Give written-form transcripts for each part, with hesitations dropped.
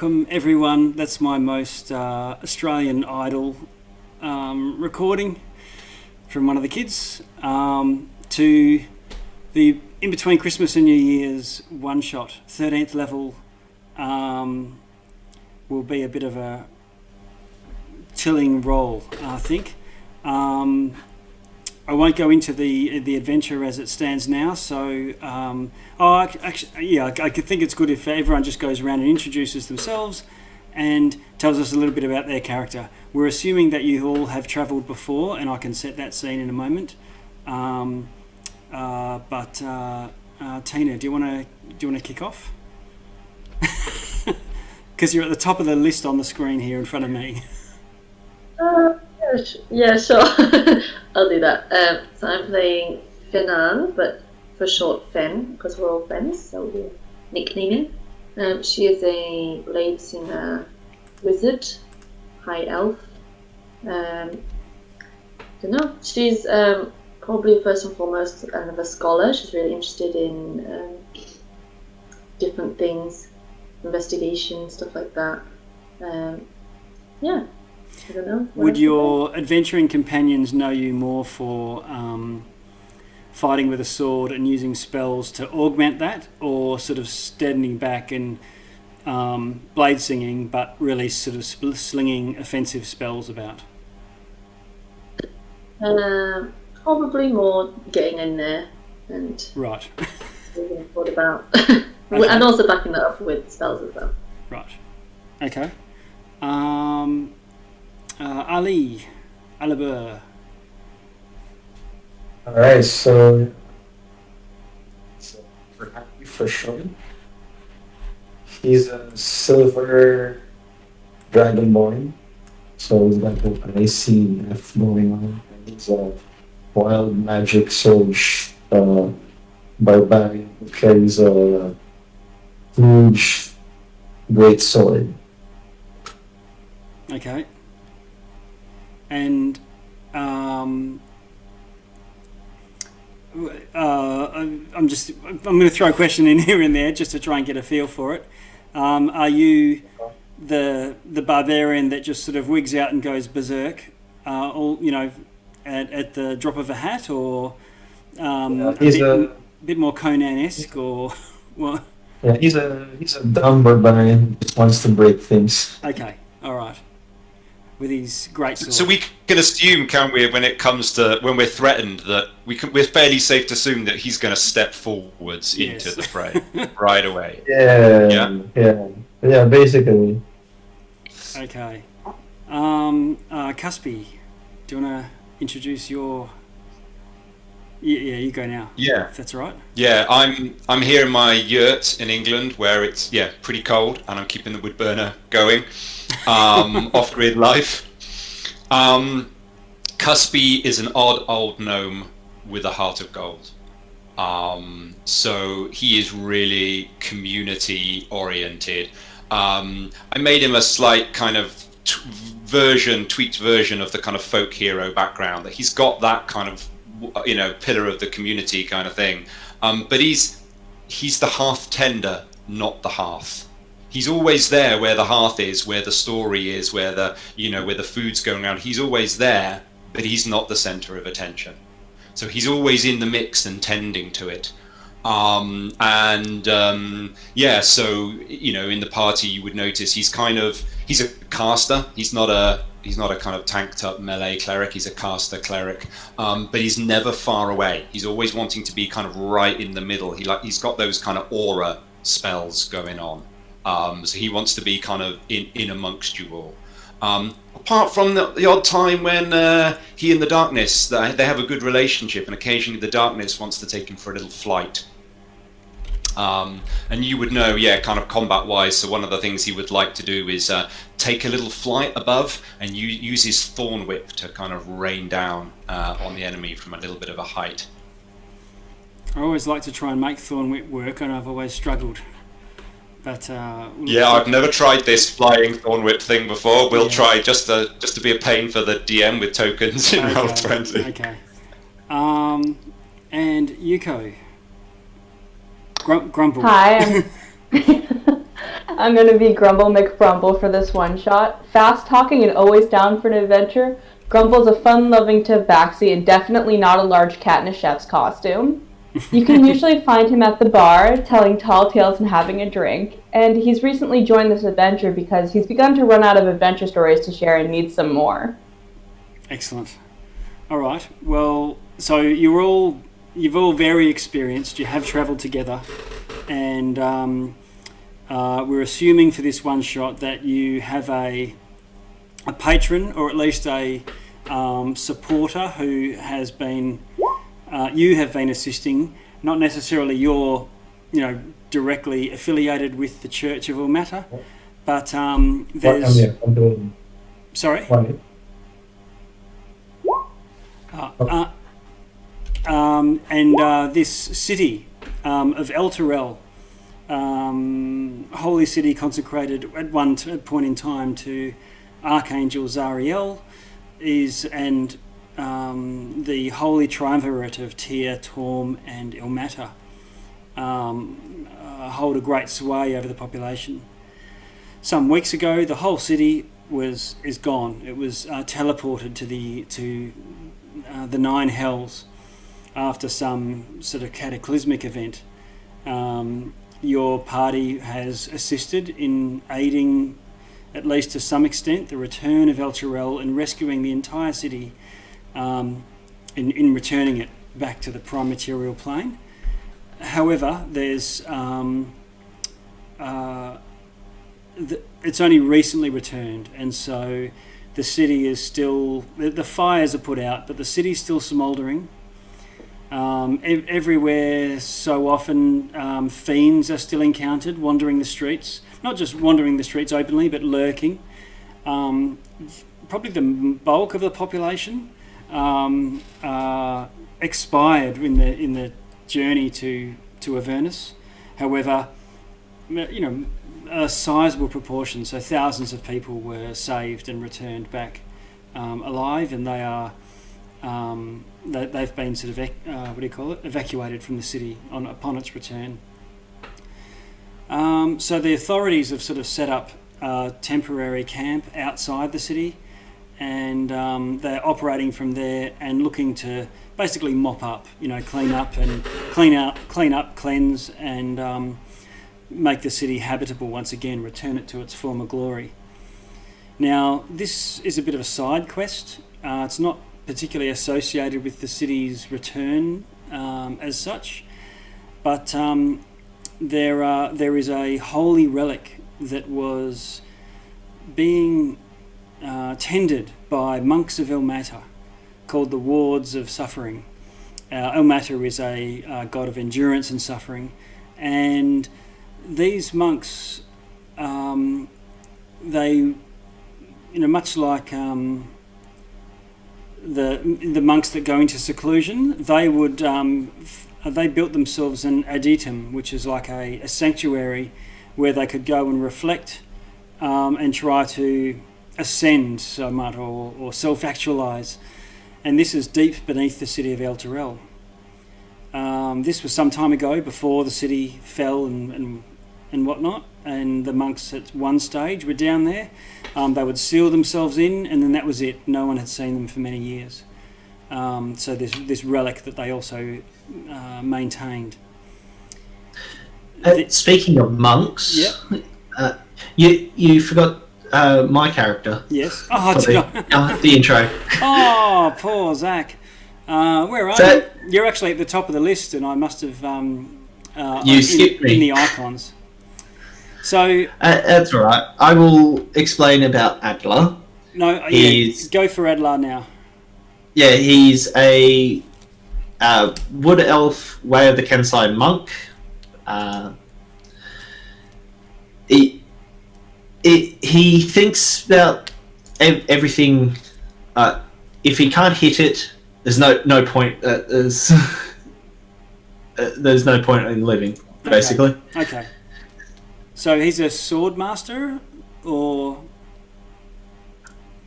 welcome everyone. That's my most Australian Idol recording from one of the kids to the in between Christmas and New Year's one shot. 13th level will be a bit of a chilling role, I think. I won't go into the adventure as it stands now. So, I could think it's good if everyone just goes around and introduces themselves and tells us a little bit about their character. We're assuming that you all have travelled before, and I can set that scene in a moment. But Tina, do you want to kick off? Because you're at the top of the list on the screen here in front of me. Yeah, sure. I'll do that. So I'm playing Fenan, but for short Fen, because we're all Fens, so we'll nickname it. She is a lead singer wizard, high elf. Don't know. She's probably first and foremost kind of a scholar. She's really interested in different things, investigation, stuff like that. Yeah. I don't know. Would your adventuring companions know you more for fighting with a sword and using spells to augment that, or sort of standing back and blade singing, but really sort of slinging offensive spells about? Probably more getting in there and right. What about? Okay. And also backing that up with spells as well. Right. Okay. Ali, Alibur. Alright, so for happy for sure. He's a silver dragonborn, so he's got the ICF going on. And he's a wild magic surge barbarian who carries a huge great sword. Okay. And I'm going to throw a question in here and there just to try and get a feel for it. Are you the barbarian that just sort of wigs out and goes berserk, all at the drop of a hat, or a bit more Conan-esque, or what? Yeah, he's a dumb barbarian who just wants to break things. Okay, all right. With his great sword. So we can assume, can't we, when it comes to when we're threatened, that we're fairly safe to assume that he's going to step forwards into the fray right away. Yeah, basically. Okay. Cuspy, do you want to introduce your? Yeah, you go now. Yeah, if that's all right. Yeah, I'm here in my yurt in England, where it's pretty cold, and I'm keeping the wood burner going. Off-grid life. Cuspy is an odd old gnome with a heart of gold. So he is really community oriented. I made him a slight kind of tweaked version of the kind of folk hero background, that he's got that kind of pillar of the community kind of thing. But he's the hearth tender, not the hearth. He's always there where the hearth is, where the story is, where the food's going around. He's always there, but he's not the center of attention. So he's always in the mix and tending to it. So in the party you would notice he's a caster. He's not a kind of tanked up melee cleric. He's a caster cleric, but he's never far away. He's always wanting to be kind of right in the middle. He's got those kind of aura spells going on. So he wants to be kind of in amongst you all. Apart from the odd time when he and the darkness, they have a good relationship, and occasionally the darkness wants to take him for a little flight. And you would know, kind of combat-wise, so one of the things he would like to do is take a little flight above and use his thorn whip to kind of rain down on the enemy from a little bit of a height. I always like to try and make thorn whip work, and I've always struggled. But I've never tried this flying thorn whip thing before. We'll try just to be a pain for the DM with tokens in Roll20. Okay. And Yuko. Grumble. Hi. I'm going to be Grumble McBrumble for this one shot. Fast talking and always down for an adventure, Grumble's a fun-loving tabaxi and definitely not a large cat in a chef's costume. You can usually find him at the bar, telling tall tales and having a drink, and he's recently joined this adventure because he's begun to run out of adventure stories to share and needs some more. Excellent. All right. Well, so you're all very experienced. You have travelled together, and we're assuming for this one shot that you have a patron, or at least a supporter who has been you have been assisting. Not necessarily you're, directly affiliated with the Church of Ilmater, but there's. I'm doing. Sorry. This city of El Terrell, holy city consecrated at one point in time to Archangel Zariel, and the holy triumvirate of Tyr, Torm, and Ilmater hold a great sway over the population. Some weeks ago, the whole city is gone. It was teleported to the Nine Hells after some sort of cataclysmic event. Your party has assisted in aiding, at least to some extent, the return of El Terrell and rescuing the entire city in returning it back to the prime material plane. However, there's it's only recently returned, and so the city is still, the fires are put out, but the city's still smouldering. Everywhere, so often, fiends are still encountered wandering the streets, not just wandering the streets openly, but lurking. Probably the bulk of the population expired in the journey to Avernus. However, a sizable proportion, so thousands of people were saved and returned back alive, and they are they've been sort of evacuated from the city upon its return. So the authorities have sort of set up a temporary camp outside the city, and they're operating from there and looking to basically mop up, clean up, cleanse, and make the city habitable once again, return it to its former glory. Now, this is a bit of a side quest. It's not particularly associated with the city's return as such, but there is a holy relic that was being tended by monks of Ilmater, called the Wards of Suffering. Ilmater is a god of endurance and suffering, and these monks, they, much like the monks that go into seclusion, they would they built themselves an adytum, which is like a sanctuary where they could go and reflect and try to ascend somewhat or self-actualize. And this is deep beneath the city of El Terrell. This was some time ago, before the city fell and whatnot, and the monks at one stage were down there. They would seal themselves in, and then that was it. No one had seen them for many years. So there's this relic that they also maintained. Speaking of monks, yep. You forgot my character. Yes. The intro. Oh, poor Zach. Where are you? You're actually at the top of the list, and I must have you skipped me in the icons. So that's all right. I will explain about Adler. No, go for Adler now. Yeah, he's a wood elf, Way of the Kensai monk. He thinks about everything. If he can't hit it, there's no point. There's no point in living, basically. Okay. So he's a sword master, or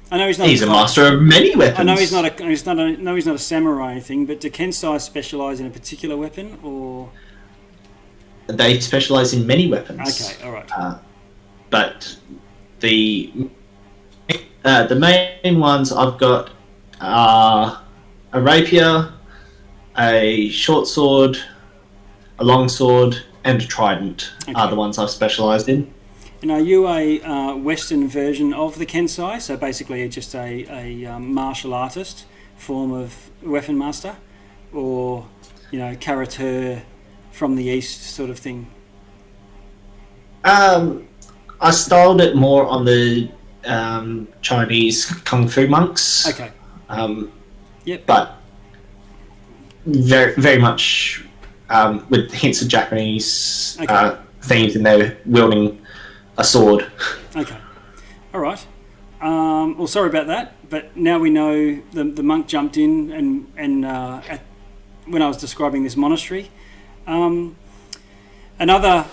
I know he's not. He's a master of many weapons. I know he's not a samurai or anything. But do Kensai specialize in a particular weapon, or they specialize in many weapons? Okay, all right. but the main ones I've got are a rapier, a short sword, a long sword, and a trident. Okay. Are the ones I've specialised in. And are you a Western version of the Kensai? So basically just a martial artist form of weapon master? Or, karate from the East sort of thing? I styled it more on the Chinese Kung Fu monks. Okay. Yep. But very, very much with hints of Japanese Okay. themes in there, wielding a sword. Okay. All right. Well, sorry about that, but now we know the monk jumped in and when I was describing this monastery. Another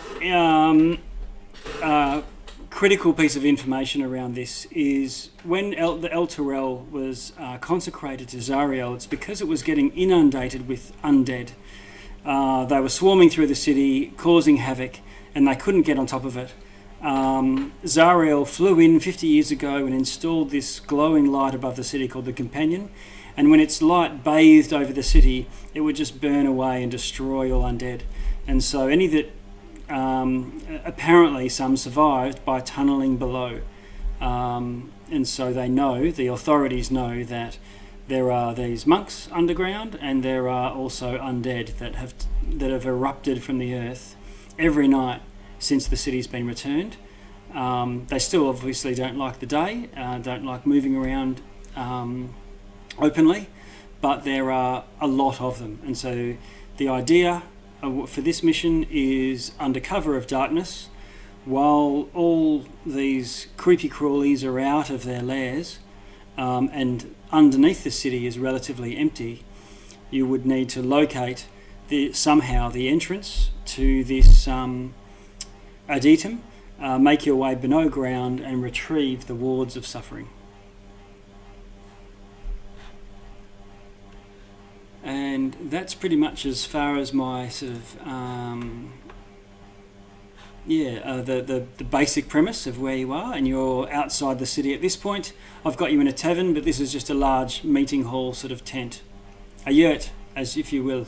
critical piece of information around this is when the El Turel was consecrated to Zariel, it's because it was getting inundated with undead. They were swarming through the city, causing havoc, and they couldn't get on top of it. Zariel flew in 50 years ago and installed this glowing light above the city called the Companion, and when its light bathed over the city, it would just burn away and destroy all undead. And so any that apparently some survived by tunnelling below, and so the authorities know that there are these monks underground, and there are also undead that have erupted from the earth every night since the city's been returned. They still obviously don't like the day, don't like moving around openly, but there are a lot of them. And so the idea for this mission is, under cover of darkness, while all these creepy crawlies are out of their lairs and underneath the city is relatively empty, you would need to locate somehow the entrance to this adytum, make your way below ground and retrieve the wards of suffering. And that's pretty much as far as my sort of the basic premise of where you are, and you're outside the city at this point. I've got you in a tavern, but this is just a large meeting hall sort of tent, a yurt, as if you will.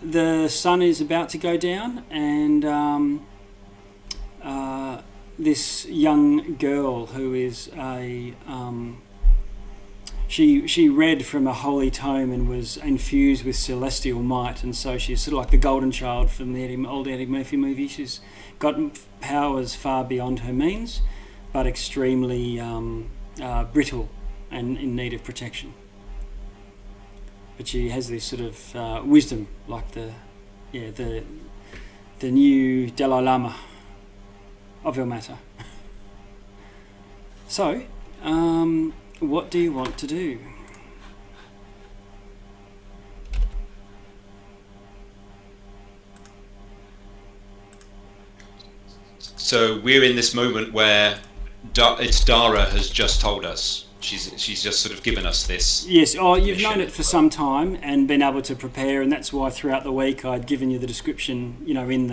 The sun is about to go down, and this young girl who is she read from a holy tome and was infused with celestial might, and so she's sort of like the golden child from the old Eddie Murphy movie. She's got powers far beyond her means, but extremely brittle and in need of protection. But she has this sort of wisdom, like the new Dalai Lama of your matter. So, what do you want to do? So we're in this moment where it's Dara has just told us. She's just sort of given us this. Yes. Oh, you've mission. known it for some time and been able to prepare, and that's why throughout the week I'd given you the description. In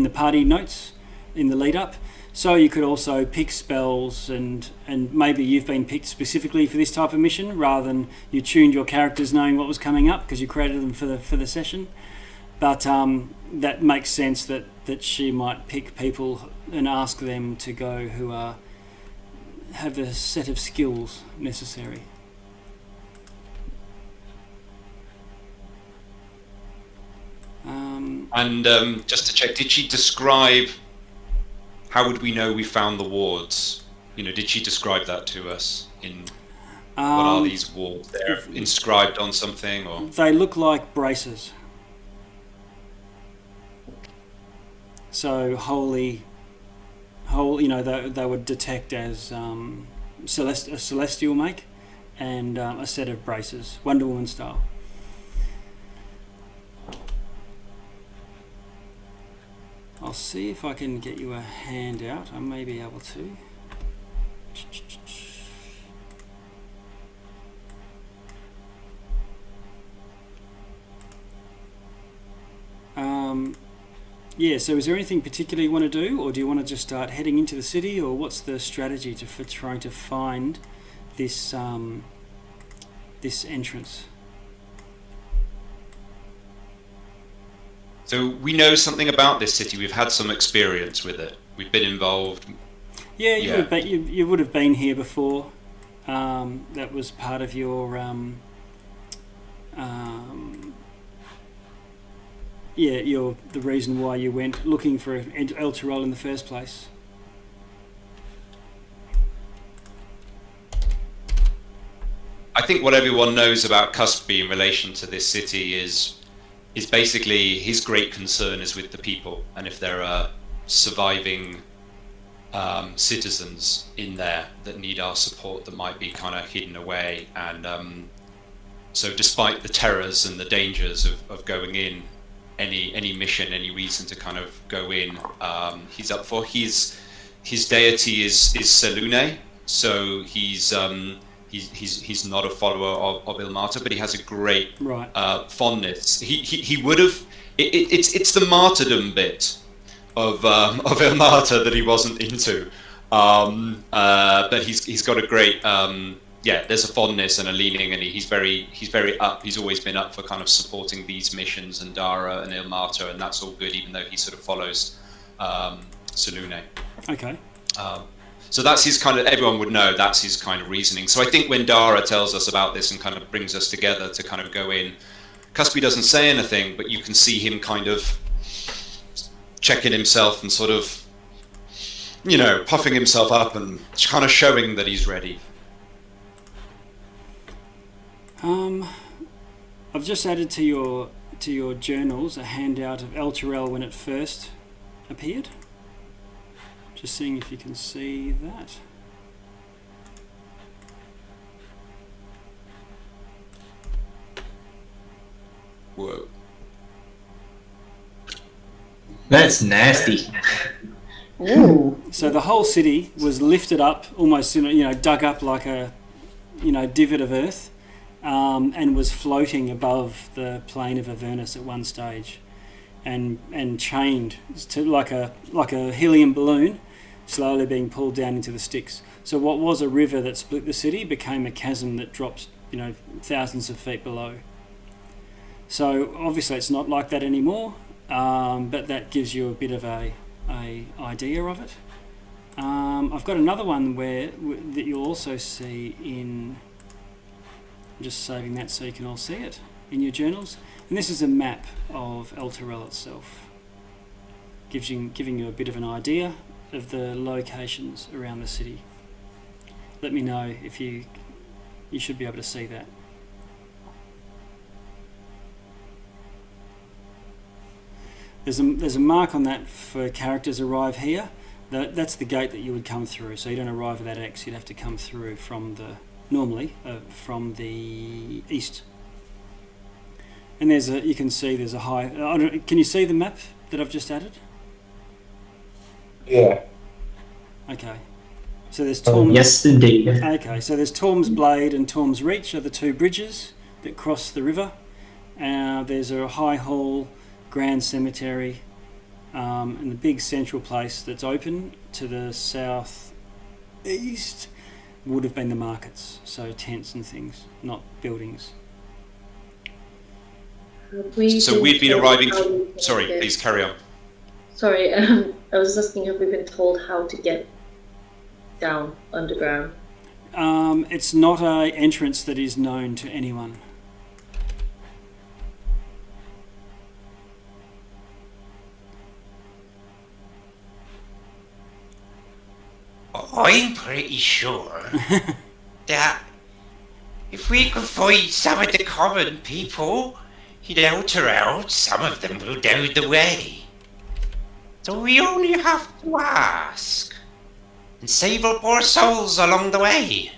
the party notes in the lead up. So you could also pick spells, and maybe you've been picked specifically for this type of mission rather than you tuned your characters knowing what was coming up because you created them for the session. But that makes sense that she might pick people and ask them to go who have a set of skills necessary. And just to check, did she describe how would we know we found the wards? Did she describe that to us in what are these wards? They're inscribed on something, or they look like braces. So holy, they would detect as a celestial make, and a set of braces, Wonder Woman style. I'll see if I can get you a handout. I may be able to. yeah, so is there anything particular you want to do, or do you want to just start heading into the city, or what's the strategy for trying to find this this entrance? So we know something about this city. We've had some experience with it. We've been involved. Yeah, you would have been here before. That was part of your the reason why you went looking for El Tirol in the first place. I think what everyone knows about Cuspy in relation to this city is basically his great concern is with the people, and if there are surviving citizens in there that need our support that might be kind of hidden away. And so despite the terrors and the dangers of going in, any mission, any reason to kind of go in, he's up for. His deity is Selune, so he's not a follower of Ilmata, but he has a great fondness. He would have. It's the martyrdom bit of Ilmata that he wasn't into, but he's got a great. There's a fondness and a leaning, and he's very up. He's always been up for kind of supporting these missions and Dara and Ilmata, and that's all good, even though he sort of follows Selune. Okay. So that's his kind of, everyone would know that's his kind of reasoning. So I think when Dara tells us about this and kind of brings us together to kind of go in, Cuspy doesn't say anything, but you can see him kind of checking himself and sort of, puffing himself up and kind of showing that he's ready. I've just added to your journals a handout of El Tirol when it first appeared. Just seeing if you can see that. Whoa. That's nasty. Ooh. So the whole city was lifted up, almost dug up like a divot of earth, and was floating above the plain of Avernus at one stage, and chained to like a helium balloon, slowly being pulled down into the Styx. So what was a river that split the city became a chasm that drops, thousands of feet below. So obviously it's not like that anymore, but that gives you a bit of a idea of it. I've got another one that you'll also see in. I'm just saving that so you can all see it in your journals. And this is a map of El Tirol itself, giving you a bit of an idea of the locations around the city. Let me know if you should be able to see that. There's a mark on that for characters arrive here. That's the gate that you would come through. So you don't arrive at that X. You'd have to come through from the east. And you can see there's a high. Can you see the map that I've just added? Yeah. Okay. So there's Torm's. Yes, indeed. Okay, so there's Torm's Blade and Torm's Reach are the two bridges that cross the river. There's a high hall, grand cemetery, and the big central place that's open to the south east would have been the markets. So tents and things, not buildings. So we'd been arriving. Sorry, please carry on. Sorry, I was just asking if we've been told how to get down underground. It's not an entrance that is known to anyone. I'm pretty sure that if we could find some of the common people in El Tirol, some of them will know the way. So we only have to ask and save up our souls along the way.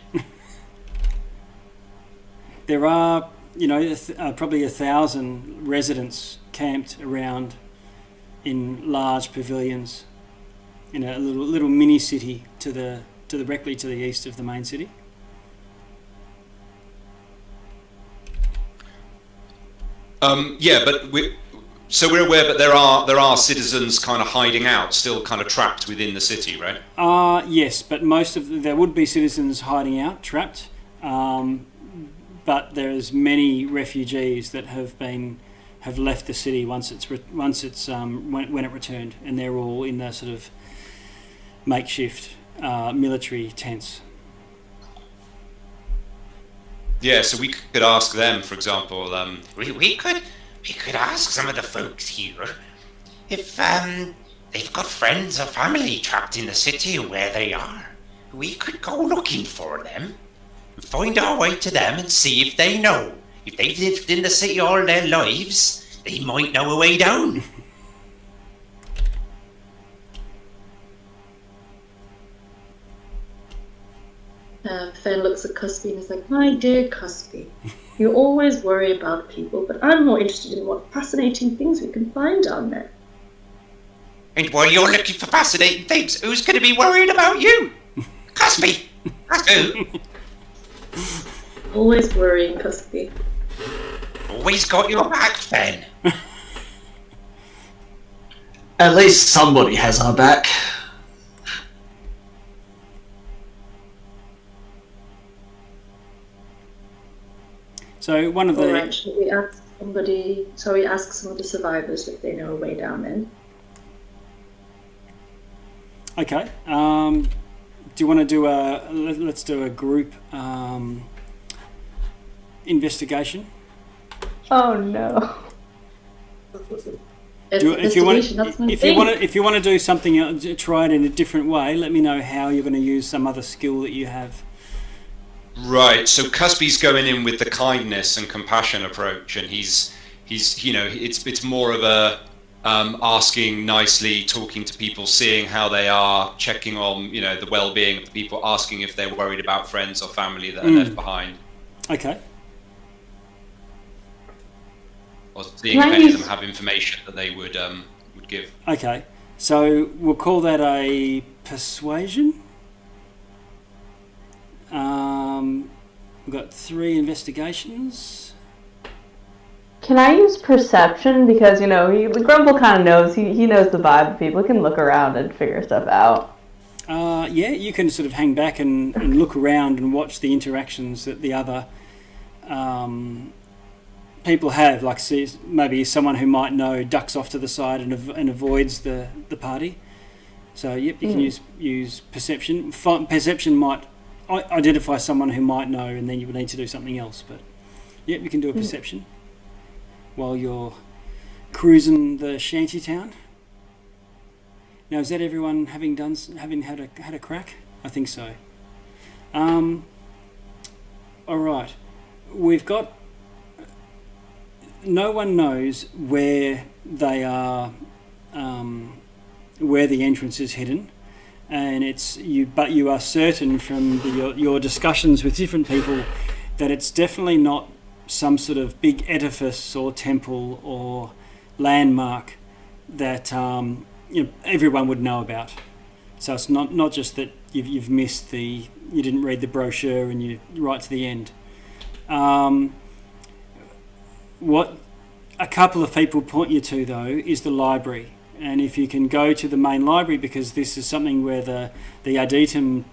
There are, probably 1,000 residents camped around in large pavilions in a little mini city directly to the east of the main city. But So we're aware, but there are citizens kind of hiding out, still kind of trapped within the city, right? Yes, but there would be citizens hiding out, trapped. But there's many refugees that have left the city when it returned, and they're all in the sort of makeshift military tents. Yeah, so we could ask them, for example. We could ask some of the folks here if they've got friends or family trapped in the city or where they are. We could go looking for them, and find our way to them, and see if they know. If they've lived in the city all their lives, they might know a way down. Fen looks at Cuspy and is like, "My dear Cuspy, you always worry about people, but I'm more interested in what fascinating things we can find down there." And while you're looking for fascinating things, who's going to be worried about you? Cuspy! That's who. Always worrying, Cuspy. Always got your back, Fen. At least somebody has our back. So one of the Alright, shall we ask some of the survivors if they know a way down then? okay. Do you want to do let's do a group investigation? Oh no. If you want to do something else, try it in a different way. Let me know how you're going to use some other skill that you have. Right. So Cuspy's going in with the kindness and compassion approach, and he's it's more of a asking nicely, talking to people, seeing how they are, checking on the well-being of the people, asking if they're worried about friends or family that are left behind. Okay. Or seeing if any of them have information that they would give. Okay. So we'll call that a persuasion. We've got 3 investigations. Can I use perception? Because, Grumble kind of knows. He knows the vibe of people. He can look around and figure stuff out. Yeah, you can sort of hang back and look around and watch the interactions that the other people have. Like, see, maybe someone who might know ducks off to the side and avoids the party. So, yep, you can use perception. Perception might identify someone who might know, and then you would need to do something else. But, yep, you can do a perception while you're cruising the shanty town. Now, is that everyone having had a crack? I think so. All right, we've got. No one knows where they are, where the entrance is hidden, and it's you. But you are certain from your discussions with different people that it's definitely not some sort of big edifice or temple or landmark that everyone would know about. So it's not just that you've missed you didn't read the brochure and you're right to the end. What a couple of people point you to, though, is the library. And if you can go to the main library, because this is something where the Adetum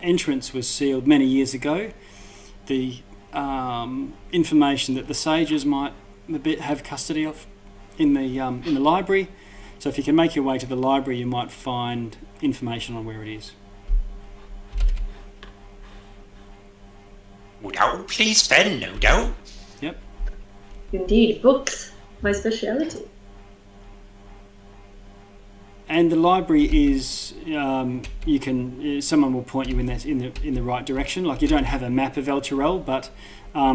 entrance was sealed many years ago, the information that the sages might have custody of in the library. So if you can make your way to the library, you might find information on where it is. No doubt, please, Fen, no doubt. Yep. Indeed, books, my speciality. And the library is someone will point you in the right direction. Like, you don't have a map of El Turel, but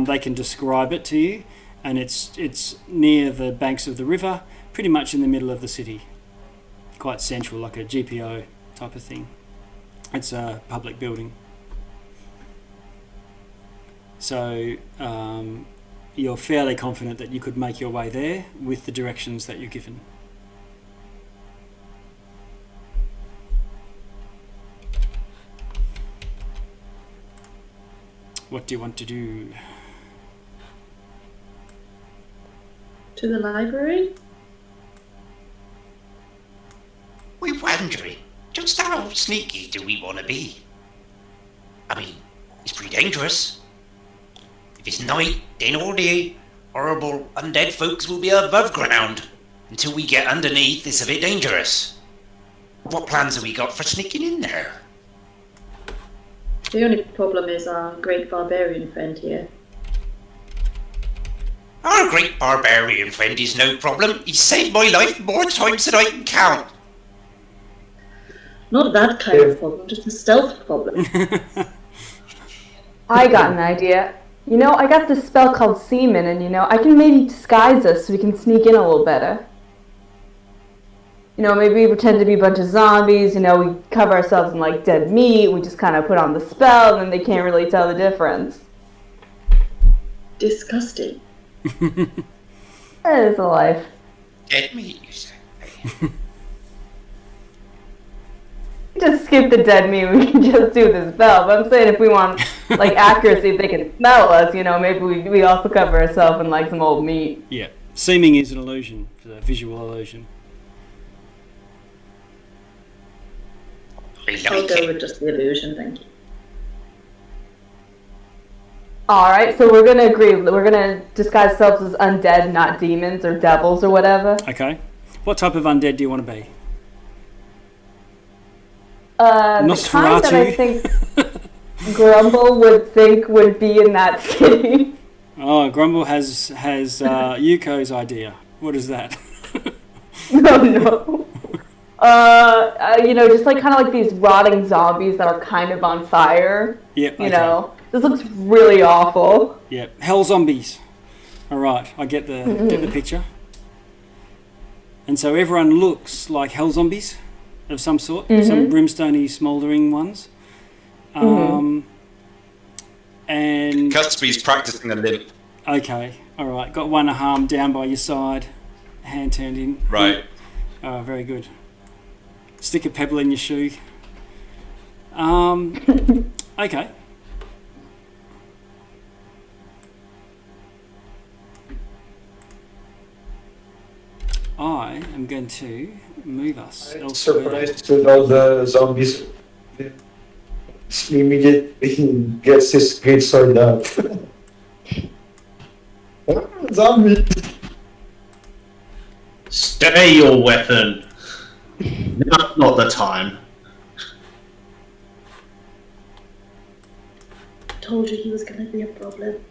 they can describe it to you, and it's near the banks of the river, pretty much in the middle of the city, quite central, like a GPO type of thing. It's a public building, so you're fairly confident that you could make your way there with the directions that you're given. What do you want to do? To the library? We're wondering, just how sneaky do we want to be? I mean, it's pretty dangerous. If it's night, then all the horrible undead folks will be above ground. Until we get underneath, it's a bit dangerous. What plans have we got for sneaking in there? The only problem is our great barbarian friend here. Our great barbarian friend is no problem. He's saved my life more times than I can count. Not that kind of problem, just a stealth problem. I got an idea. You know, I got this spell called Seaman, and you know, I can maybe disguise us so we can sneak in a little better. You know, maybe we pretend to be a bunch of zombies, you know, we cover ourselves in like dead meat, we just kind of put on the spell, and then they can't really tell the difference. Disgusting. That is a life. Dead meat, you say? Just skip the dead meat, we can just do the spell. But I'm saying if we want like accuracy, if they can smell us, you know, maybe we also cover ourselves in like some old meat. Yeah. Seeming is an illusion, a visual illusion. I'll go with just the illusion, thank you. Alright, so we're gonna agree. We're gonna disguise ourselves as undead, not demons or devils or whatever. Okay. What type of undead do you want to be? The kind that I think Grumble would think would be in that city. Oh, Grumble has Yuko's idea. What is that? No. You know, just like kind of like these rotting zombies that are kind of on fire. Yep. You know, this looks really awful. Yep. Hell zombies. All right, I get the picture. And so everyone looks like hell zombies of some sort, some brimstony, smouldering ones. And Cuthby's practicing the limp. Okay, all right. Got one arm down by your side, hand turned in. Right. Oh, very good. Stick a pebble in your shoe. Okay. I am going to move us I'm elsewhere. surprised with all the zombies. He immediately gets his great sword out. Zombie! Stay your weapon. Now's not the time. Told you he was gonna be a problem.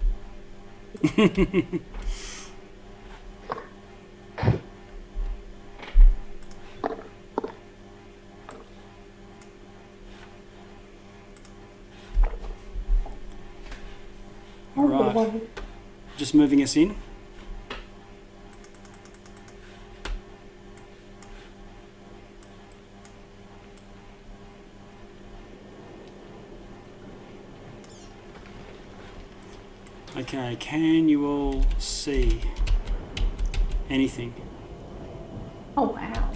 All right. Just moving us in. Okay, can you all see anything? Oh wow.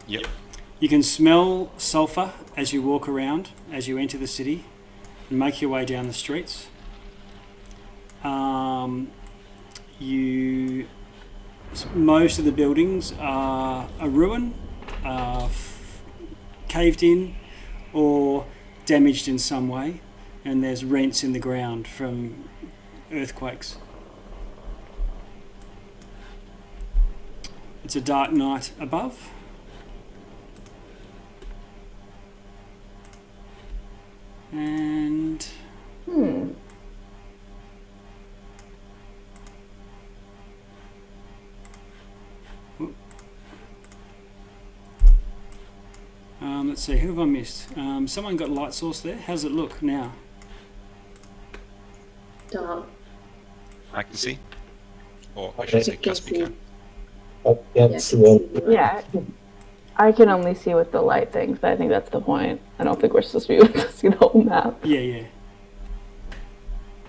Yep. You can smell sulfur as you walk around, as you enter the city and make your way down the streets. Most of the buildings are a ruin, caved in or damaged in some way, and there's rents in the ground from earthquakes. It's a dark night above. And let's see, who have I missed? Someone got light source there. How's it look now? Dark. I can see. Or I should say You can Cuthby see. can. I can't see it. Yeah. I can only see with the light things, but I think that's the point. I don't think we're supposed to be able to see the whole map. Yeah.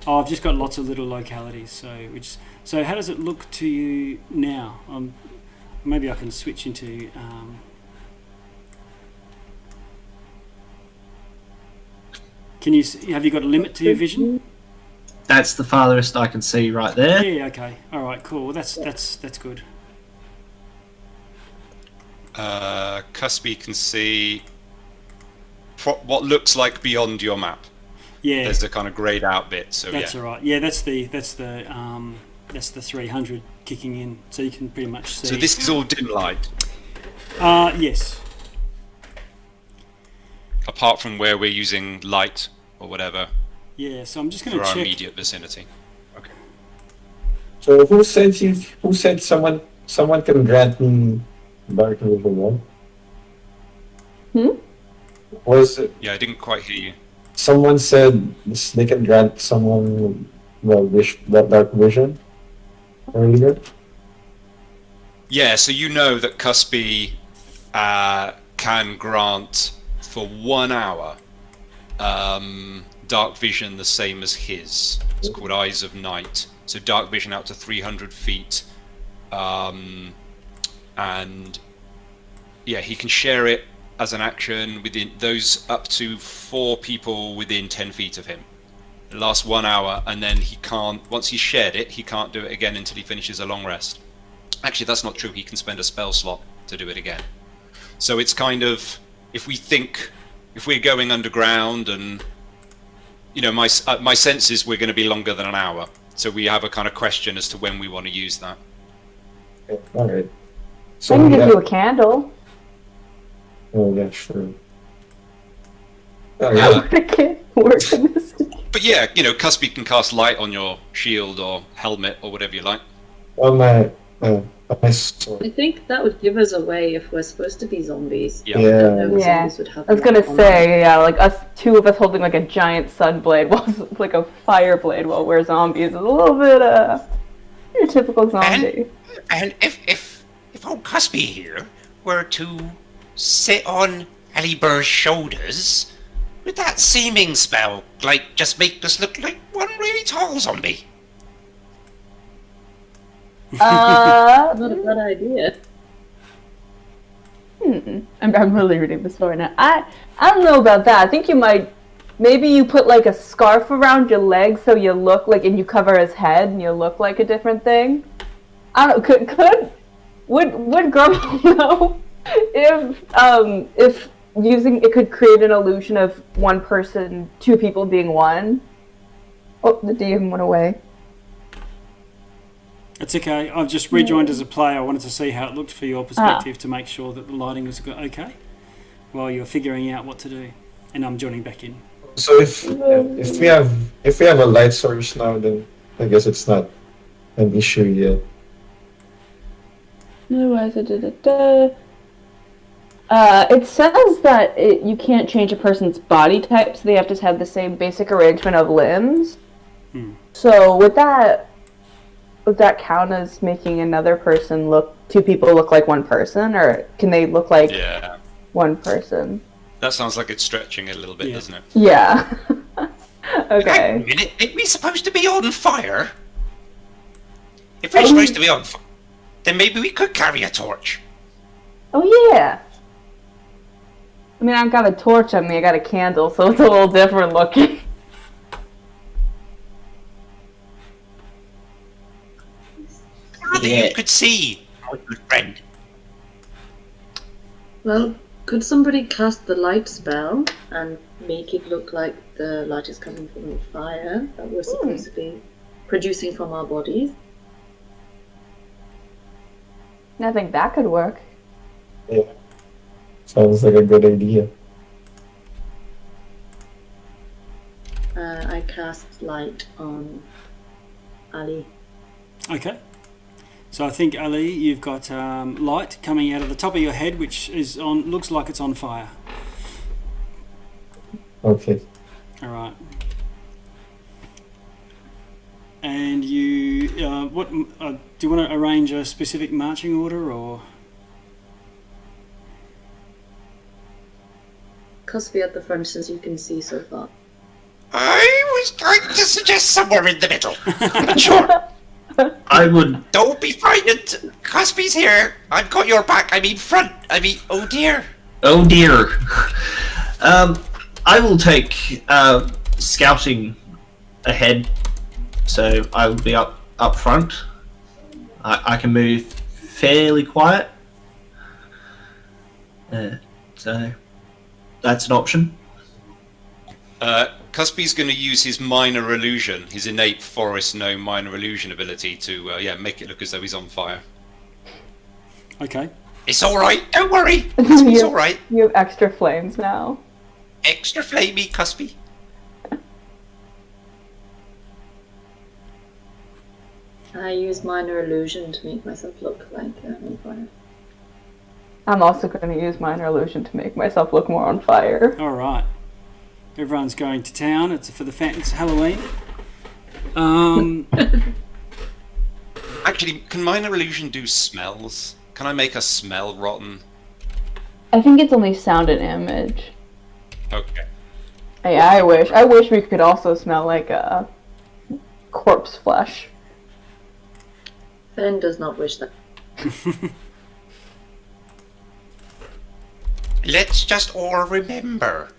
Oh, I've just got lots of little localities. So how does it look to you now? Maybe I can switch into. Can you have you got a limit to your vision? That's the farthest I can see right there. Yeah. Okay. All right. Cool. Well, that's good. Cuspy can see what looks like beyond your map. Yeah. There's a kind of grayed out bit. So That's yeah. all right. Yeah. That's the 300 kicking in, so you can pretty much see. So this is all dim light, Yes. apart from where we're using light or whatever Yeah. So I'm just going for to our check. immediate vicinity. Okay. So who said someone can grant me dark vision? Was it Yeah, I didn't quite hear you. someone said they can grant someone that dark vision earlier? Yeah, so you know that Cuspy can grant for 1 hour dark vision the same as his. It's called Eyes of Night. So dark vision out to 300 feet. And yeah, he can share it as an action within those up to 4 people within 10 feet of him. It lasts 1 hour, and then he can't, once he's shared it, he can't do it again until he finishes a long rest. Actually, that's not true. He can spend a spell slot to do it again. So it's kind of, if we're going underground, and you know, my sense is we're going to be longer than an hour. So we have a kind of question as to when we want to use that. Okay, all right. I So can give you a candle. Oh yeah, sure. I can't work in this. But yeah, you know, Cuspy can cast light on your shield or helmet or whatever you like. On my sword. I think that would give us away if we're supposed to be zombies. Yeah. I don't know what Yeah. zombies would have I was gonna that on say, yeah, like two of us holding like a giant sun blade, while like a fire blade, while we're zombies, is a little bit your typical zombie. And if old Cuspy here were to sit on Alibur's shoulders, would that seeming spell like just make us look like one really tall zombie? Not a bad idea. I'm really reading the story now. I don't know about that. I think you might. Maybe you put like a scarf around your legs so you look like, and you cover his head and you look like a different thing. I don't. Would Grumble know if using it could create an illusion of one person, 2 people being one? Oh, the DM went away. It's okay. I've just rejoined as a player. I wanted to see how it looked for your perspective to make sure that the lighting was okay while you're figuring out what to do. And I'm joining back in. So if we have a light source now, then I guess it's not an issue yet. Otherwise, it says that you can't change a person's body type, so they have to have the same basic arrangement of limbs. So would that count as making another person 2 people look like one person, or can they look like one person? That sounds like it's stretching it a little bit, doesn't it? Yeah. Okay. Hang on a minute, ain't we supposed to be on fire? If we're supposed to be on fire, then maybe we could carry a torch. Oh yeah. I mean, I've got a torch on me. I got a candle, so it's a little different looking. Rather you could see, my good friend. Well, could somebody cast the light spell and make it look like the light is coming from the fire that we're supposed to be producing from our bodies? I think that could work. Yeah. Sounds like a good idea. I cast light on Ali. Okay. So I think, Ali, you've got light coming out of the top of your head, which is looks like it's on fire. Okay. All right. And you, do you want to arrange a specific marching order, or? Cuspy at the front, since you can see so far. I was going to suggest somewhere in the middle. But sure. I would. Don't be frightened. Cuspy's here. I've got your back. I mean front. I mean, oh dear. Oh dear. I will take scouting ahead, so I will be up front. I can move fairly quiet, so that's an option. Cuspy's going to use his minor illusion, his innate forest gnome minor illusion ability to make it look as though he's on fire. Okay. It's all right. Don't worry. It's all right. You have extra flames now. Extra flamey, Cuspy. I use minor illusion to make myself look like on fire. I'm also going to use minor illusion to make myself look more on fire. All right. Everyone's going to town. It's for it's Halloween. Actually, can minor illusion do smells? Can I make us smell rotten? I think it's only sound and image. Okay. Yeah, I wish we could also smell like a corpse flesh. Fen does not wish that. Let's just all remember.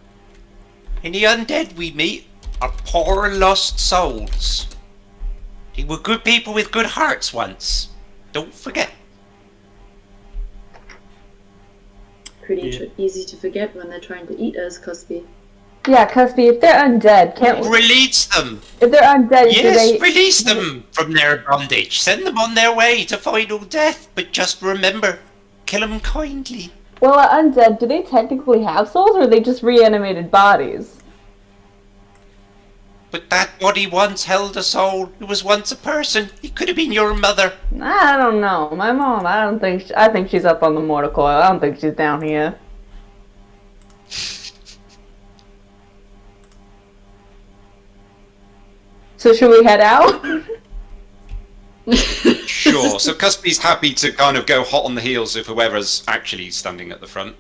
Any undead we meet are poor lost souls. They were good people with good hearts once. Don't forget. Pretty easy to forget when they're trying to eat us, Cuspy. Yeah, Cuspy, if they're undead, can't we? Release them. If they're undead, do Yes, they... release them from their bondage. Send them on their way to final death. But just remember, kill them kindly. Well, undead, do they technically have souls, or are they just reanimated bodies? But that body once held a soul. It was once a person. It could have been your mother. I don't know. My mom, I think she's up on the mortal coil. I don't think she's down here. So should we head out? Sure. So Cuspy's happy to kind of go hot on the heels of whoever's actually standing at the front.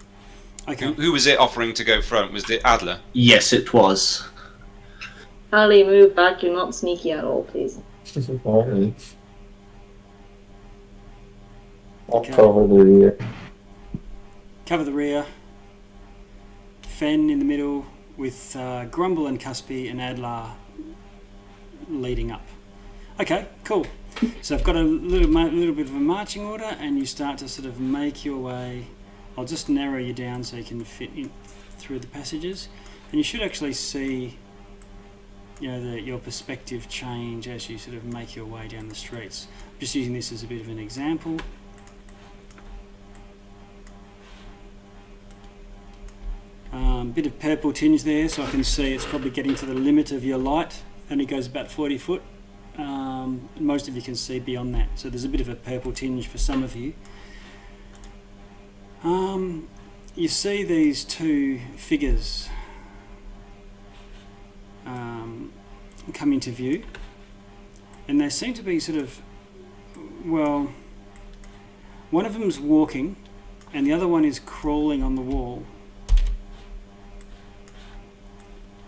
Okay. Who was it offering to go front? Was it Adler? Yes, it was. Ali, move back. You're not sneaky at all, please. I'll cover the rear. Cover the rear. Fen in the middle with Grumble and Cuspy and Adler leading up. Okay, cool. So I've got a little bit of a marching order, and you start to sort of make your way. I'll just narrow you down so you can fit in through the passages, and you should actually see, your perspective change as you sort of make your way down the streets. I'm just using this as a bit of an example. Bit of purple tinge there, so I can see it's probably getting to the limit of your light. Only goes about 40 foot. Most of you can see beyond that, so there's a bit of a purple tinge for some of you. You see these two figures come into view, and they seem to be sort of, well, one of them's walking and the other one is crawling on the wall.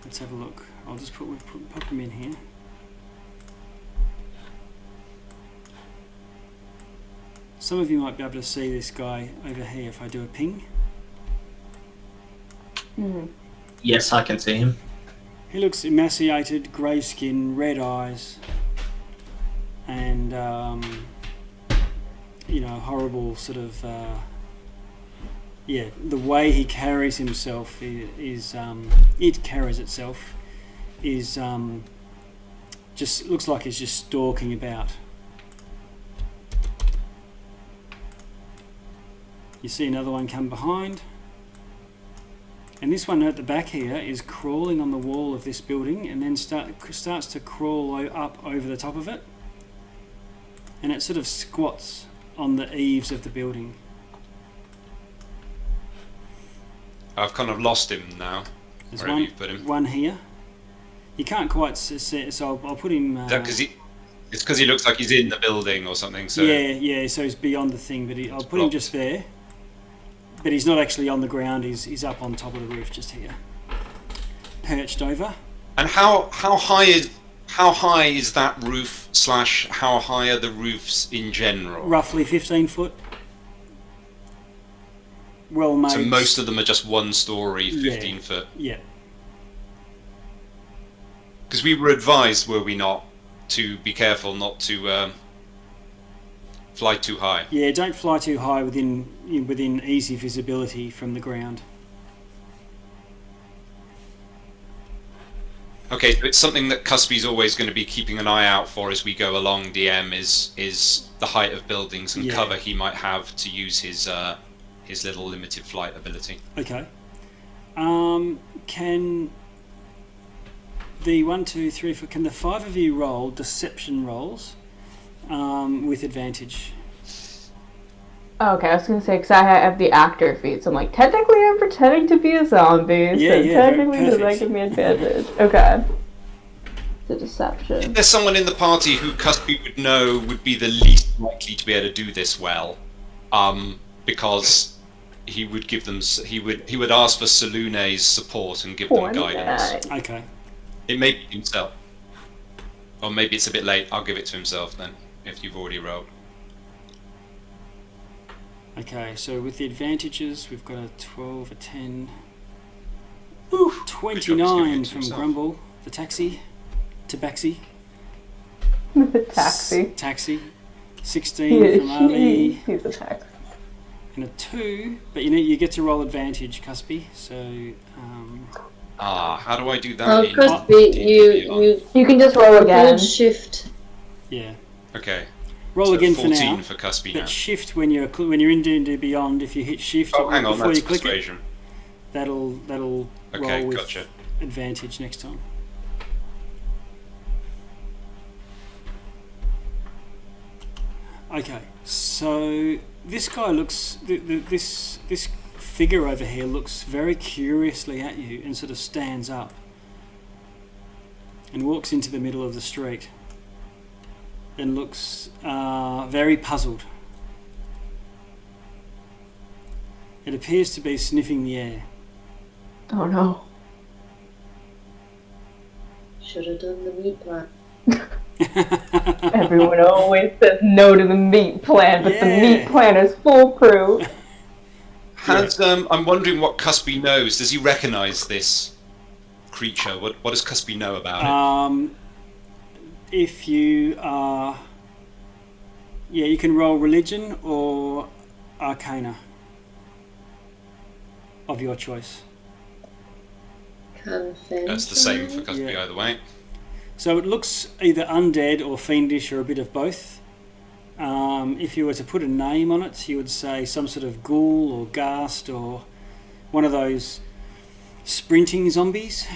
Let's have a look. I'll just pop them in here. Some of you might be able to see this guy over here if I do a ping. Yes, I can see him. He looks emaciated, grey skin, red eyes, and horrible sort of the way he carries himself is it carries itself is just looks like he's just stalking about. You see another one come behind, and this one at the back here is crawling on the wall of this building, and then starts to crawl up over the top of it, and it sort of squats on the eaves of the building. I've kind of lost him now. There's Wherever you've put him. one here. You can't quite see, so I'll put him. It's because he looks like he's in the building or something. So yeah. So he's beyond the thing, but I'll put him just there. But he's not actually on the ground. He's up on top of the roof, just here, perched over. And how high is that roof / how high are the roofs in general? Roughly 15 foot. Well made. So most of them are just 1 story, 15 foot. Yeah. Because we were advised, were we not, to be careful not to fly too high. Yeah, don't fly too high within easy visibility from the ground. Okay, so it's something that Cuspy's always going to be keeping an eye out for as we go along. DM is the height of buildings and cover he might have to use his little limited flight ability. Okay. Can the 1, 2, 3, 4? Can the 5 of you roll deception rolls with advantage? Okay, I was gonna say, because I have the actor feat, so I'm like, technically I'm pretending to be a zombie, so technically does that give me advantage? Okay. The deception. If there's someone in the party who Cuspy would know would be the least likely to be able to do this well, because he would give them, he would ask for Salune's support and give them guidance. Okay. It may be himself. Or maybe it's a bit late. I'll give it to himself then, if you've already rolled. Okay, so with the advantages, we've got a 12, a 10, 29 from Grumble, the taxi, Tabaxi. The taxi. Taxi. 16 from Ali. He's a taxi. And a 2, but you get to roll advantage, Cuspy, so... how do I do that? Cuspy, you can just roll again. Hold shift. Yeah. Okay. Roll so again for 14 now. for Cuspy but now. shift when you're in D&D Beyond. If you hit shift Oh, hang on, before that's you click persuasion. it, that'll Okay, roll with gotcha. advantage next time. Okay, so this guy looks this figure over here looks very curiously at you and sort of stands up and walks into the middle of the street and looks very puzzled. It appears to be sniffing the air. Oh no. Should have done the meat plan. Everyone always says no to the meat plan, but the meat plan is foolproof. I'm wondering what Cuspy knows. Does he recognise this creature? What does Cuspy know about it? If you are... Yeah, you can roll religion or arcana of your choice. That's the same for Cuspy either way. So it looks either undead or fiendish or a bit of both. If you were to put a name on it, you would say some sort of ghoul or ghast or one of those sprinting zombies,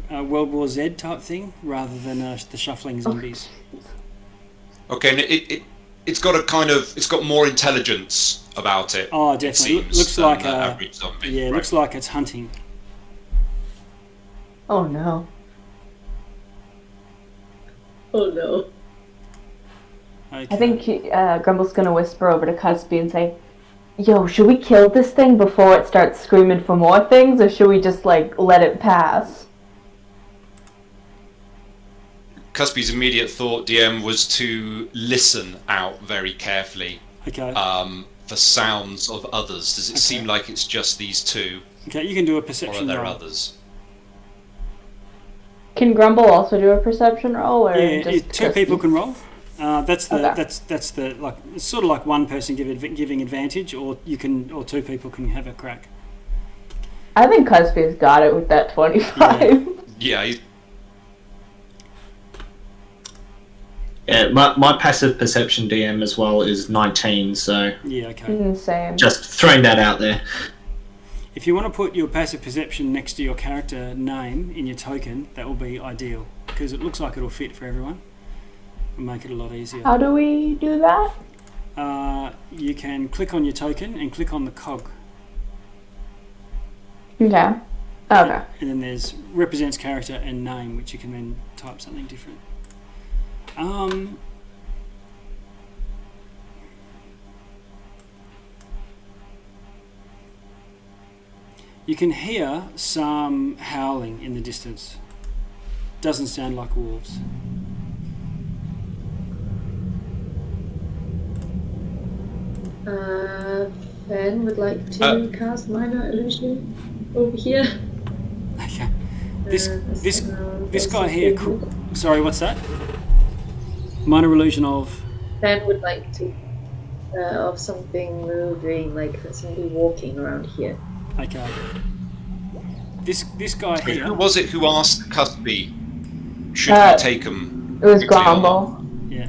World War Z type thing, rather than the shuffling zombies. Okay, and it's got more intelligence about it. Oh, definitely. Looks like a average zombie. Yeah, right. Looks like it's hunting. Oh no. Oh no. Okay. I think Grumble's gonna whisper over to Cuspy and say, "Yo, should we kill this thing before it starts screaming for more things, or should we just let it pass?" Cuspy's immediate thought, DM, was to listen out very carefully. Okay. For sounds of others. Does it seem like it's just these two? Okay, you can do a Or are perception there roll. others? Can Grumble also do a perception roll, or Yeah, just two people can roll. That's the Okay. that's the it's sort of like one person giving advantage, or two people can have a crack. I think Cuspy's got it with that 25. Yeah. Yeah, my passive perception DM as well is 19, so Yeah, okay. Same. just throwing that out there. If you want to put your passive perception next to your character name in your token, that will be ideal because it looks like it'll fit for everyone. It'll make it a lot easier. How do we do that? You can click on your token and click on the cog, Okay. Okay. and then there's represents character and name, which you can then type something different. You can hear some howling in the distance. Doesn't sound like wolves. Fen would like to cast minor illusion over here. Okay. This guy here. Sorry, what's that? Minor illusion of. Fan would like to of something moving, like somebody walking around here. Okay. This guy here. Who was it who asked Cuthby, should we take him? It was quickly or not? Grumble. Yeah.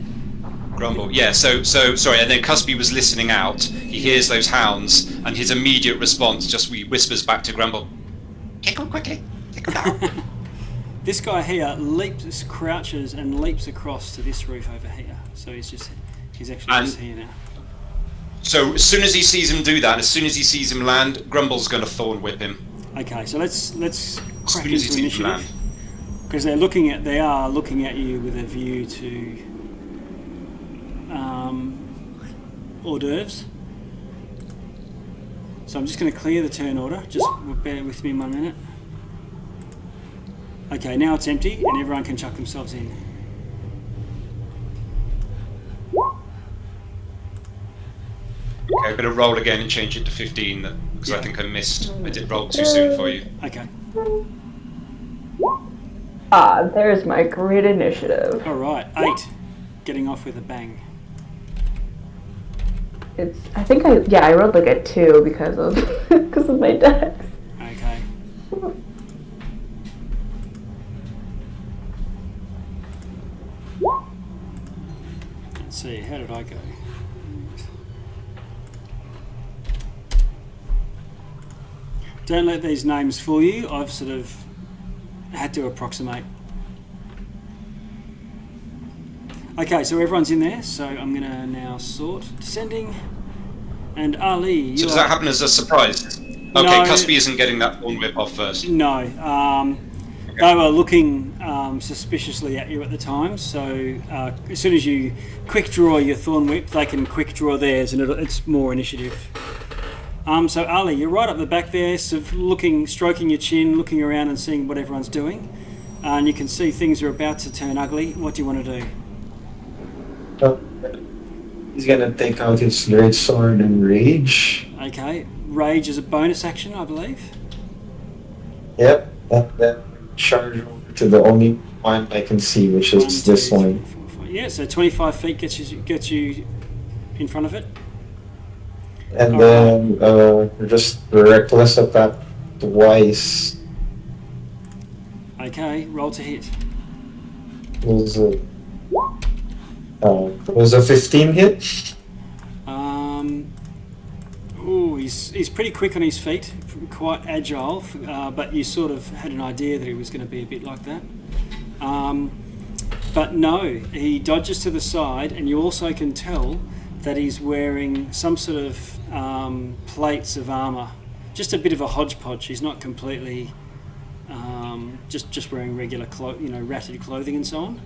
Grumble. Yeah. So sorry. And then Cuthby was listening out. He hears those hounds, and his immediate response just whispers back to Grumble, Take him quickly. Take him down. This guy here crouches and leaps across to this roof over here. So he's actually And- just here now. So as soon as he sees him do that, as soon as he sees him land, Grumble's going to thorn whip him. Okay, so let's crack As soon as he into sees him initiative land. because they are looking at you with a view to hors d'oeuvres. So I'm just going to clear the turn order. Just bear with me 1 minute. Okay, now it's empty and everyone can chuck themselves in. Okay, I'm going to roll again and change it to 15 because I think I missed. I did roll too soon for you. Okay. There's my great initiative. All right, 8. Getting off with a bang. I rolled like a 2 because of my dex. Okay. Let's see, how did I go? Don't let these names fool you. I've sort of had to approximate. Okay, so everyone's in there, so I'm going to now sort. Descending. And Ali, you So does that happen as a surprise? Okay, No. Cuthby isn't getting that thorn whip off first. No. They were looking suspiciously at you at the time, so as soon as you quick draw your thorn whip, they can quick draw theirs, and it's more initiative. So Ali, you're right up the back there, sort of stroking your chin, looking around and seeing what everyone's doing, and you can see things are about to turn ugly. What do you want to do? He's gonna take out his great sword and rage. Okay, rage is a bonus action, I believe. Yep, that charge over to the only one I can see, which is this 1, 2, one. 3, 4, 5. Yeah, so 25 feet gets you in front of it. And then just reckless attack twice. Okay, roll to hit. Was a 15 hit? He's pretty quick on his feet, quite agile, but you sort of had an idea that he was going to be a bit like that. But no, he dodges to the side, and you also can tell that he's wearing some sort of plates of armour. Just a bit of a hodgepodge. He's not completely just wearing regular ratted clothing and so on.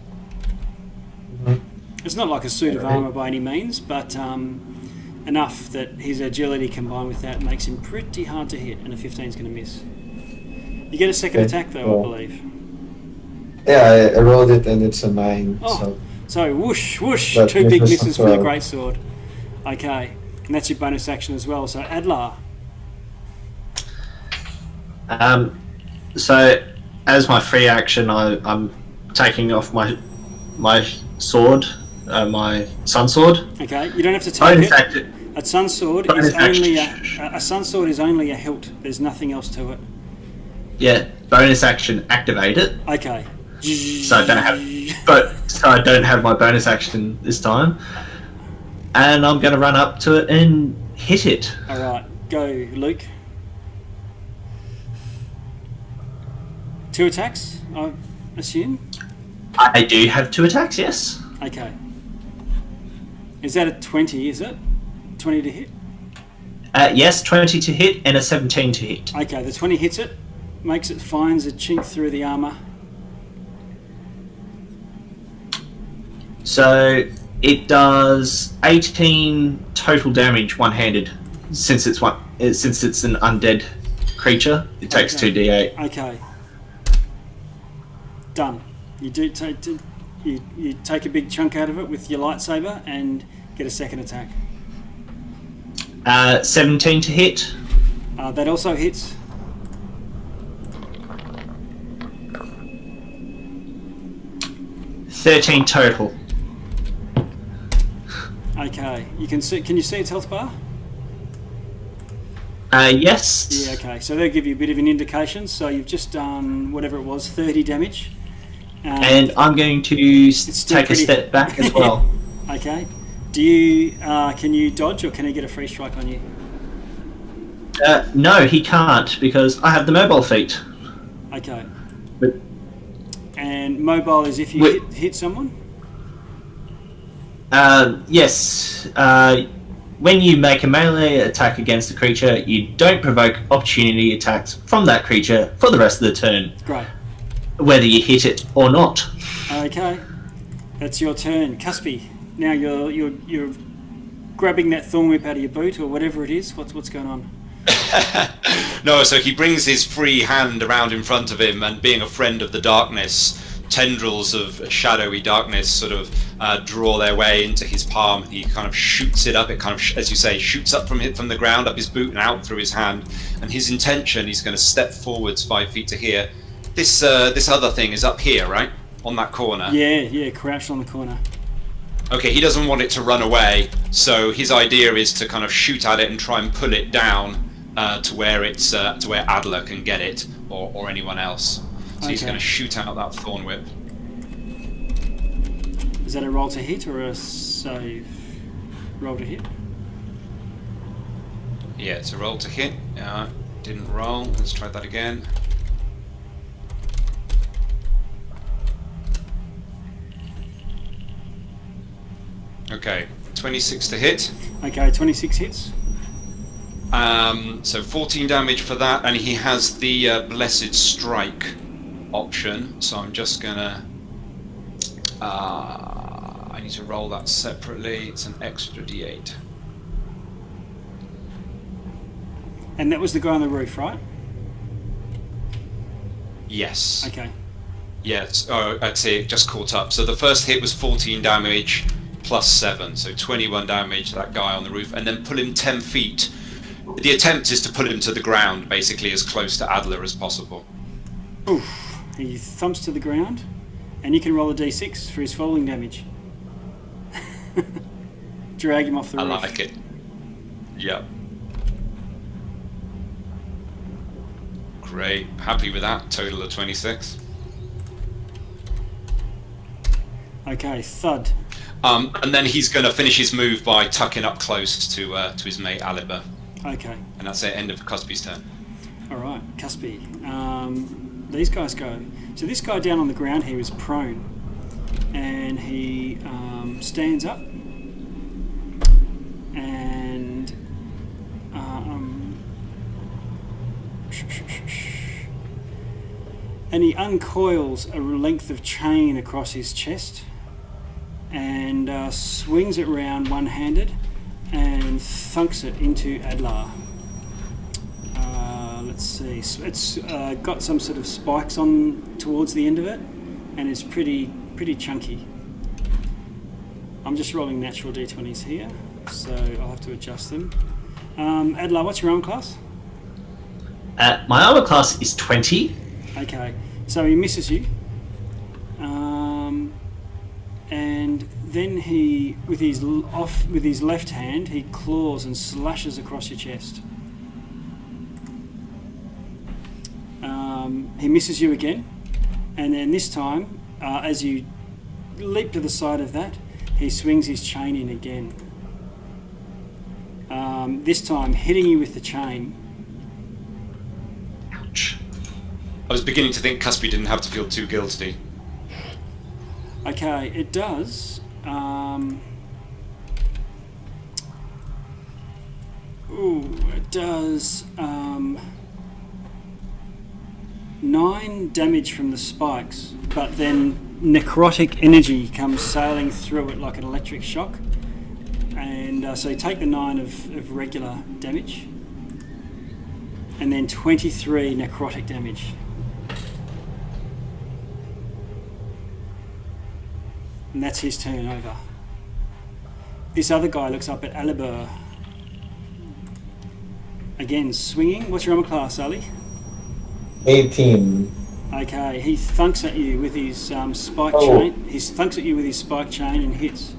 Mm-hmm. It's not like a suit of armour by any means, but enough that his agility combined with that makes him pretty hard to hit, and a 15 is going to miss. You get a second attack though, I believe. Yeah, I rolled it and it's a 9. Oh, so whoosh, whoosh, That 2 big misses misses as for the well. greatsword. Okay, and that's your bonus action as well. So Adlar, So, as my free action, I'm taking off my sword, my sun sword. okay, you don't have to take Bonus it. action. A sun sword Bonus is only action. a sun sword is only a hilt. There's nothing else to it. Yeah, bonus action. Activate it. Okay. So I don't have my bonus action this time, and I'm going to run up to it and hit it. All right, go, Luke. 2 attacks, I assume. I do have 2 attacks. Yes. Okay. Is that a 20? Is it 20 to hit? Yes, 20 to hit and a 17 to hit. Okay, the 20 hits it, finds a chink through the armor. So it does 18 total damage one-handed. Since it's an undead creature, it takes Okay. 2d8. Okay. Done. You take a big chunk out of it with your lightsaber and get a second attack. 17 to hit. That also hits. 13 total. Okay. You can see. Can you see its health bar? Yes. Yeah. Okay. So they'll give you a bit of an indication. So you've just done whatever it was, 30 damage. And I'm going to still take a pretty- step back as well. Okay. Do you can you dodge or can he get a free strike on you? No, he can't because I have the mobile feat. Okay. But- And mobile is if you Wait. hit someone. Yes. When you make a melee attack against a creature, you don't provoke opportunity attacks from that creature for the rest of the turn, Great. whether you hit it or not. Okay. That's your turn, Cuspy. Now you're grabbing that thorn whip out of your boot or whatever it is. What's going on? No, so he brings his free hand around in front of him, and being a friend of the darkness, tendrils of shadowy darkness sort of draw their way into his palm. He kind of shoots it up. It kind of, as you say, shoots up from the ground, up his boot and out through his hand. And his intention, he's going to step forwards 5 feet to here. This other thing is up here, right? On that corner. Yeah, crouched on the corner. Okay, he doesn't want it to run away, so his idea is to kind of shoot at it and try and pull it down to where Adler can get it, or anyone else. So he's Okay. going to shoot out that thorn whip. Is that a roll to hit or a save? Roll to hit. Yeah, it's a roll to hit. Didn't roll. Let's try that again. Okay, 26 to hit. Okay, 26 hits. So 14 damage for that, and he has the Blessed Strike option. So I'm just gonna. I need to roll that separately. It's an extra D8. And that was the guy on the roof, right? Yes. Okay. Yes. Oh, I'd say it just caught up. So the first hit was 14 damage plus 7, so 21 damage to that guy on the roof, and then pull him 10 feet. The attempt is to pull him to the ground, basically as close to Adler as possible. Oof. He thumps to the ground, and you can roll a d6 for his falling damage. Drag him off the I roof. like it. Yep. Great. Happy with that. Total of 26. Okay, thud. And then he's going to finish his move by tucking up close to his mate Aliber. Okay. And that's the end of Cuspy's turn. All right, Cuspy. These guys go. So this guy down on the ground here is prone, and he stands up, and he uncoils a length of chain across his chest, and swings it round one-handed, and thunks it into Adlar. Let's see. It's got some sort of spikes on towards the end of it, and it's pretty chunky. I'm just rolling natural d20s here, so I'll have to adjust them. Adlar, what's your armor class? My armor class is 20. Okay, so he misses you, and then he, with his left hand, he claws and slashes across your chest. He misses you again, and then this time, as you leap to the side of that, he swings his chain in again. This time, hitting you with the chain. Ouch. I was beginning to think Cuspy didn't have to feel too guilty. Okay, it does. It does 9 damage from the spikes, but then necrotic energy comes sailing through it like an electric shock. And so you take the 9 of regular damage, and then 23 necrotic damage. And that's his turn over. This other guy looks up at Aliber. Again, swinging. What's your armor class, Ali? 18. Okay, he thunks at you with his spike Oh. chain. He thunks at you with his spike chain and hits.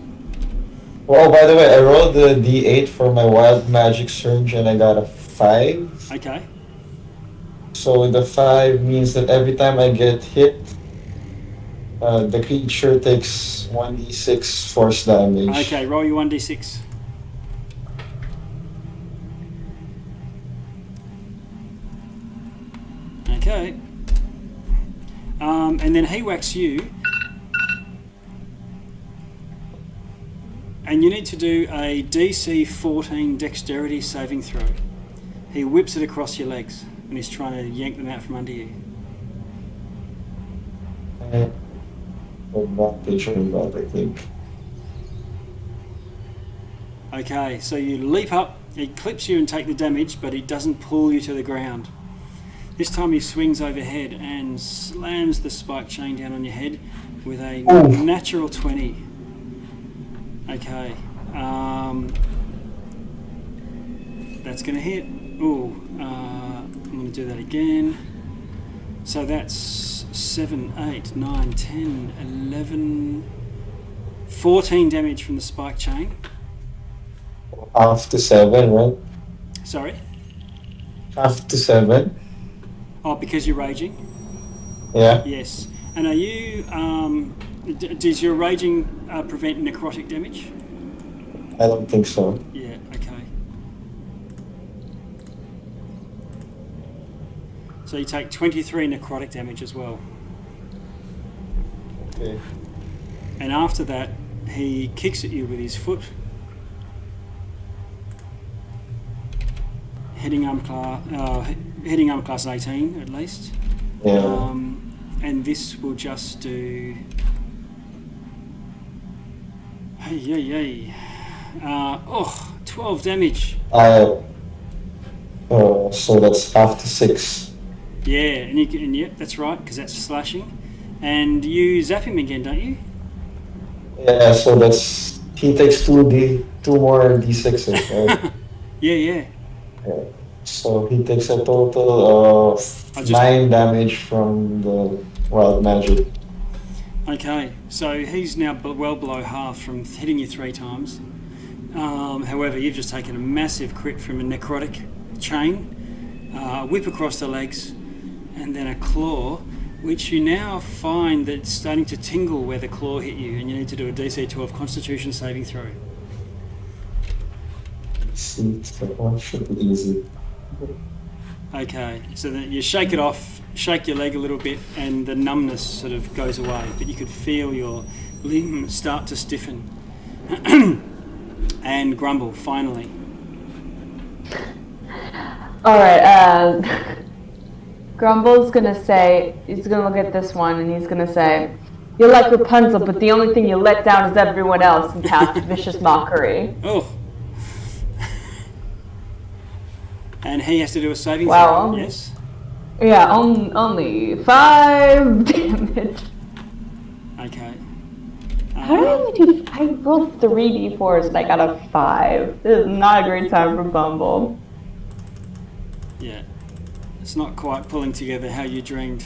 Well, by the way, I rolled the D8 for my wild magic surge and I got a 5. Okay. So the 5 means that every time I get hit, the creature takes 1d6 force damage. Okay, roll your 1d6. Okay. And then he whacks you. And you need to do a DC 14 dexterity saving throw. He whips it across your legs and he's trying to yank them out from under you. Advantage on that, I think. Okay, so you leap up, he clips you and take the damage, but he doesn't pull you to the ground. This time he swings overhead and slams the spike chain down on your head with a Oof. natural 20. Okay, that's going to hit. Ooh, I'm going to do that again. So that's 7, 8, 9, 10, 11, 14 damage from the spike chain. Half to 7, right? Sorry? Half to 7. Oh, because you're raging? Yeah. Yes. And are you, does your raging prevent necrotic damage? I don't think so. Yeah, okay. So you take 23 necrotic damage as well. Okay. And after that, he kicks at you with his foot. Hitting arm class 18 at least. Yeah. And this will just do... Hey. 12 damage. So that's half to 6. Yeah, and yep, that's right, because that's slashing. And you zap him again, don't you? Yeah, so that's... He takes 2 more D6s, right? Yeah. So he takes a total of 9 damage from the wild magic. Okay, so he's now well below half from hitting you 3 times. However, you've just taken a massive crit from a necrotic chain, whip across the legs, and then a claw, which you now find that's starting to tingle where the claw hit you, and you need to do a DC 12 Constitution saving throw. See, that one should be easy. Okay, so then you shake it off, shake your leg a little bit, and the numbness sort of goes away, but you could feel your limb start to stiffen. And grumble, finally. Alright, Grumble's gonna say, he's gonna look at this one and he's gonna say, "You're like Rapunzel, but the only thing you let down is everyone else," and cast Vicious Mockery. Oh. And he has to do a saving Wow. throw, yes? Yeah, only 5 damage. Okay. How did I only do? I rolled 3 d4s and I got a 5. This is not a great time for Bumble. Yeah. It's not quite pulling together how you dreamed.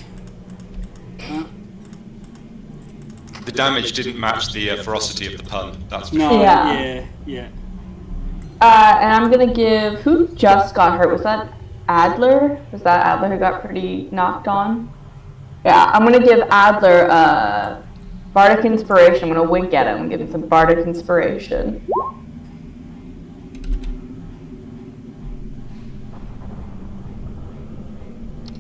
The damage didn't match the ferocity of the pun. That's for No, sure. yeah. And I'm gonna give. Who just got hurt? Was that Adler? Was that Adler who got pretty knocked on? Yeah, I'm gonna give Adler Bardic Inspiration. I'm gonna wink at him and give him some Bardic Inspiration.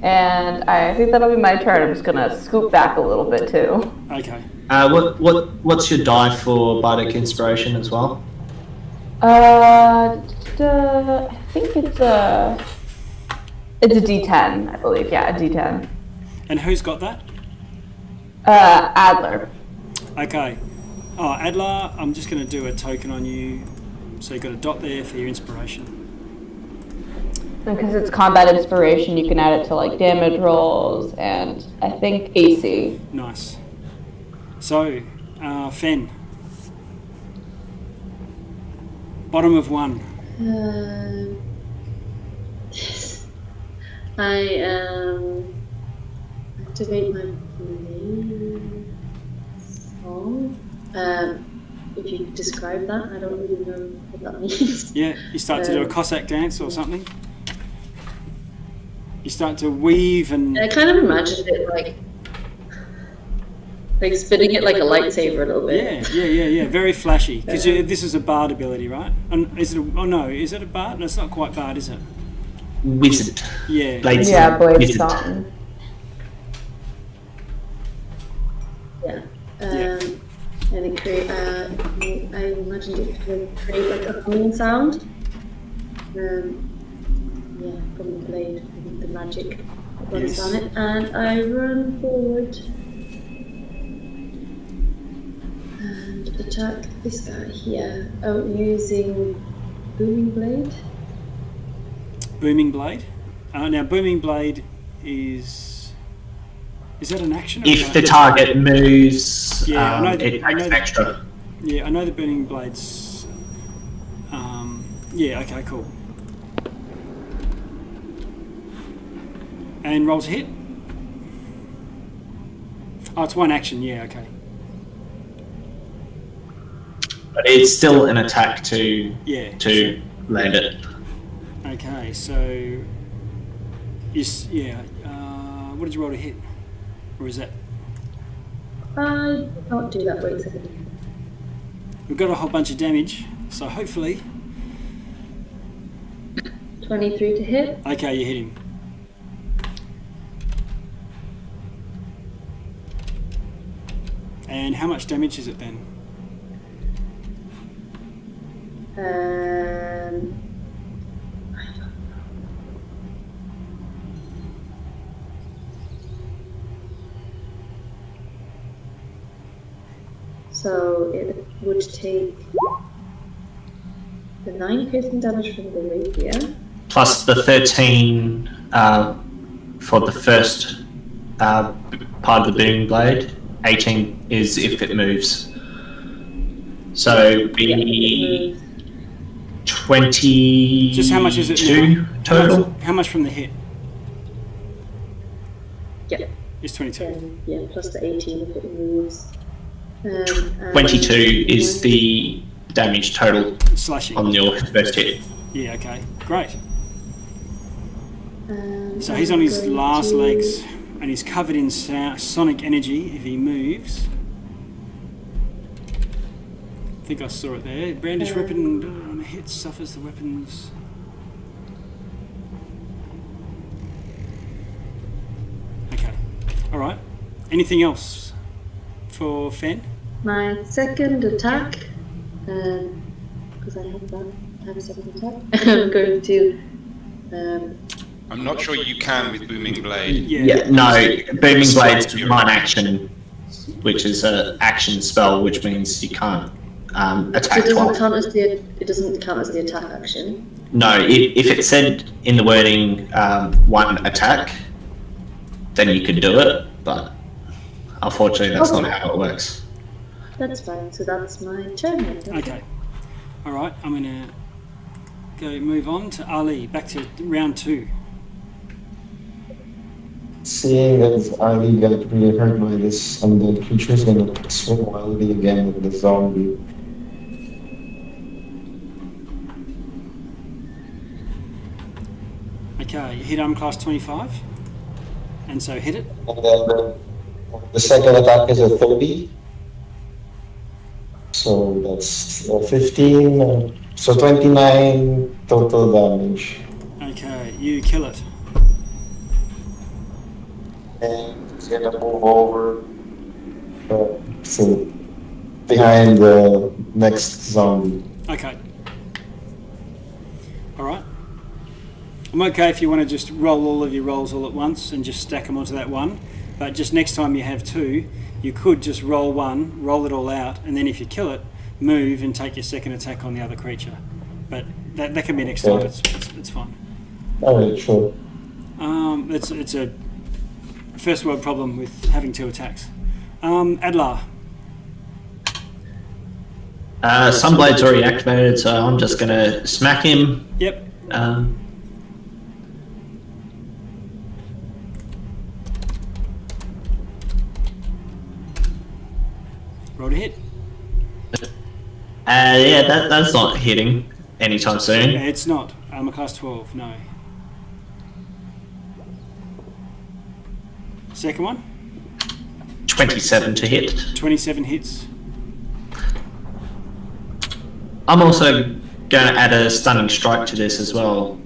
And I think that'll be my turn. I'm just gonna scoop back a little bit too. Okay. What's your die for Bardic Inspiration as well? I think it's a D10, I believe. Yeah, a D10. And who's got that? Adler. Okay. Oh, Adler, I'm just going to do a token on you. So you've got a dot there for your inspiration. Because it's combat inspiration, you can add it to like damage rolls and I think AC. Nice. So, Fen. Bottom of 1. I am activate my blade song. If you could describe that, I don't really know what that means. Yeah, you start to do a Cossack dance or something. You start to weave and... I kind of imagined it like spinning it like a lightsaber a little bit. Yeah. Very flashy. Because this is a bard ability, right? And is it? Is it a bard? No, it's not quite bard, is it? Wizard. Yeah. Blade Yeah, song. Blade Wizard. Song. Yeah. And it create. I imagined it could create like a humming sound. Yeah, from the blade, from the magic that runs Yes. on it, and I run forward and attack this guy here. Using booming blade. Booming blade. Now, booming blade is that an action? Or If the target moves, Yeah, I know it I takes know an extra. Yeah, I know the booming blades. Yeah. Okay. Cool. And rolls a hit. Oh, it's one action. Yeah. Okay. But it's still an attack to Yeah. land it. Okay. So. What did you roll to hit? Or is that? I can't do that. Wait a second. We've got a whole bunch of damage, so hopefully. 23 to hit. Okay, you hit him. And how much damage is it then? So it would take the 9 piercing damage from the rapier. Plus the 13 for the first part of the booming blade. 18 is if it moves. So be 22 Just how much is it now? total. How much from the hit? Yeah. It's 22. Yeah, plus the 18 if it moves. And 22 is the damage total Slashing. on your first hit. Yeah, okay. Great. So I'm he's on his going last to- legs and he's covered in sonic energy if he moves. I think I saw it there. Brandish weapon on a hit suffers the weapons. Okay. Alright. Anything else for Fen? My second attack, because I have a second attack, I'm going to. I'm not sure you can with Booming Blade. Yeah, no, booming blade's one action, which is an action spell, which means you can't attack It doesn't twice. count as it doesn't count as the attack action. No, if it said in the wording one attack, then you could do it, but unfortunately that's not how it works. That's fine. So that's my turn. Then. Okay. Alright, I'm gonna go move on to Ali. Back to round 2. Seeing as Ali got really hurt by this undead creature, is gonna swing wildly again with the zombie. Okay, you hit arm class 25. And so hit it. And then the second attack is a 30. So that's 15, so 29 total damage. Okay, you kill it. And he's gonna move over so behind the next zombie. Okay. Alright. I'm okay if you want to just roll all of your rolls all at once and just stack them onto that one. But just next time you have 2, you could just roll one, roll it all out, and then if you kill it, move and take your second attack on the other creature. But that can be next time, it's fine. Alright, sure. It's a first world problem with having 2 attacks. Adlar. Sunblade's already activated, so I'm just gonna smack him. Yep. Roll to hit. Yeah, that's not hitting anytime soon. Yeah, it's not. Armor class 12, no. Second one? 27 to hit. 27 hits. I'm also going to add a stunning strike to this as well.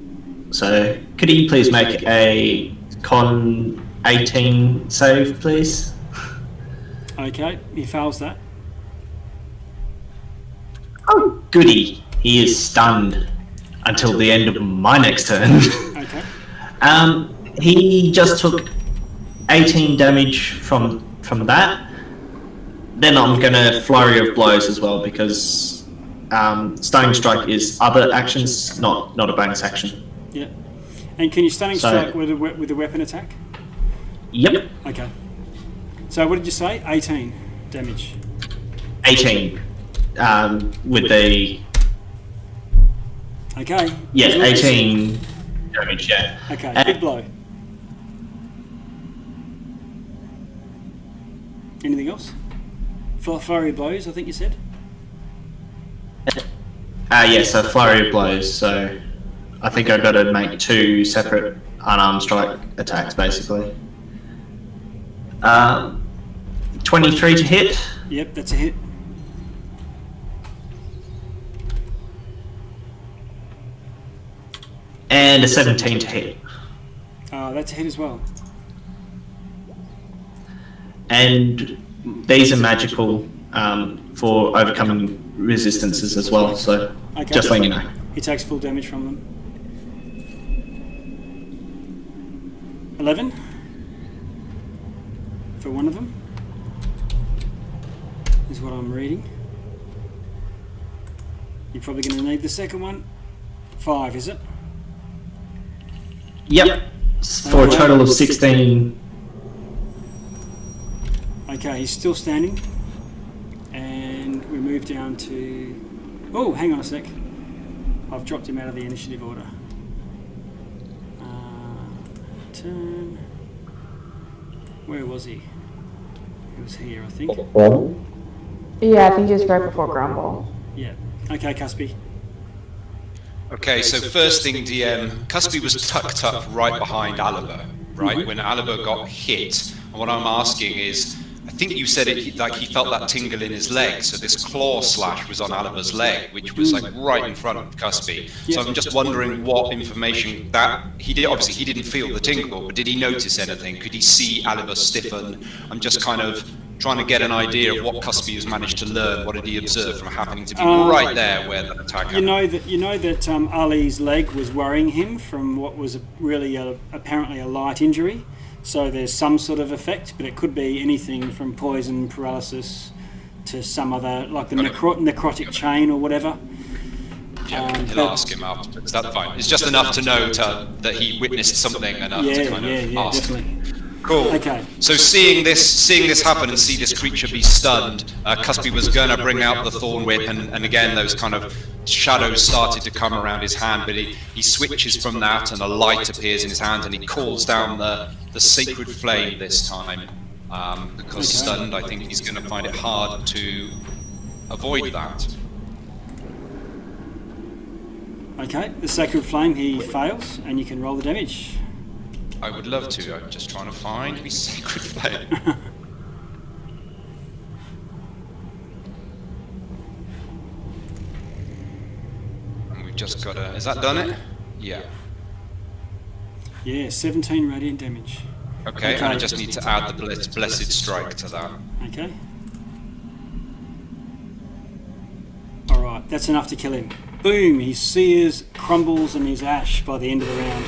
So, could you please make a con 18 save, please? Okay, he fails that. Oh, goody. He is stunned until the end of my next turn. Okay. He just took 18 damage from that. Then I'm going to flurry of blows as well because stunning strike is other actions, not a bonus action. Yeah. And can you stunning strike with a weapon attack? Yep. Okay. So what did you say? 18 damage. 18 with the... Okay. Yeah, 18 damage, yeah. Okay, big blow. Anything else? Flurry of blows, I think you said? Yeah, so flurry of blows, so I think I've got to make 2 separate unarmed strike attacks, basically. 23 to hit. Yep, that's a hit. And a 17 to hit. That's a hit as well. And these are magical for overcoming resistances as well, so Okay. just letting you know. He takes full damage from them. 11 for one of them is what I'm reading. You're probably going to need the second one. 5, is it? Yep, for a total of 16. Okay, he's still standing. And we move down to... Oh, hang on a sec. I've dropped him out of the initiative order. Turn... Where was he? He was here, I think. Yeah, I think just right before Grumble. Yeah. Okay, Cuspy. Okay, so first thing, DM, Cuspy was tucked up right behind Aliber, right? When Aliber got hit, and what I'm asking is, I think you said it like he felt that tingle in his leg, so this claw slash was on Aliber's leg, which was like right in front of Cuspy. So I'm just wondering what information that he did. Obviously, he didn't feel the tingle, but did he notice anything? Could he see Aliber stiffen? I'm just kind of trying to get an idea of what Cuspy has managed to learn. What did he observe from happening to be right there where the attack happened? You know that Ali's leg was worrying him from what was really apparently a light injury. So there's some sort of effect, but it could be anything from poison, paralysis, to some other, like the necrotic chain or whatever. Yeah, he'll ask him after. Is that fine? It's just enough to know that he witnessed something enough to kind of ask. Definitely. Cool. Okay. So seeing this happen and see this creature be stunned, Cuspy was going to bring out the thorn whip, and again those kind of shadows started to come around his hand, but he switches from that, and a light appears in his hand, and he calls down the sacred flame this time. Because stunned, I think he's going to find it hard to avoid that. Okay, the sacred flame, he fails, and you can roll the damage. I would love to. I'm just trying to find the sacred flame. And we've just got to... Has that done it? Yeah. Yeah, 17 radiant damage. Okay, and I just need to add the blessed strike to that. Okay. Alright, that's enough to kill him. Boom! He sears, crumbles, and he's ash by the end of the round.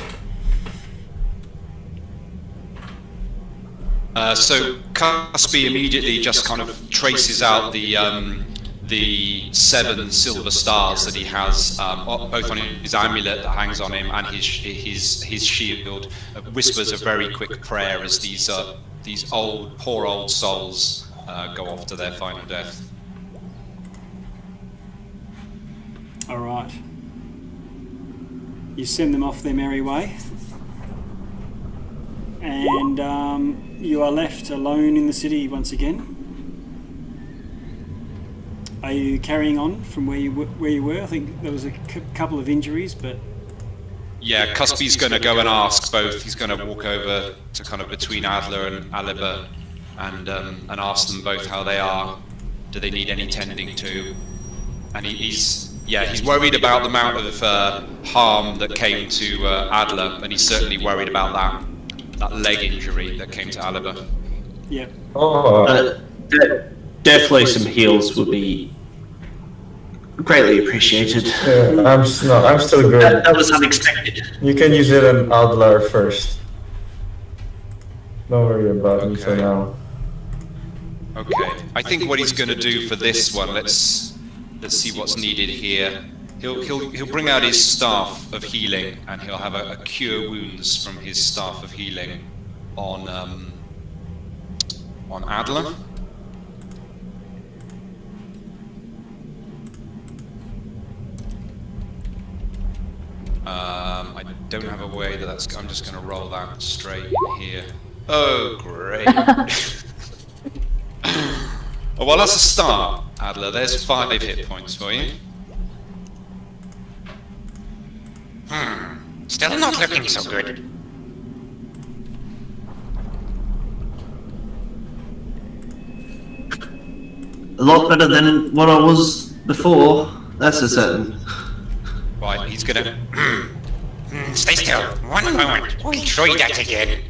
So Cuspy immediately just kind of traces out the 7 silver stars that he has, both on his amulet that hangs on him and his shield. Whispers a very quick prayer as these poor old souls go off to their final death. All right. You send them off their merry way, and you are left alone in the city once again. Are you carrying on from where you were? I think there was a couple of injuries, but Yeah, Cuspy's going to go and ask both. He's going to walk over to kind of between Adler and Aliber and ask them both how they are. Do they need any tending to? And he's worried about the amount of harm that came to Adler, and he's certainly worried about that leg injury that came to Aliber. yeah. Definitely some heals would be greatly appreciated. Yeah, I'm still good. That was unexpected. You can use it on Adler first. Don't worry about me for Okay. now. Okay, I think what he's going to do for this one, let's see what's needed here. He'll bring out his staff of healing, and he'll have a cure wounds from his staff of healing on Adler. I don't have a way that's. I'm just going to roll that straight in here. Oh, great. Oh, well, that's a start, Adler. There's 5 hit points for you. Still not looking so good. A lot better than what I was before. That's a certain. Right, he's going to. Stay still. One moment. We'll try that again.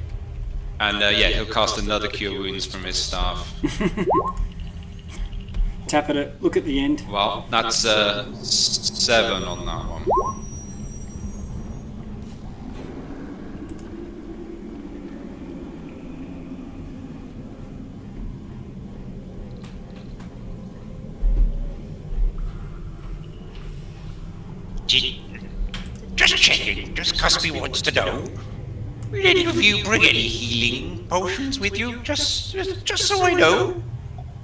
And he'll cast another cure wounds from his staff. Tap at it. Look at the end. Well, that's 7 on that one. Just checking. Just Cuspy wants to know. Will any of you bring any healing potions with you? Just so I know.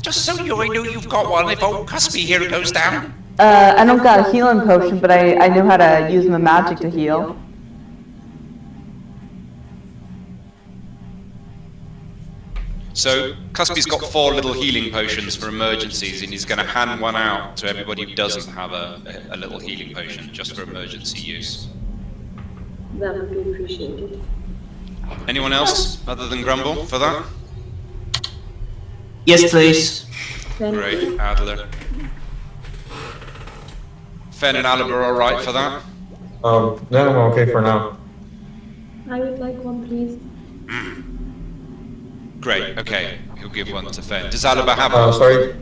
Just so I know you've got one if old Cuspy here goes down. I don't got a healing potion, but I know how to use my magic to heal. So, Cuspy's got 4 little healing potions for emergencies, and he's going to hand one out to everybody who doesn't have a little healing potion, just for emergency use. That would be appreciated. Anyone else, other than Grumble, for that? Yes, please. Thank Great, you. Adler. Fen and Aliber are alright for that? No, I'm okay for now. I would like one, please. Great, okay. He'll give one to Fen. Does Aliber have a... Sorry.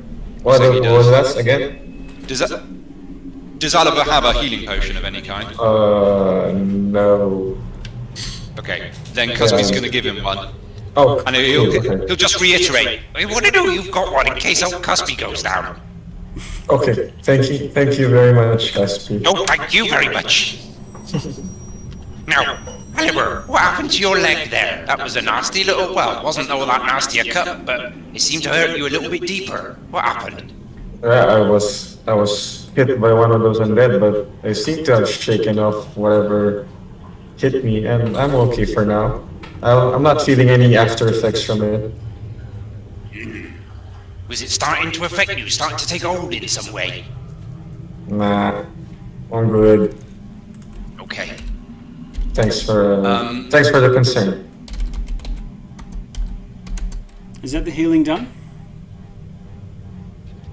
What So he was does. that again? Does Aliber have a healing potion of any kind? No. Okay, then Cuspy's going to give him one. Oh, And okay. he'll just reiterate. I want to know you've got one in case old Cuspy goes down. Okay, thank you very much, Caspi. No, thank you very much. Now, Oliver, what happened to your leg there? That was a nasty little, well, it wasn't all that nasty a cut, but it seemed to hurt you a little bit deeper. What happened? Yeah, I was hit by one of those undead, but I seem to have shaken off whatever hit me, and I'm okay for now. I'm not feeling any after effects from it. Was it starting to affect you, starting to take hold in some way? Nah, I'm good. Okay. Thanks for the concern. Is that the healing done?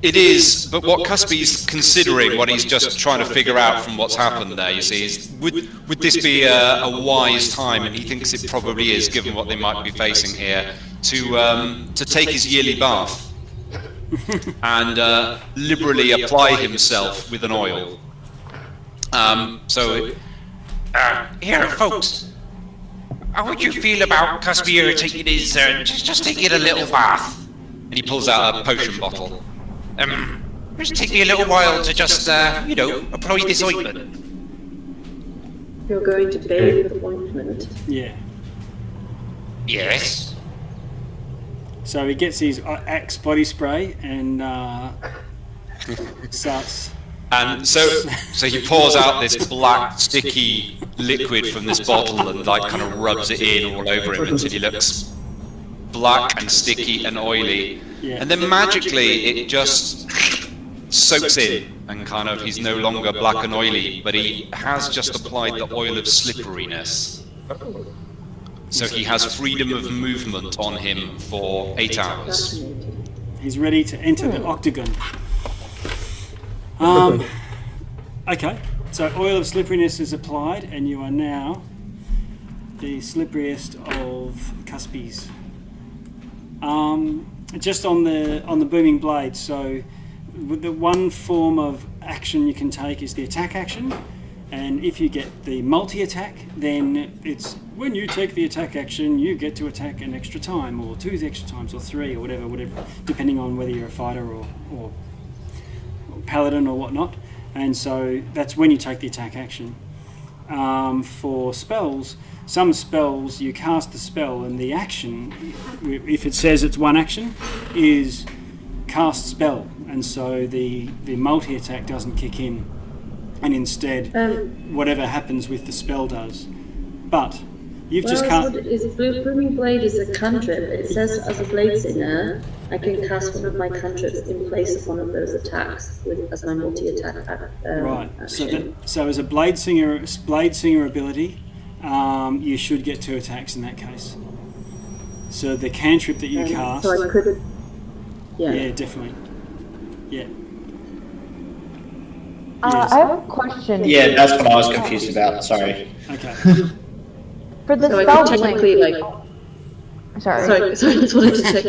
It is, but what Cuspy's considering, what he's just trying to figure out from what's happened there, you see, is would this be a wise time, and he thinks it probably is, given what they might be facing here, to take his yearly bath and liberally apply himself with an oil. Here, folks. How would you feel about Cuspy here taking his, just taking a little bath? And he pulls out a potion bottle. Just take me a little while to just, apply this ointment. You're going to bathe with ointment. Yeah. Yes. So he gets his Axe body spray and starts. And so he pours out this black, sticky liquid from this bottle and like kind of rubs it in all over him until he looks black and sticky and oily. Yeah. And then magically it just soaks in and kind of he's no longer black and oily, but he has just applied the oil of slipperiness. So he has freedom of movement on him for 8 hours. He's ready to enter the octagon. Okay, so oil of slipperiness is applied, and you are now the slipperiest of cuspies. Just on the booming blade, so the one form of action you can take is the attack action, and if you get the multi-attack, then it's when you take the attack action, you get to attack an extra time, or 2 extra times, or 3, or whatever, depending on whether you're a fighter or paladin or whatnot. And so that's when you take the attack action. For spells, some spells you cast the spell, and the action, if it says it's one action, is cast spell, and so the multi-attack doesn't kick in, and instead whatever happens with the spell does. But you've just cast. Booming Blade is a cantrip. It says as a blade singer, I can cast one of my cantrips in place of one of those attacks as my multi-attack. Right. Action. So as a blade singer ability, you should get 2 attacks in that case. So the cantrip that you cast. So I could. Yeah, definitely. Yeah. I have a question. Yeah, that's what I was confused about. Sorry. Okay. For the So I spell could technically Sorry. Sorry, I just wanted to check.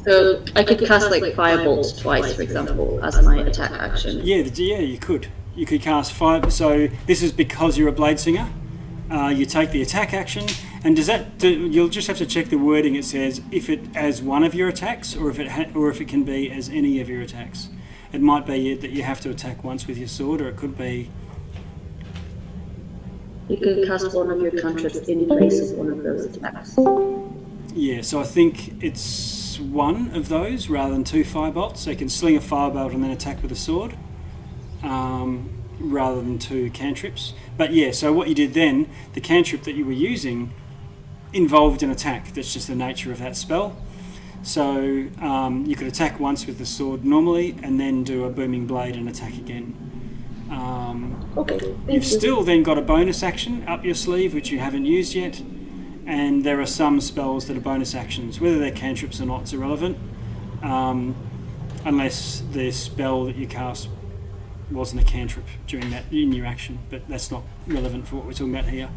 So I could cast Firebolt twice, for example, as my attack action. Yeah, you could. You could cast 5. So this is because you're a blade singer. You take the attack action, and you'll just have to check the wording. It says if it as one of your attacks, or if it can be as any of your attacks. It might be that you have to attack once with your sword, or it could be. You can cast one of your cantrips in place of one of those attacks. Yeah, so I think it's one of those rather than 2 firebolts. So you can sling a firebolt and then attack with a sword, rather than 2 cantrips. But yeah, so what you did then, the cantrip that you were using involved an attack. That's just the nature of that spell. So you could attack once with the sword normally, and then do a booming blade and attack again. Okay. You've still then got a bonus action up your sleeve, which you haven't used yet. And there are some spells that are bonus actions. Whether they're cantrips or not is irrelevant, unless the spell that you cast wasn't a cantrip during that in your action. But that's not relevant for what we're talking about here.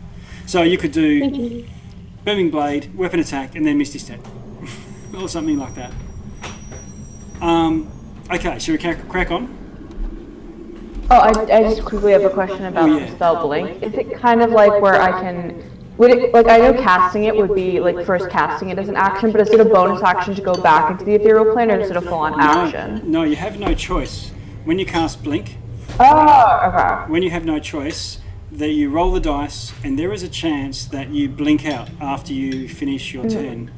So you could do booming blade, weapon attack, and then misty step, or something like that. Okay, should we crack on? Oh, I just quickly have a question about the spell blink. Is it kind of like where I can... I know casting it would be first casting it as an action, but is it a bonus action to go back into the ethereal plane, or is it a full-on action? No, you have no choice. When you cast blink, when you have no choice, that you roll the dice, and there is a chance that you blink out after you finish your turn.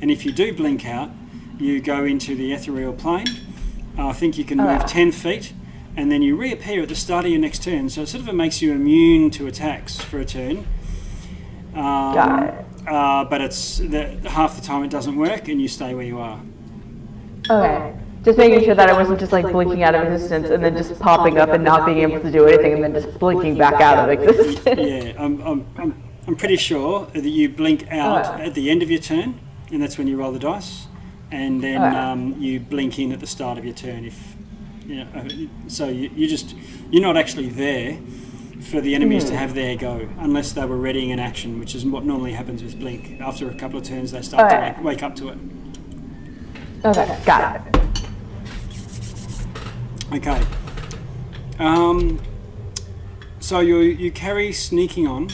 And if you do blink out, you go into the ethereal plane. I think you can move 10 feet, and then you reappear at the start of your next turn. So it sort of makes you immune to attacks for a turn. Got it. But it's half the time it doesn't work, and you stay where you are. Okay. Just making sure that I wasn't just blinking out of existence and then just popping up and not being able to do anything and then just blinking back out of existence. Yeah, I'm pretty sure that you blink out at the end of your turn, and that's when you roll the dice, and then you blink in at the start of your turn. So you're not actually there for the enemies to have their go, unless they were readying an action, which is what normally happens with blink. After a couple of turns, they start to wake up to it. Okay, got it. Okay. So you carry sneaking on.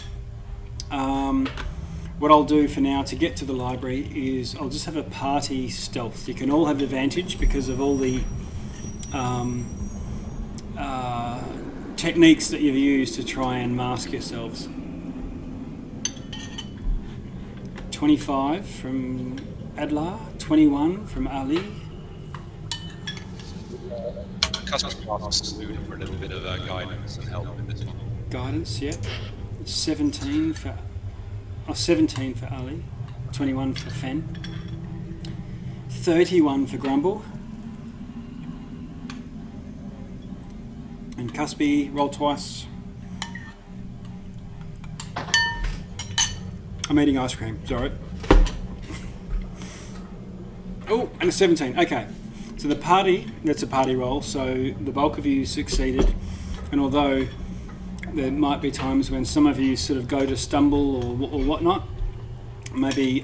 What I'll do for now to get to the library is I'll just have a party stealth. You can all have advantage because of all the techniques that you've used to try and mask yourselves. 25 from Adlar, 21 from Ali. Customer asks for a little bit of guidance and help with this one. Guidance, yeah. 17 for Ali, 21 for Fen, 31 for Grumble, And Cuspy, roll twice. I'm eating ice cream, sorry. Oh, and a 17. Okay. So the party, that's a party roll, so the bulk of you succeeded. And although there might be times when some of you sort of go to stumble or whatnot, maybe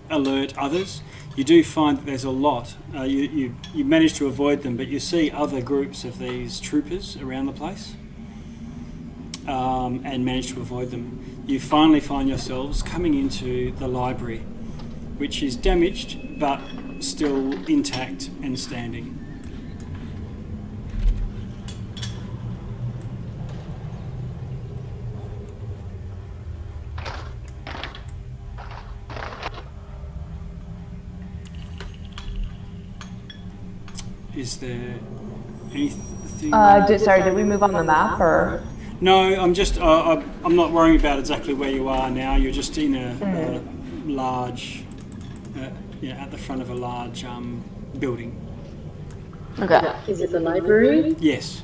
alert others, you do find that there's a lot. You manage to avoid them, but you see other groups of these troopers around the place and manage to avoid them. You finally find yourselves coming into the library, which is damaged but still intact and standing. Is there anything? Sorry, did we move on the map or? No, I'm just. I'm not worrying about exactly where you are now. You're just in a large, at the front of a large building. Okay. Is it the library? Yes.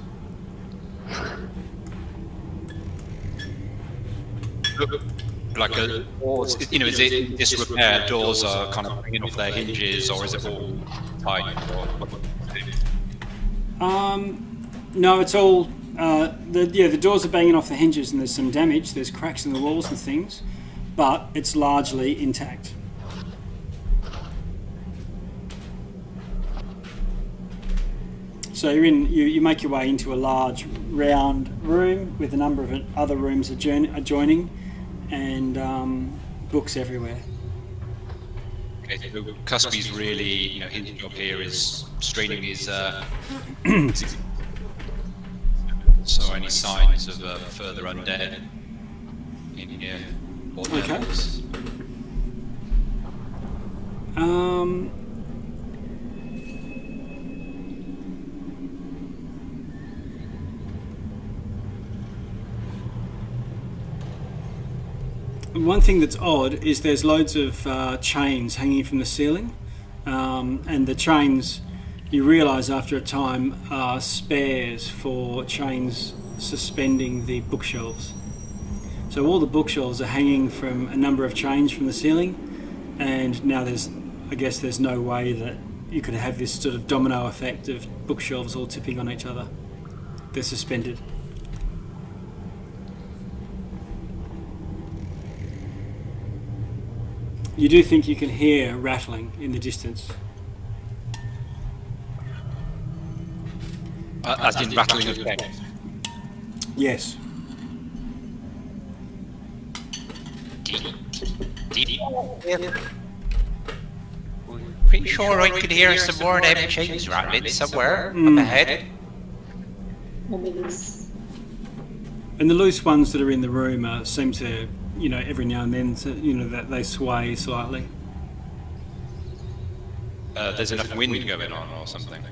Like a, you know, is it in disrepair? Doors are kind of bringing off their hinges, or is it all tight? No, it's all. The doors are banging off the hinges, and there's some damage. There's cracks in the walls and things, but it's largely intact. So you're in. You make your way into a large round room with a number of other rooms adjoining, and books everywhere. Okay, so Cuspy's really, his job here is straining his. So any signs of further undead in here? Okay. One thing that's odd is there's loads of chains hanging from the ceiling, and the chains, you realise after a time, are spares for chains suspending the bookshelves. So all the bookshelves are hanging from a number of chains from the ceiling, and now there's no way that you could have this sort of domino effect of bookshelves all tipping on each other. They're suspended. You do think you can hear rattling in the distance. As in rattling of pegs? Yes. Pretty sure I could hear some more of them chains rattling somewhere up ahead. And the loose ones that are in the room seem to, every now and then, that they sway slightly. There's enough wind going on or something.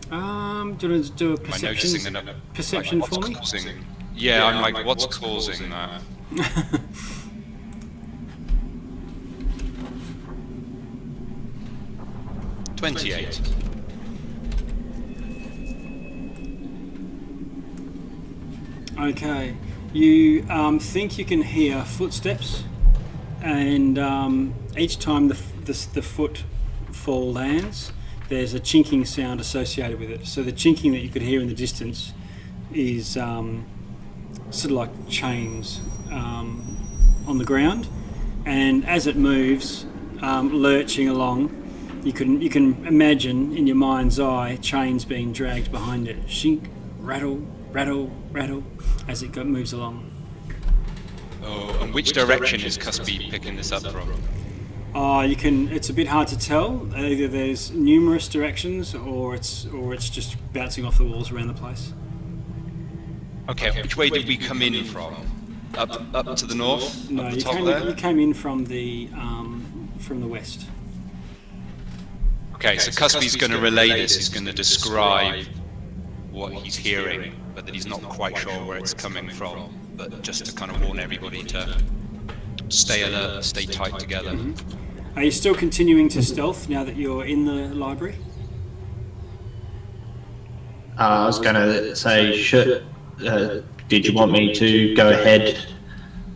Do you want to do a perception for me? Yeah, I'm like, what's causing that? 28. Okay. You think you can hear footsteps, and each time the footfall lands, there's a chinking sound associated with it. So the chinking that you could hear in the distance is sort of like chains on the ground, and as it moves, lurching along, you can imagine in your mind's eye chains being dragged behind it. Shink, rattle, rattle, rattle, as it moves along. Oh, and which direction is Cuspy picking this up from? It's a bit hard to tell. Either there's numerous directions, or it's just bouncing off the walls around the place. Okay, which way did we come in from? Up to the north? No, you came in from the west. Okay, so Cuspy's going to relay this. He's going to describe what he's hearing, but that he's not quite sure where it's coming from. But just to kind of warn everybody to stay alert, stay tight together. Mm-hmm. Are you still continuing to stealth now that you're in the library? I was going to say, did you want me to go ahead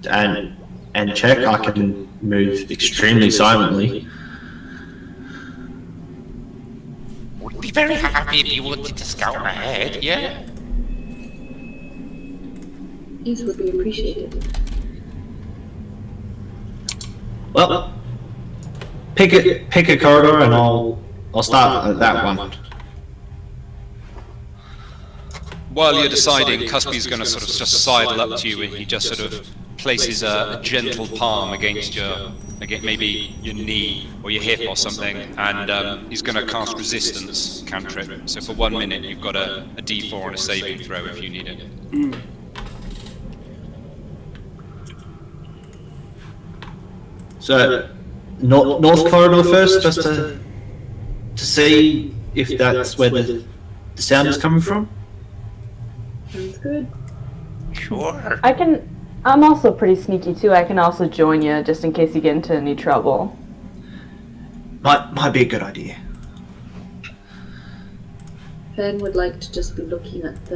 and check? I can move extremely silently. Would be very happy if you wanted to scout ahead, yeah? Yes, would be appreciated. Well, pick a corridor, and I'll start at that one. While you're deciding, Cuspy's going to sort of just sidle up to you, and he just sort of places a gentle palm against maybe your knee or your hip or something, and he's going to cast resistance cantrip. So for 1 minute, you've got a D4 and a saving throw if you need it. So, north corridor first, just to see if that's where the sound is coming from. Sounds good. Sure. I'm also pretty sneaky too. I can also join you just in case you get into any trouble. Might be a good idea. Fen would like to just be looking at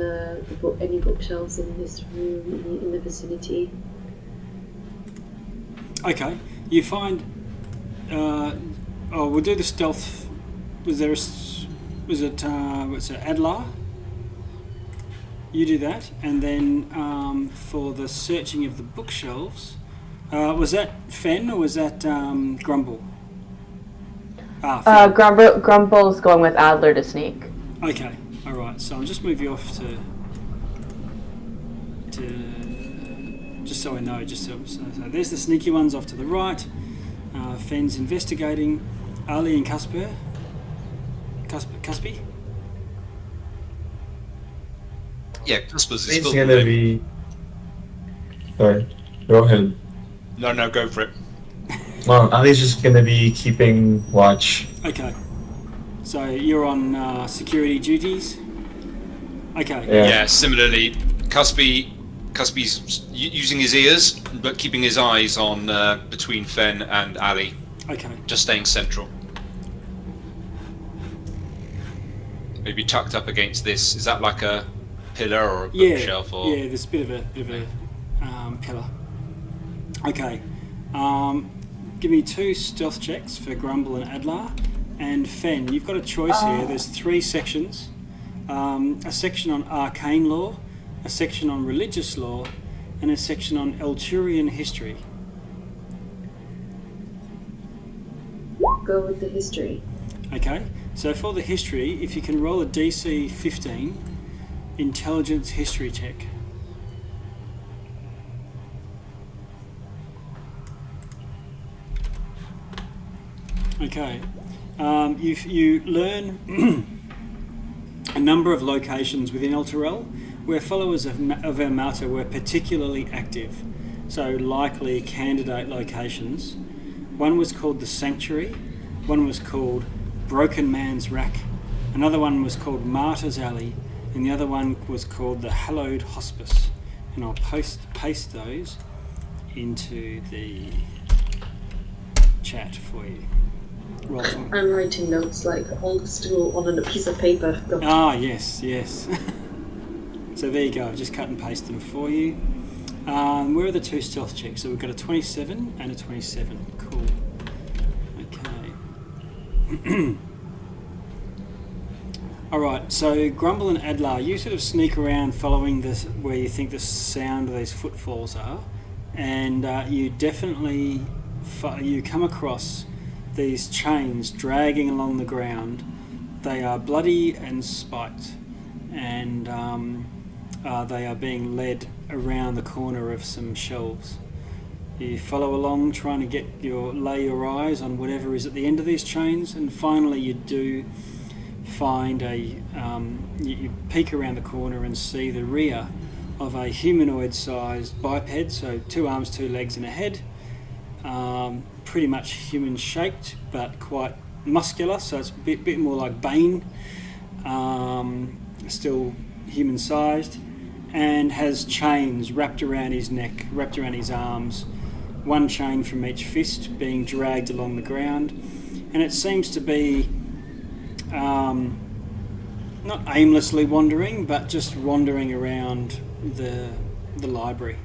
any bookshelves in this room in the vicinity. Okay, you find. We'll do the stealth. Was it Adlar? You do that, and then for the searching of the bookshelves, was that Fen or was that Grumble? Fen. Grumble's going with Adler to sneak. Okay, all right. So I'll just move you off to just so I know. So there's the sneaky ones off to the right. Fen's investigating. Ali and Cuspy. Yeah, Cuspy's It's still gonna be. Sorry, go ahead. No, go for it. Well, Ali's just gonna be keeping watch. Okay. So you're on security duties. Okay. Yeah, similarly, Cuspy's using his ears, but keeping his eyes on between Fen and Ali. Okay. Just staying central. Maybe tucked up against this. Is that like a pillar or a bookshelf? Or... Yeah, there's a bit of a pillar. Okay. Give me 2 stealth checks for Grumble and Adlar. And Fen, you've got a choice here. There's 3 sections. A section on arcane law, a section on religious law, and a section on Elturian history. Go with the history. Okay, so for the history, if you can roll a DC 15 intelligence history check. Okay, you learn a number of locations within Elturel where followers of Ermata were particularly active, so likely candidate locations. One was called the Sanctuary, one was called Broken Man's Rack, another one was called Martyr's Alley, and the other one was called the Hallowed Hospice. And I'll paste those into the chat for you. Roll to it. I'm writing notes like old school on a piece of paper. Go. Ah, yes. So there you go, I've just cut and pasted them for you. Where are the 2 stealth checks? So we've got a 27 and a 27. Cool. Okay. Alright, so Grumble and Adlar, you sort of sneak around following this where you think the sound of these footfalls are, and you definitely you come across these chains dragging along the ground. They are bloody and spiked, and they are being led around the corner of some shelves. You follow along trying to lay your eyes on whatever is at the end of these chains, and finally you do find you peek around the corner and see the rear of a humanoid-sized biped, so 2 arms, 2 legs and a head, pretty much human-shaped but quite muscular, so it's a bit more like Bane, still human-sized, and has chains wrapped around his neck, wrapped around his arms, 1 chain from each fist being dragged along the ground, and it seems to be not aimlessly wandering, but just wandering around the library.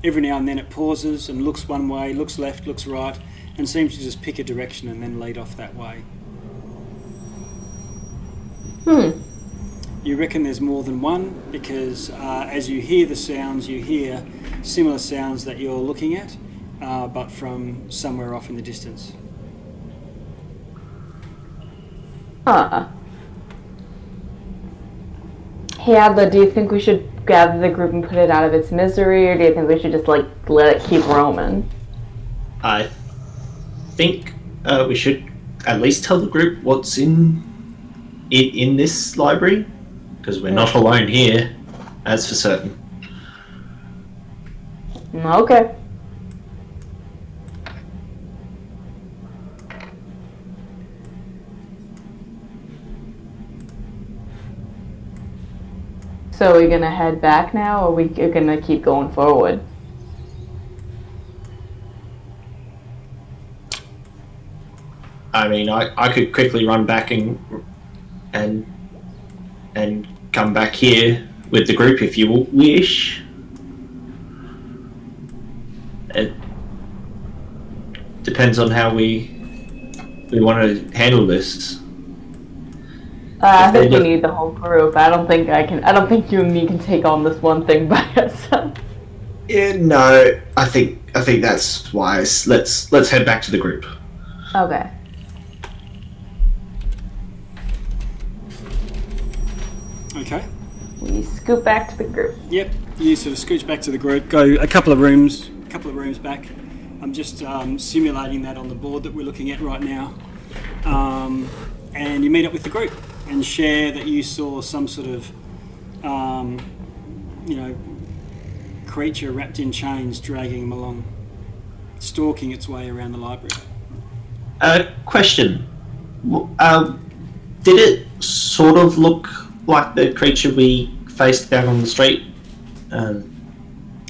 Every now and then it pauses and looks one way, looks left, looks right, and seems to just pick a direction and then lead off that way. You reckon there's more than one because as you hear the sounds, you hear similar sounds that you're looking at, but from somewhere off in the distance. Huh. Hey Adler, do you think we should gather the group and put it out of its misery, or do you think we should just let it keep roaming? I think we should at least tell the group what's in this library, because we're not alone here, as for certain. Okay. So are we gonna head back now, or are we gonna keep going forward? I mean, I could quickly run back and come back here with the group if you wish. It depends on how we want to handle this. I think we need the whole group. I don't think you and me can take on this one thing by ourselves. Yeah, no, I think that's wise. Let's head back to the group. Okay. Okay. We scoot back to the group. Yep. You sort of scooch back to the group, go a couple of rooms back. I'm just simulating that on the board that we're looking at right now. And you meet up with the group and share that you saw some sort of, creature wrapped in chains dragging them along, stalking its way around the library. Question. Did it sort of look like the creature we faced down on the street?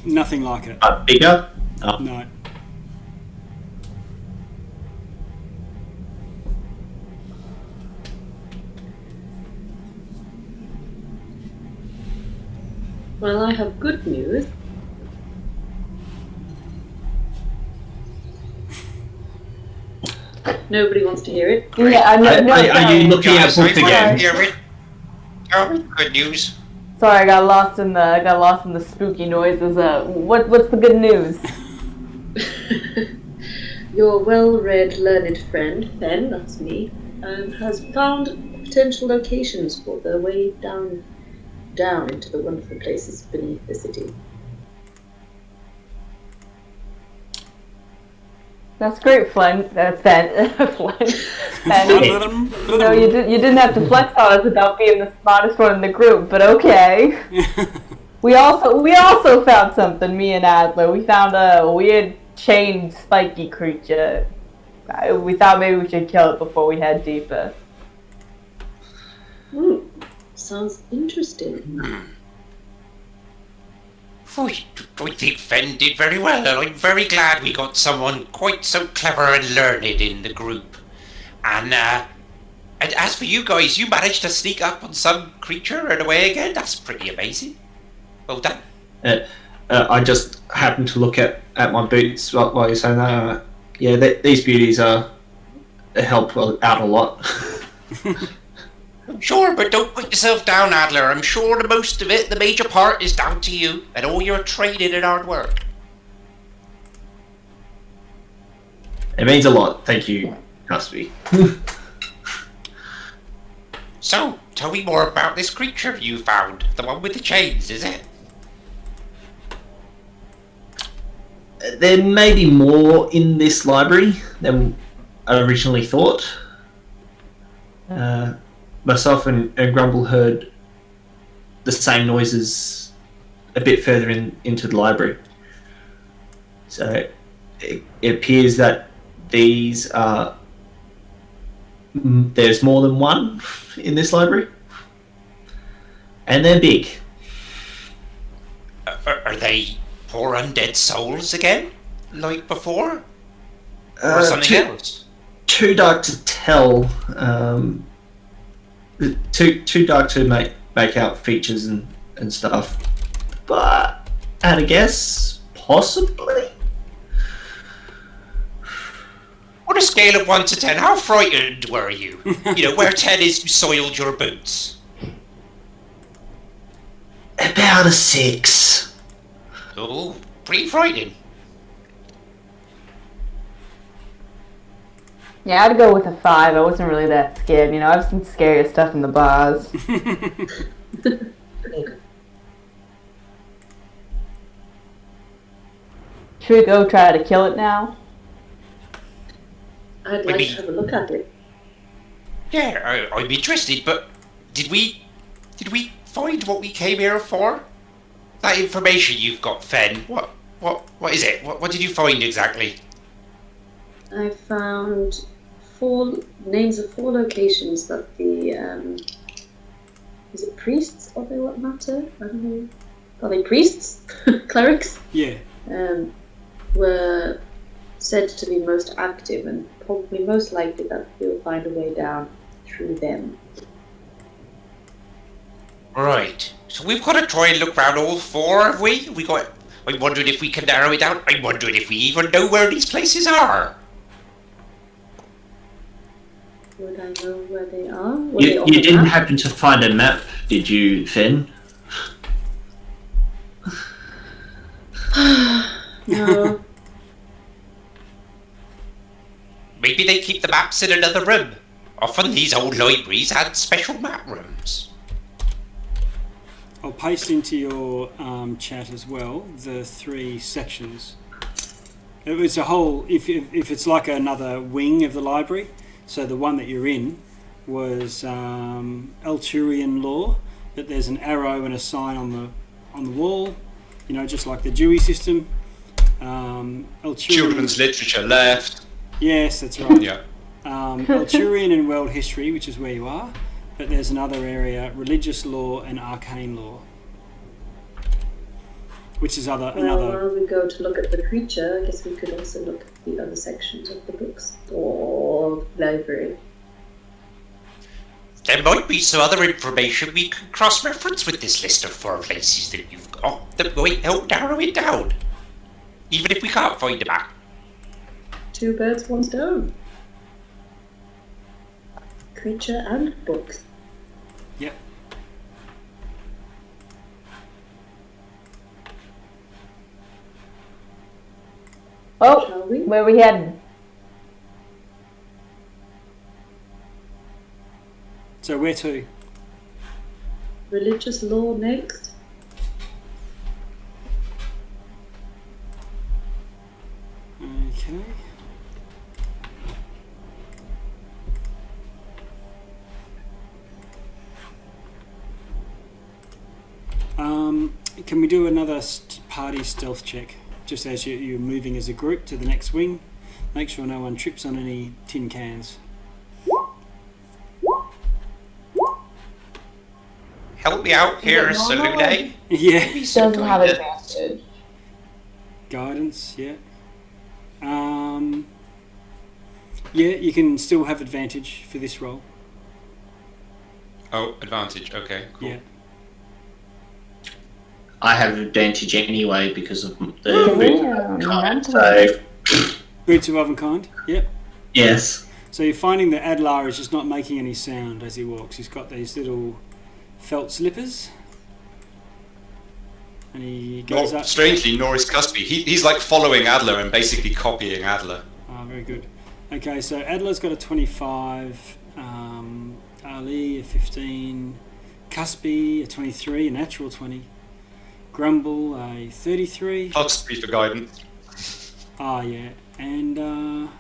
Nothing like it. Bigger? Oh. No. Well, I have good news. Nobody wants to hear it. Yeah, Are you looking at Sorry, books again? Good news. Sorry, I got lost in the spooky noises. What's the good news? Your well-read, learned friend, Fen, that's me, has found potential locations for the way down into the wonderful places beneath the city. That's great, Fen. No, you didn't have to flex on us without being the smartest one in the group, but okay. We also found something, me and Adler. We found a weird chained spiky creature. We thought maybe we should kill it before we head deeper. Sounds interesting. I think Fen did very well, and I'm very glad we got someone quite so clever and learned in the group. And as for you guys, you managed to sneak up on some creature and away again. That's pretty amazing. Well done. I just happened to look at my boots while you're saying that. Yeah, these beauties help out a lot. Sure, but don't put yourself down, Adler. I'm sure the most of it, the major part, is down to you and all your training and hard work. It means a lot. Thank you, Cusby. So, tell me more about this creature you found. The one with the chains, is it? There may be more in this library than I originally thought. Myself and Grumble heard the same noises a bit further into the library. So it appears that these are... There's more than one in this library. And they're big. Are they poor undead souls again? Like before? Or something else? Too dark to tell. too dark to make out features and stuff. But at a guess, possibly. On a scale of 1 to 10, how frightened were you? Where 10 is you soiled your boots. About a 6. Oh, pretty frightening. Yeah, I'd go with a 5. I wasn't really that scared. I've seen scarier stuff in the bars. Should we go try to kill it now? I'd like to have a look at it. Yeah, I'm interested, but did we find what we came here for? That information you've got, Fen. What is it? What did you find exactly? I found 4 names of 4 locations that the is it priests of what matter? I don't know. Are they priests? Clerics? Yeah. Were said to be most active and probably most likely that we'll find a way down through them. Right. So we've got to try and look around all 4, have we? I'm wondering if we can narrow it down. I'm wondering if we even know where these places are. Would I know where they are? You didn't happen to find a map, did you, Finn? No. Maybe they keep the maps in another room. Often these old libraries had special map rooms. I'll paste into your chat as well the 3 sections. It was a whole, if it's like another wing of the library, so the one that you're in was Elturian law, but there's an arrow and a sign on the wall, just like the Dewey system. Elturian, Children's literature left. Yes, that's right. Yeah. Elturian and world history, which is where you are, but there's another area, religious law and arcane law, which is another. While we go to look at the creature, I guess we could also look at the other sections of the books or library. There might be some other information we can cross-reference with this list of 4 places that you've got that might help narrow it down. Even if we can't find a map. 2 birds, 1 stone. Creature and books. Yep. Oh, Shall we? where are we heading? So where to? Religious law next. Okay. Can we do another party stealth check, just as you're moving as a group to the next wing? Make sure no one trips on any tin cans. Help me out here, Salute. Yeah. Doesn't have advantage. Guidance, yeah. Yeah, you can still have advantage for this roll. Oh, advantage. Okay, cool. Yeah. I have advantage anyway because of the Damn, kind, mental. so Boots of Ovenkind, yep. yes. So you're finding that Adlar is just not making any sound as he walks. He's got these little felt slippers. And he goes up. Strangely, Norris Cusby. He's like following Adler and basically copying Adler. Oh, very good. Okay, so Adler's got a 25, Ali a 15, Cusby a 23, a natural 20, Grumble a 33. Cusby for guidance. Yeah, and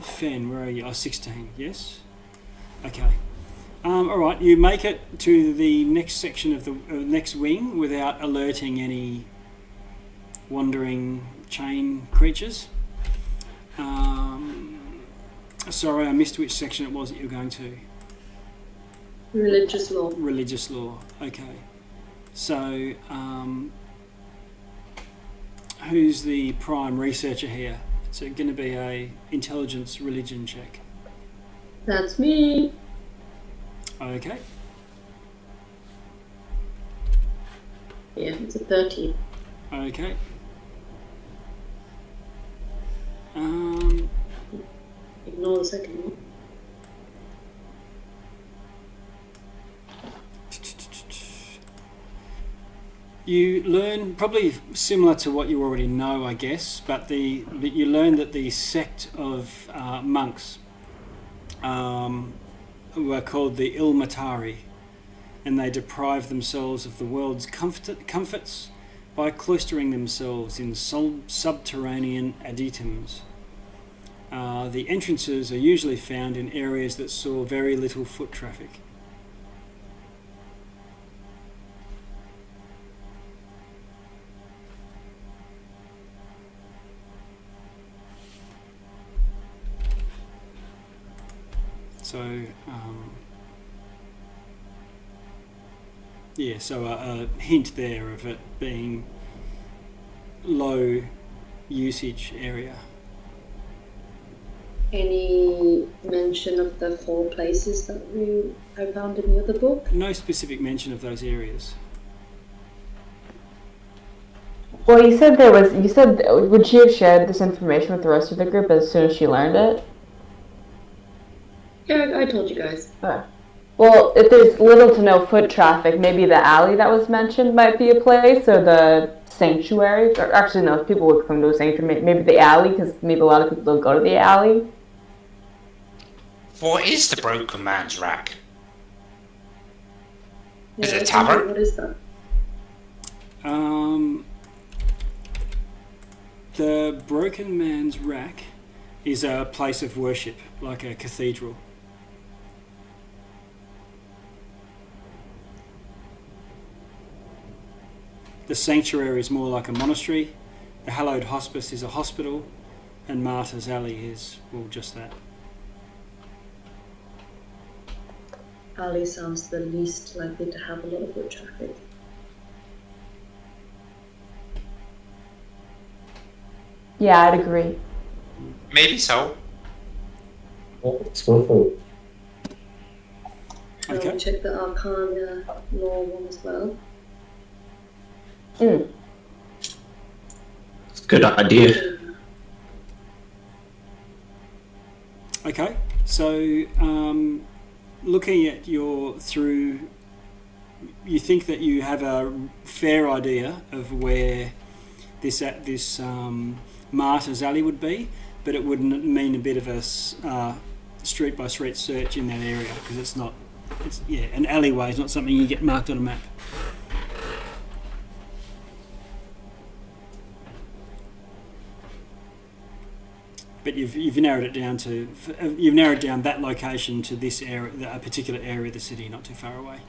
Fen, where are you? 16, yes? Okay. Alright, you make it to the next section of the next wing without alerting any wandering chain creatures. Sorry, I missed which section it was that you were going to. Religious law. Religious law, okay. So, who's the prime researcher here? It's going to be a intelligence religion check. That's me. Okay. Yeah, it's a 30. Okay. Ignore the second one. You learn, probably similar to what you already know, I guess, but you learn that the sect of monks were called the Ilmatari, and they deprive themselves of the world's comforts by cloistering themselves in subterranean adytums. The entrances are usually found in areas that saw very little foot traffic. So, yeah, so a hint there of it being low usage area. Any mention of the 4 places that I found in the other book? No specific mention of those areas. Well, you said would she have shared this information with the rest of the group as soon as she learned it? Yeah, I told you guys. Well, if there's little to no foot traffic, maybe the alley that was mentioned might be a place, or the sanctuary. Or actually, no, people would come to a sanctuary. Maybe the alley, because maybe a lot of people don't go to the alley. What is the Broken Man's Rack? Is it a tell me, tavern? What is that? The Broken Man's Rack is a place of worship, like a cathedral. The sanctuary is more like a monastery. The Hallowed Hospice is a hospital, and Martyr's Alley is, well, just that. Alley sounds the least likely to have a lot of foot traffic. Yeah, I'd agree. Maybe so. Let's go for it. Okay. I'll check the Arcana law one as well. It's a good idea. Okay, so looking at you think that you have a fair idea of where this Martyr's Alley would be, but it would mean a bit of a street by street search in that area, because it's an alleyway is not something you get marked on a map. But you've narrowed it down that location to this area, a particular area of the city, not too far away.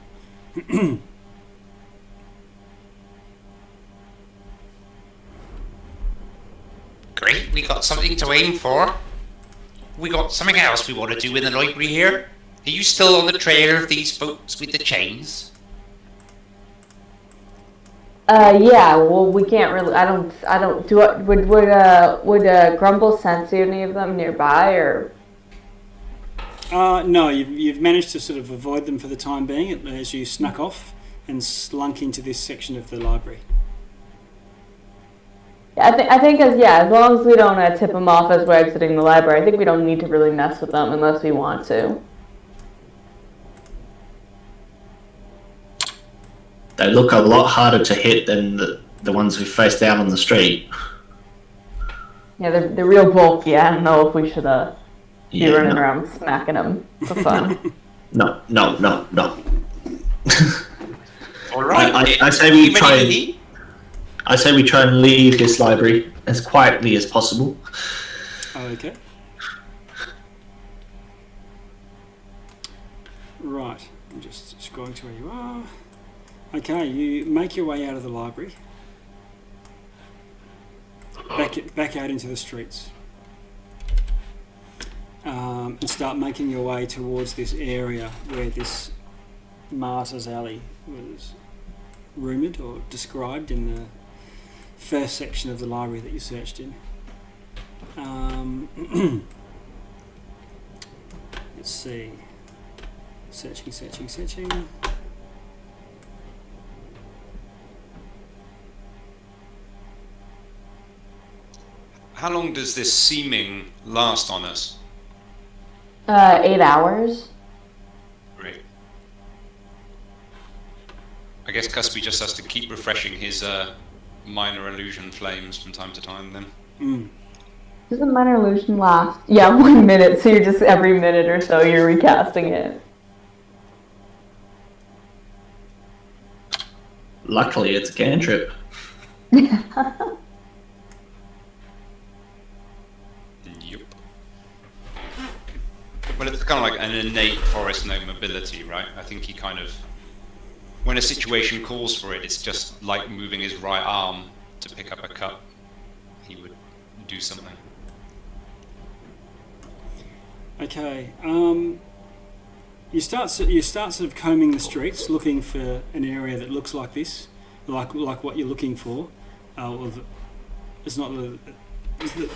Great, we got something to aim for. We got something else we want to do in the library here. Are you still on the trail of these folks with the chains? Yeah. Well, we can't really. I don't. Would Grumble sense any of them nearby, or? No, you've managed to sort of avoid them for the time being as you snuck off and slunk into this section of the library. I think as long as we don't tip them off as we're exiting the library, I think we don't need to really mess with them unless we want to. They look a lot harder to hit than the ones we faced down on the street. Yeah, they're real bulky. I don't know if we should be running around smacking them for fun. No. All right. I say we try. I say we try and leave this library as quietly as possible. Okay. Right. I'm just scrolling to where you are. Okay, you make your way out of the library. Back out into the streets. And start making your way towards this area where this Martyr's Alley was rumoured or described in the first section of the library that you searched in. Let's see. Searching. How long does this seeming last on us? 8 hours. Great. I guess Cuspy just has to keep refreshing his minor illusion flames from time to time then. Does a minor illusion last? Yeah, 1 minute, so you're just every minute or so you're recasting it. Luckily, it's a cantrip. Yep. Well, it's kind of like an innate forest gnome ability, right? I think he kind of, when a situation calls for it, it's just like moving his right arm to pick up a cup. He would do something. Okay. You start sort of combing the streets, looking for an area that looks like this, like what you're looking for. It's not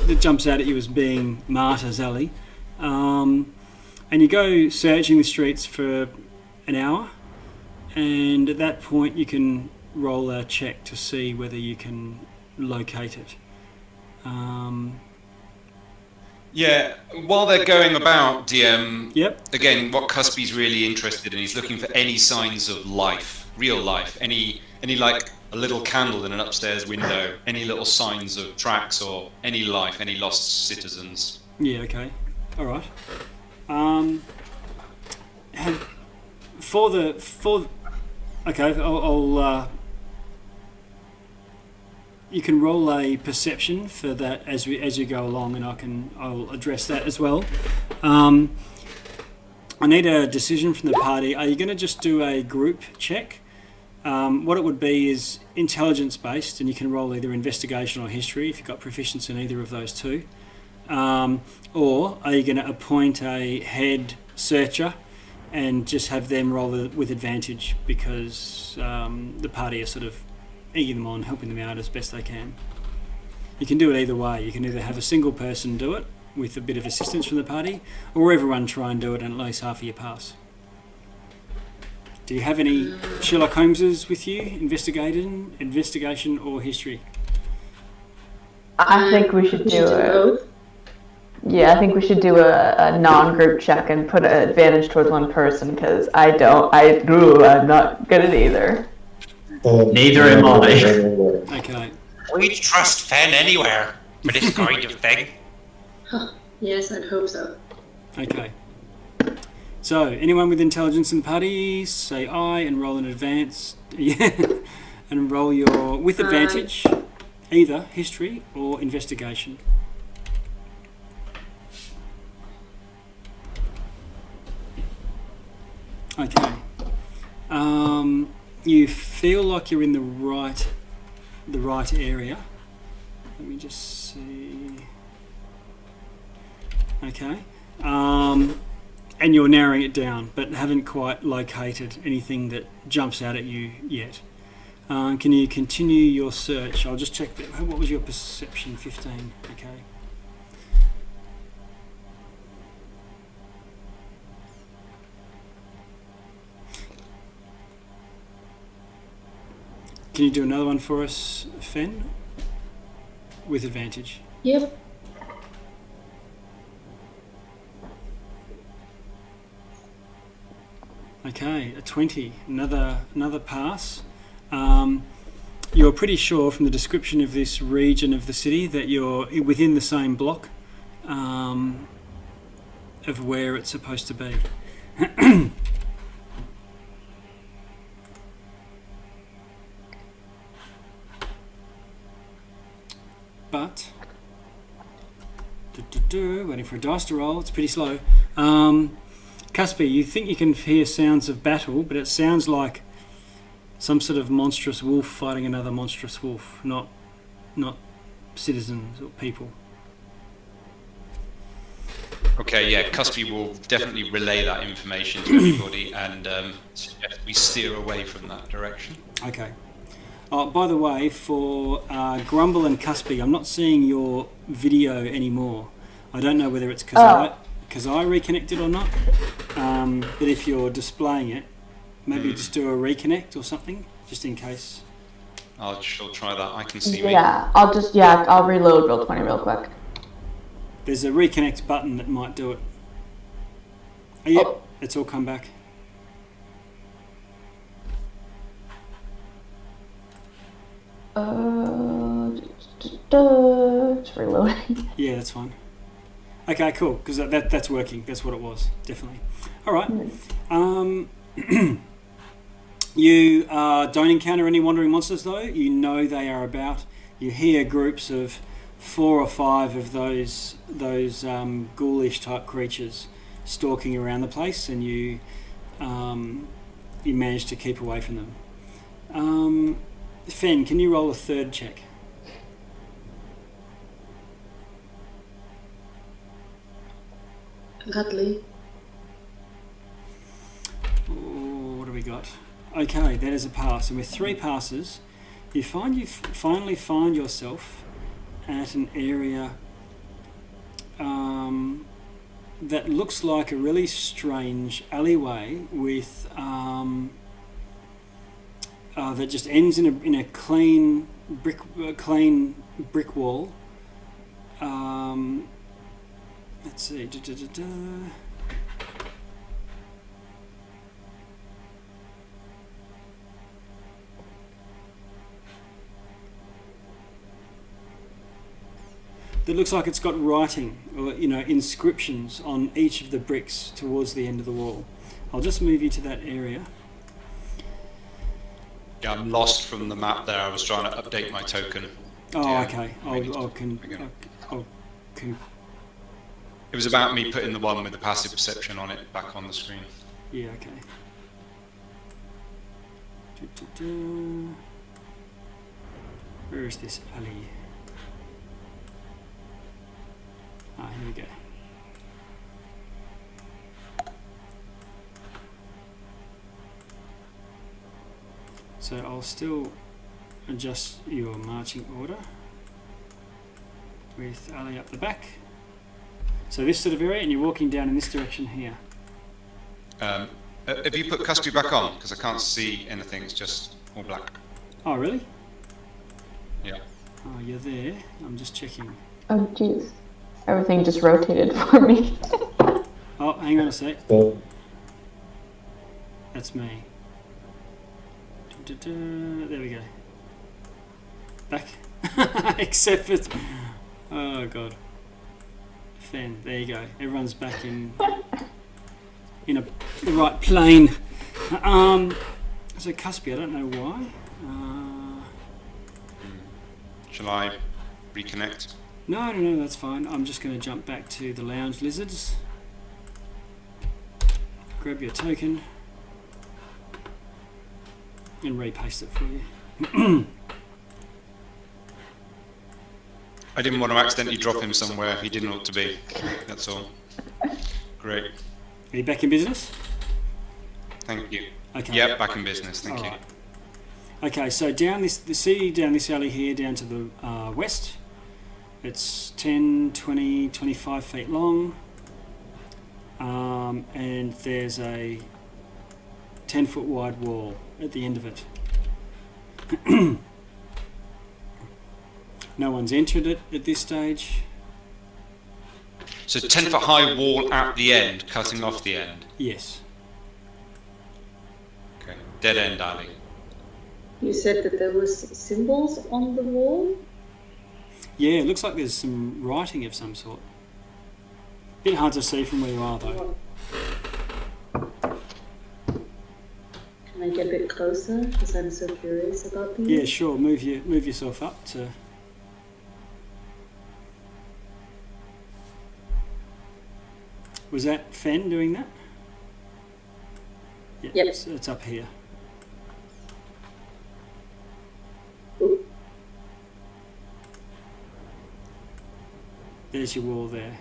that jumps out at you as being Marta's alley. And you go searching the streets for an hour, and at that point you can roll a check to see whether you can locate it. Yeah, while they're going about, DM, Yep. again, what Cuspy's really interested in, he's looking for any signs of life, real life, any like a little candle in an upstairs window, any little signs of tracks or any life, any lost citizens. Yeah. Okay. All right. Okay. I'll you can roll a perception for that as you go along, and I'll address that as well. I need a decision from the party. Are you going to just do a group check? What it would be is intelligence based, and you can roll either investigation or history if you've got proficiency in either of those two. Or are you going to appoint a head searcher and just have them roll with advantage because the party are sort of egging them on, helping them out as best they can. You can do it either way. You can either have a single person do it with a bit of assistance from the party, or everyone try and do it and at least half of you pass. Do you have any Sherlock Holmeses with you? Investigation or history? I think we should do it. both. Yeah, I think we should do a non-group check and put an advantage towards one person because I'm not good at either. Neither am I. Okay. We'd trust Fen anywhere for this kind of thing. Yes, I'd hope so. Okay. So, anyone with intelligence in the party, say aye and roll in advance. Yeah. And roll your with advantage, either history or investigation. Okay. You feel like you're in the right area. Let me just see. Okay. And you're narrowing it down, but haven't quite located anything that jumps out at you yet. Can you continue your search? I'll just check that. What was your perception? 15. Okay. Can you do another one for us, Fen? With advantage. Yep. Okay, a 20. Another pass. You're pretty sure from the description of this region of the city that you're within the same block of where it's supposed to be. But waiting for a dice to roll. It's pretty slow. Cuspy, you think you can hear sounds of battle, but it sounds like some sort of monstrous wolf fighting another monstrous wolf, not citizens or people. Okay, yeah, Cuspy will definitely relay that information to everybody and suggest we steer away from that direction. Okay. By the way, for Grumble and Cuspy, I'm not seeing your video anymore. I don't know whether it's because because I reconnected or not. But if you're displaying it, maybe just do a reconnect or something, just in case. She'll try that. I can see me. Yeah, I'll reload Roll20 real quick. There's a reconnect button that might do it. Oh, yep, it's all come back. It's reloading. Yeah, that's fine. Okay, cool, because that's working. That's what it was, definitely. All right. You don't encounter any wandering monsters, though. You know they are about. You hear groups of 4 or 5 of those ghoulish type creatures stalking around the place, and you manage to keep away from them. Fen, can you roll a third check? Cuddly. What do we got? Okay, that is a pass. And with 3 passes, you finally find yourself at an area that looks like a really strange alleyway with that just ends in a clean brick wall. Let's see. That looks like it's got writing or inscriptions on each of the bricks towards the end of the wall. I'll just move you to that area. Yeah, I'm lost from the map there. I was trying to update my token. Oh, Yeah, okay. It was about me putting the one with the passive perception on it back on the screen. Yeah, okay. Where is this alley? Ah, here we go. So I'll still adjust your marching order with alley up the back. So this sort of area, and you're walking down in this direction here. Have you put custody back on? Because I can't see anything. It's just all black. Oh, really? Yeah. Oh, you're there. I'm just checking. Oh, jeez. Everything just rotated for me. Oh, hang on a sec. So, That's me. There we go. Back. Except for... Oh, God. Fen, there you go. Everyone's back in the right plane. So Cuspy, I don't know why. Shall I reconnect? No, that's fine. I'm just going to jump back to the lounge lizards. Grab your token and repaste it for you. I didn't want to accidentally drop him somewhere he didn't want to be. That's all. Great. Are you back in business? Thank you. Okay. Yep, back in business. Thank you. Alright. Okay, so down this alley here, down to the west. It's 10, 20, 25 feet long. And there's a 10-foot wide wall at the end of it. No one's entered it at this stage. So 10-foot high wall at the end, cutting off the end. Yes. Okay. Dead end alley. You said that there was symbols on the wall? Yeah, it looks like there's some writing of some sort. Bit hard to see from where you are, though. Can I get a bit closer? Because I'm so curious about these. Yeah, sure. Move yourself up to. Was that Fen doing that? Yeah, Yep. it's up here. Ooh. There's your wall there.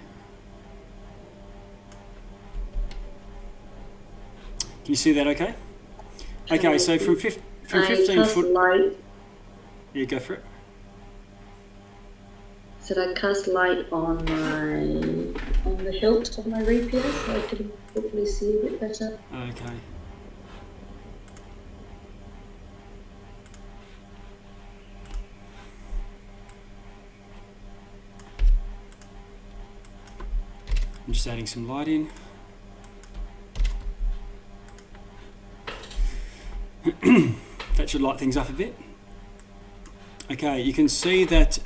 Can you see that okay? Okay, so from 15 foot... Light. Yeah, go for it. Should I cast light on my the hilt of my rapier so I can hopefully see a bit better. Okay. I'm just adding some light in. That should light things up a bit. Okay, you can see that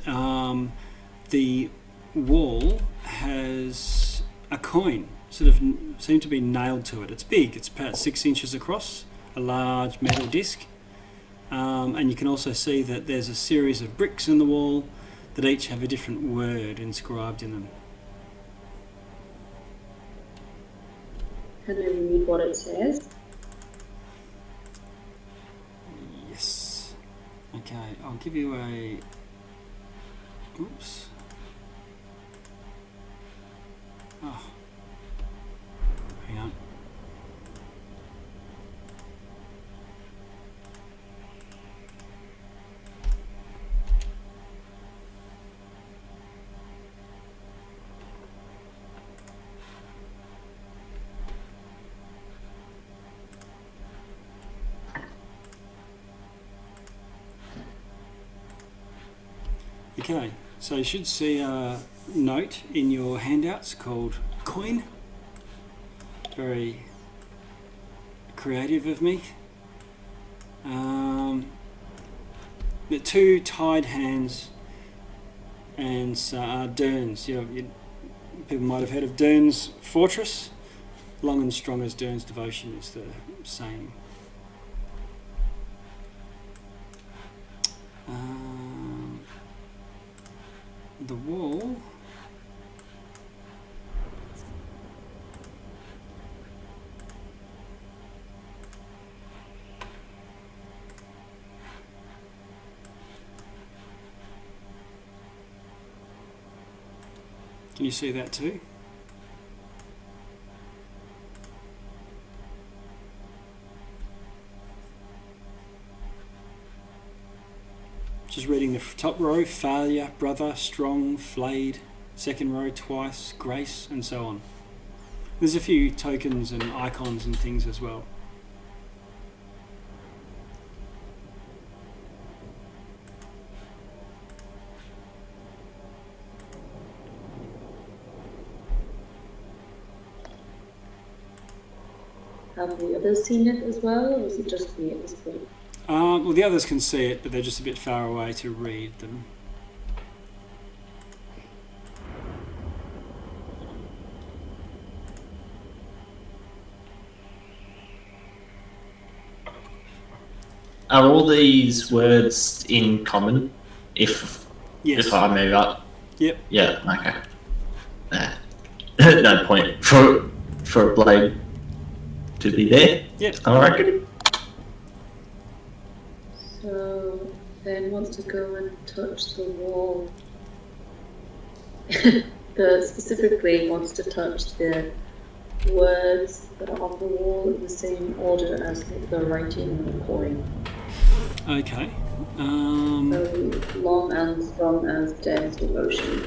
the wall has a coin sort of seemed to be nailed to it. It's big, it's about 6 inches across, a large metal disc. And you can also see that there's a series of bricks in the wall that each have a different word inscribed in them. Can I read what it says? Yes. Okay, I'll give you a... Oops. Oh. Hang on. Okay, so you should see a note in your handouts called coin. Very creative of me. The 2 tied hands and Dern's. People might have heard of Dern's fortress. Long and strong as Dern's devotion is the saying. The wall can you see that too? Just reading the top row, failure, brother, strong, flayed, second row, twice, grace, and so on. There's a few tokens and icons and things as well. Have the others seen it as well, or is it just me at this point? Well, the others can see it, but they're just a bit far away to read them. Are all these words in common? If I move up. Yep. Yeah. Okay. No point for a blade to be there. Yep. I reckon. So Ben wants to go and touch the wall. Specifically wants to touch the words that are on the wall in the same order as the writing on the coin. Okay. So long and strong as Dan's devotion.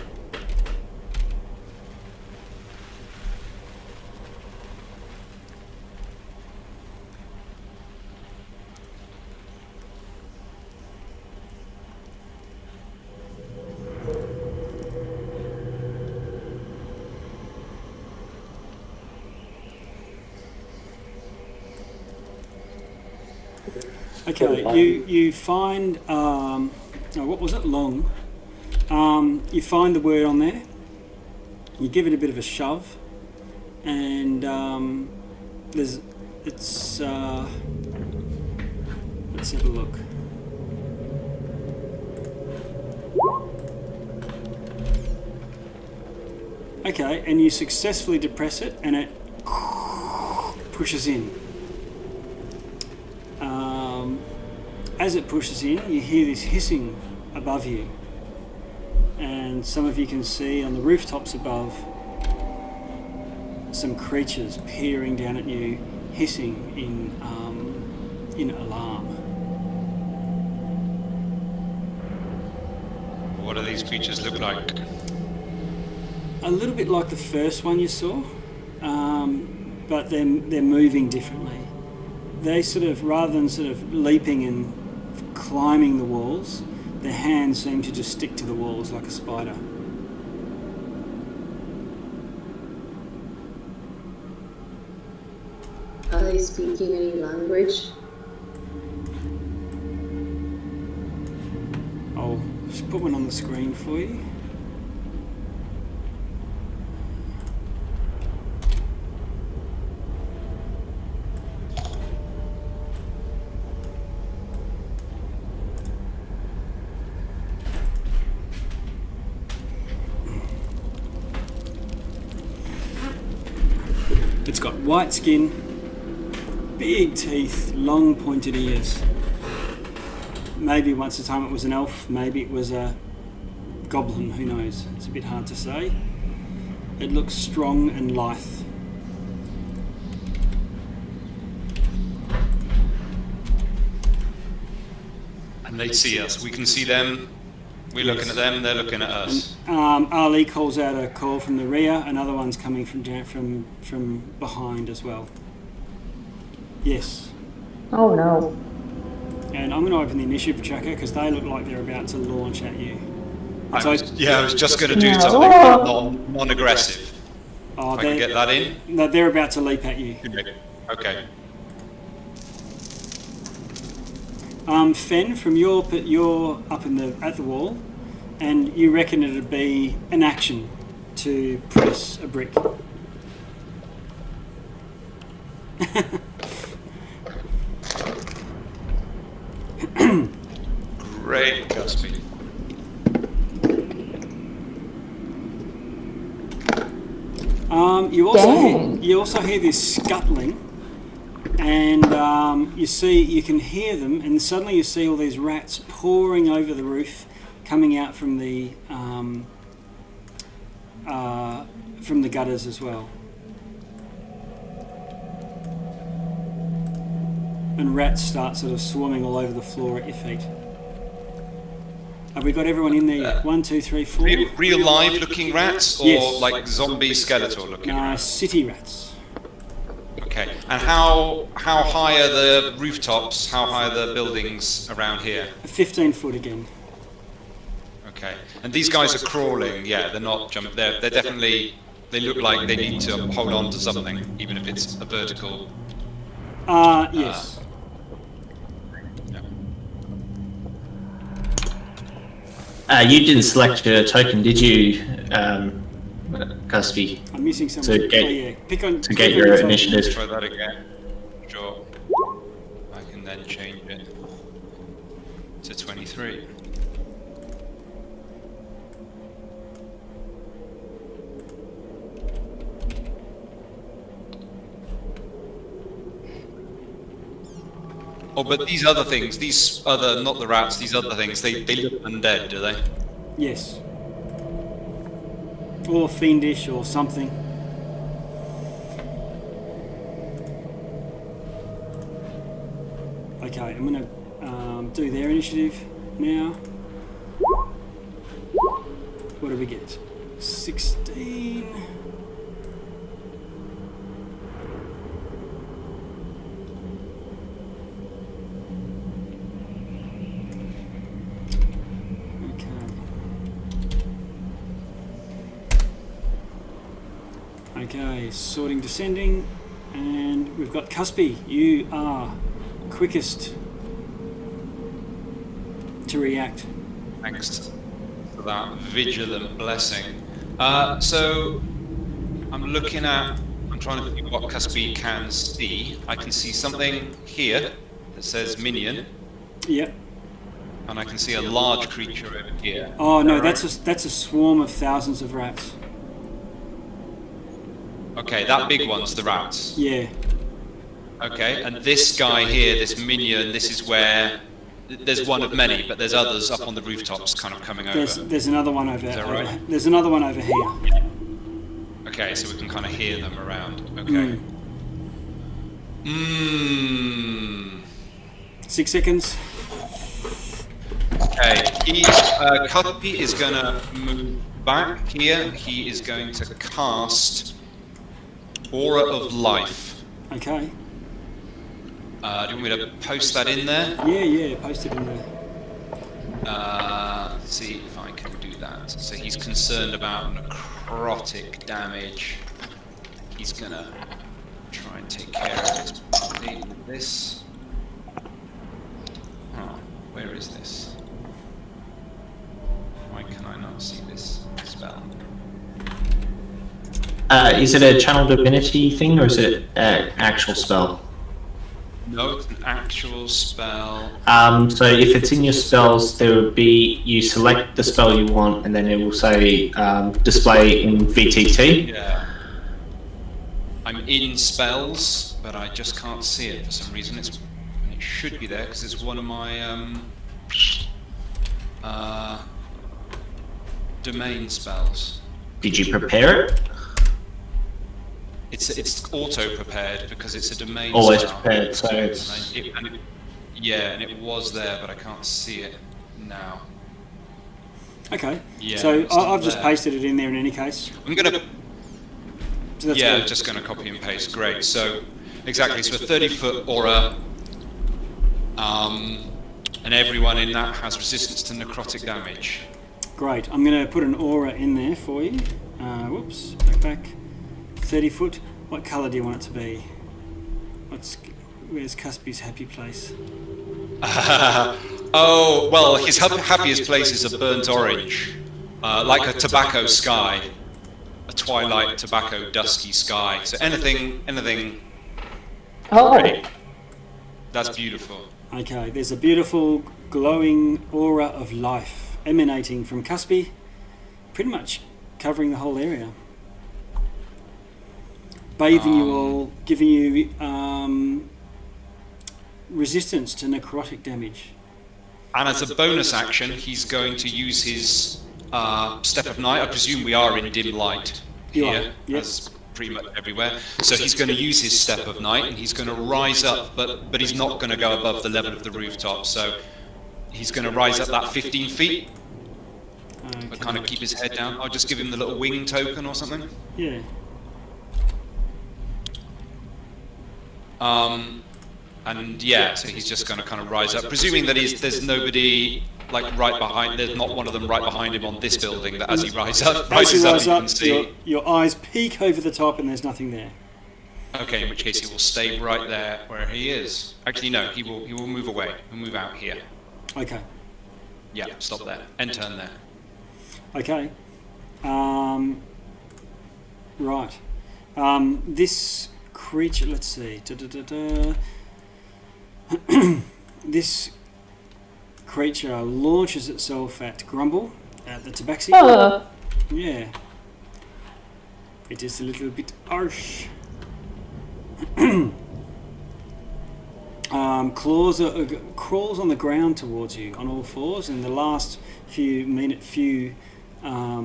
Okay, you find, what was it, long? You find the word on there, you give it a bit of a shove, and let's have a look. Okay, and you successfully depress it, and it pushes in. As it pushes in, you hear this hissing above you, and some of you can see on the rooftops above some creatures peering down at you, hissing in alarm. What do these creatures look like? a little bit like the first one you saw, but they're moving differently. They sort of, rather than sort of leaping and climbing the walls, their hands seem to just stick to the walls like a spider. Are they speaking any language? I'll just put one on the screen for you. It's got white skin, big teeth, long pointed ears. Maybe once a time it was an elf, maybe it was a goblin, who knows? It's a bit hard to say. It looks strong and lithe. And they see us. We can see them. We're looking at them. They're looking at us. Ali calls out a call from the rear. Another one's coming from behind as well. Yes. Oh no. And I'm going to open the initiative tracker because they look like they're about to launch at you. I was just going to do No. something non-aggressive. Oh, If I can get that in. No, they're about to leap at you. Okay. Fen, from you're up at the wall, and you reckon it'd be an action to press a brick. Great, Cuspy. You also hear this scuttling, and you can hear them, and suddenly you see all these rats pouring over the roof, coming out from the gutters as well. And rats start sort of swarming all over the floor at your feet. Have we got everyone in there yet? 1, 2, 3, 4. Real live looking rats, or Yes. like zombie skeletal looking rats? City rats. Okay. And how high are the rooftops? How high are the buildings around here? 15 foot again. Okay. And these guys are crawling. Yeah, they're not jumping. They're definitely. They look like they need to hold on to something, even if it's a vertical. Yes. You didn't select your token, did you, Cuspy? I'm missing some. To get- yeah. Pick on, to get pick your on something. initiative. Try that again. Sure. I can then change it to 23. Oh, but these other things, not the rats, these other things, they look undead, do they? Yes. Or fiendish or something. Okay, I'm going to do their initiative now. What do we get? 16. Okay, sorting descending, and we've got Cuspy. You are quickest to react. Thanks for that vigilant blessing. So I'm trying to think what Cuspy can see. I can see something here that says minion, Yep. and I can see a large creature over here. Oh no, Is that that's a swarm of thousands of rats. Okay, that big one's the rats. Yeah. Okay, and this guy here, this minion, this is where there's one of many, but there's others up on the rooftops kind of coming over. There's another one over. that right? There's another one over here. Okay, so we can kind of hear them around. Okay. 6 seconds. Okay, Cuppy is going to move back here. He is going to cast Aura of Life. Okay. Do you want me to post that in there? Yeah, post it in there. Let's see if I can do that. So he's concerned about necrotic damage. He's going to try and take care of this party with this. Oh, where is this? Why can I not see this spell? Is it a channel divinity thing or is it an actual spell? No, it's an actual spell. So if it's in your spells, there would be, you select the spell you want and then it will say display in VTT. Yeah. I'm in spells, but I just can't see it for some reason. It should be there because it's one of my domain spells. Did you prepare it? It's auto prepared because it's a domain. Always spell. prepared, so it's... and it was there, but I can't see it now. Okay. Yeah, so it's not I've just there. pasted it in there in any case. I'm gonna. So that's Yeah, good. just gonna copy and paste. Great. So exactly. So a 30-foot aura, and everyone in that has resistance to necrotic damage. Great. I'm going to put an aura in there for you. Whoops. Back. 30 foot. What colour do you want it to be? Where's Cuspy's happy place? Oh, well, his happiest place is a burnt orange, like a tobacco sky, a twilight tobacco dusky sky. So anything. Oh, Great. That's beautiful. Okay. There's a beautiful glowing aura of life emanating from Cuspy, pretty much covering the whole area. Bathing you all, giving you resistance to necrotic damage. And as a bonus action, he's going to use his Step of Night. I presume we are in dim light You here, are, yep. as pretty much everywhere. So he's going to use his Step of Night, and he's going to rise up, but he's not going to go above the level of the rooftop. So he's going to rise up that 15 feet, but kind of keep his head down. I'll just give him the little wing token or something. Yeah. And yeah, so he's just going to kind of rise up, presuming that there's nobody like right behind. There's not one of them right behind him on this building. That as he rises up, As you rise you up, can see. your eyes peek over the top, and there's nothing there. Okay, in which case he will stay right there where he is. Actually, no, he will move away. He'll move out here. Okay. Yeah, stop there. And turn there. Okay. Right. This creature. Let's see. This creature launches itself at Grumble, at the Tabaxi. Yeah. It is a little bit harsh. Crawls on the ground towards you on all fours, and the last few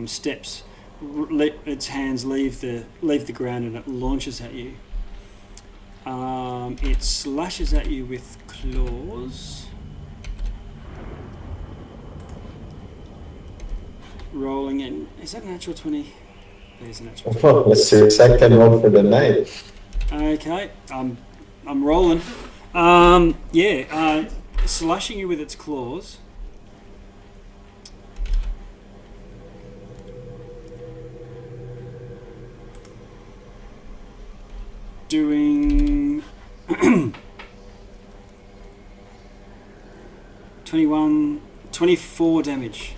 steps, let its hands leave the ground, and it launches at you. It slashes at you with claws. Rolling in. Is that natural 20? There's a natural 20. Well, that's your second one for the night. Okay, I'm rolling. Slashing you with its claws. Doing 24 damage.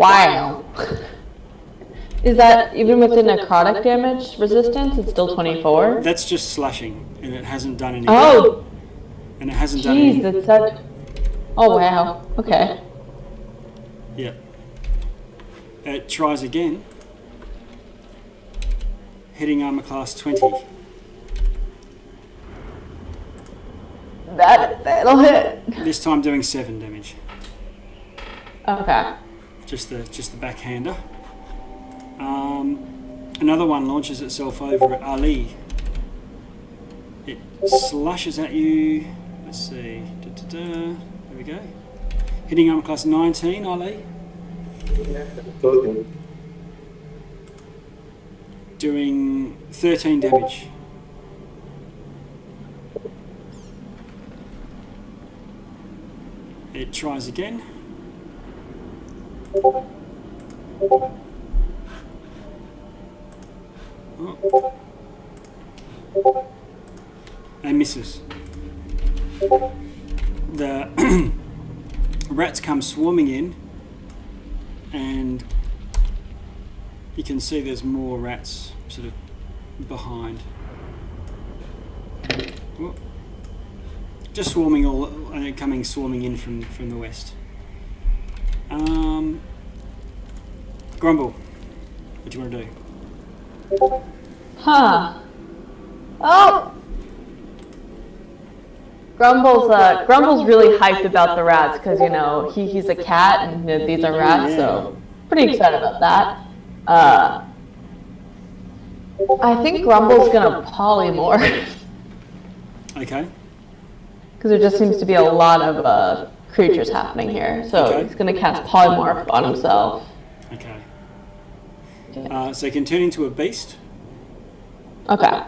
wow. Is that even with the necrotic damage resistance? It's still 24. That's just slashing, and it hasn't done any. Oh, And it hasn't done jeez, any. that's such. Oh wow. Okay. Yeah. It tries again. Hitting armor class 20. That'll hit. This time doing 7 damage. Okay. Just the backhander. Another one launches itself over at Ali. It slashes at you. Let's see. There we go. Hitting armor class 19, Ali. Doing 13 damage. It tries again. Oh. And misses. The rats come swarming in, and you can see there's more rats sort of behind. Whoop. Just swarming coming swarming in from the west. Grumble, what do you want to do? Huh. Oh! Grumble's really hyped about the rats because, you know, he's a cat and these are rats, so pretty excited about that. I think Grumble's gonna polymorph. Okay. Because there just seems to be a lot of creatures happening here, so he's gonna cast polymorph on himself. Okay. So he can turn into a beast. Okay.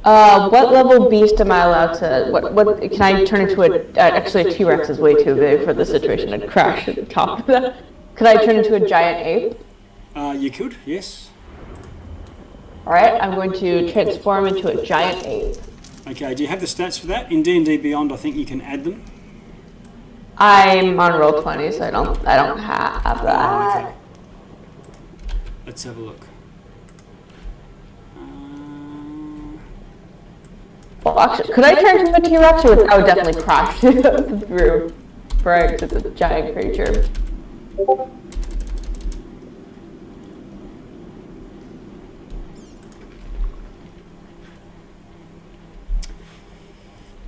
What level beast am I allowed to? What can I turn into actually a T-Rex is way too big for this situation. I'd crash at the top of that. Could I turn into a giant ape? You could, yes. All right, I'm going to transform into a giant ape. Okay. Do you have the stats for that? In D&D Beyond, I think you can add them. I'm on roll 20, so I don't have that. Okay. Let's have a look. Well, actually, could I turn into a T-Rex, or I would definitely crash through, right? It's a giant creature.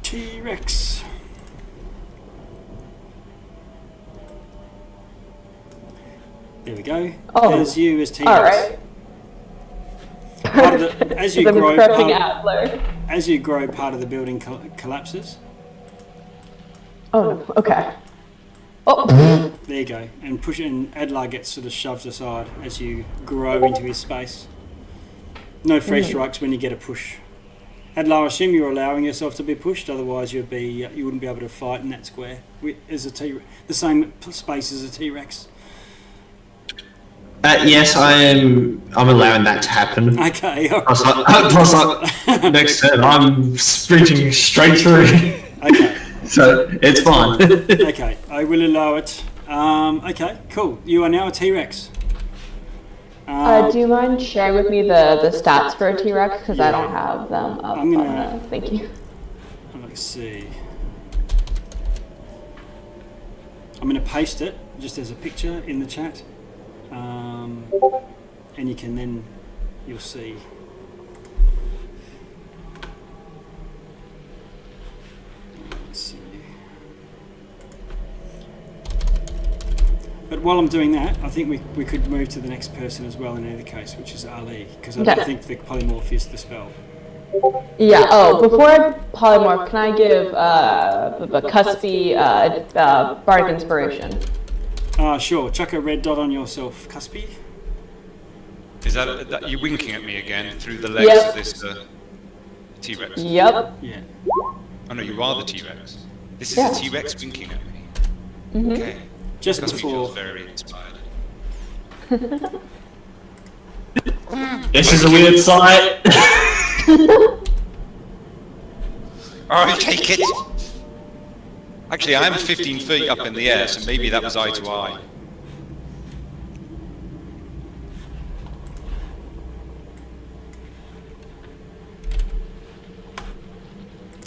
T-Rex. There we go. Oh. There's you as T-Rex. All right. As you grow, part of the building collapses. Oh no. Okay. Oh. There you go. And Adlar gets sort of shoved aside as you grow into his space. No fresh strikes when you get a push. Adlar, I assume you're allowing yourself to be pushed, otherwise you wouldn't be able to fight in that square as the same space as a T-Rex. Yes, I'm allowing that to happen. Okay. Plus, next turn, I'm sprinting straight through. Okay. So it's fine. Okay, I will allow it. Okay, cool. You are now a T-Rex. Do you mind sharing with me the stats for a T-Rex? Because I don't have them up. Thank you. Let's see. I'm going to paste it just as a picture in the chat. And you can you'll see. Let's see. But while I'm doing that, I think we could move to the next person as well in either case, which is Ali, because I don't think the polymorph is the spell. Yeah, before I polymorph, can I give Cuspy Bardic Inspiration? Sure. Chuck a red dot on yourself, Cuspy. Is that you winking at me again through the legs of this T-Rex? Yep. Yeah. Oh no, you are the T-Rex. This is a T-Rex winking at me. Mm-hmm. Okay. Just Cuspy before. feels very inspired. This is a weird sight. I'll take it. Actually, I am 15 feet up in the air, so maybe that was eye to eye.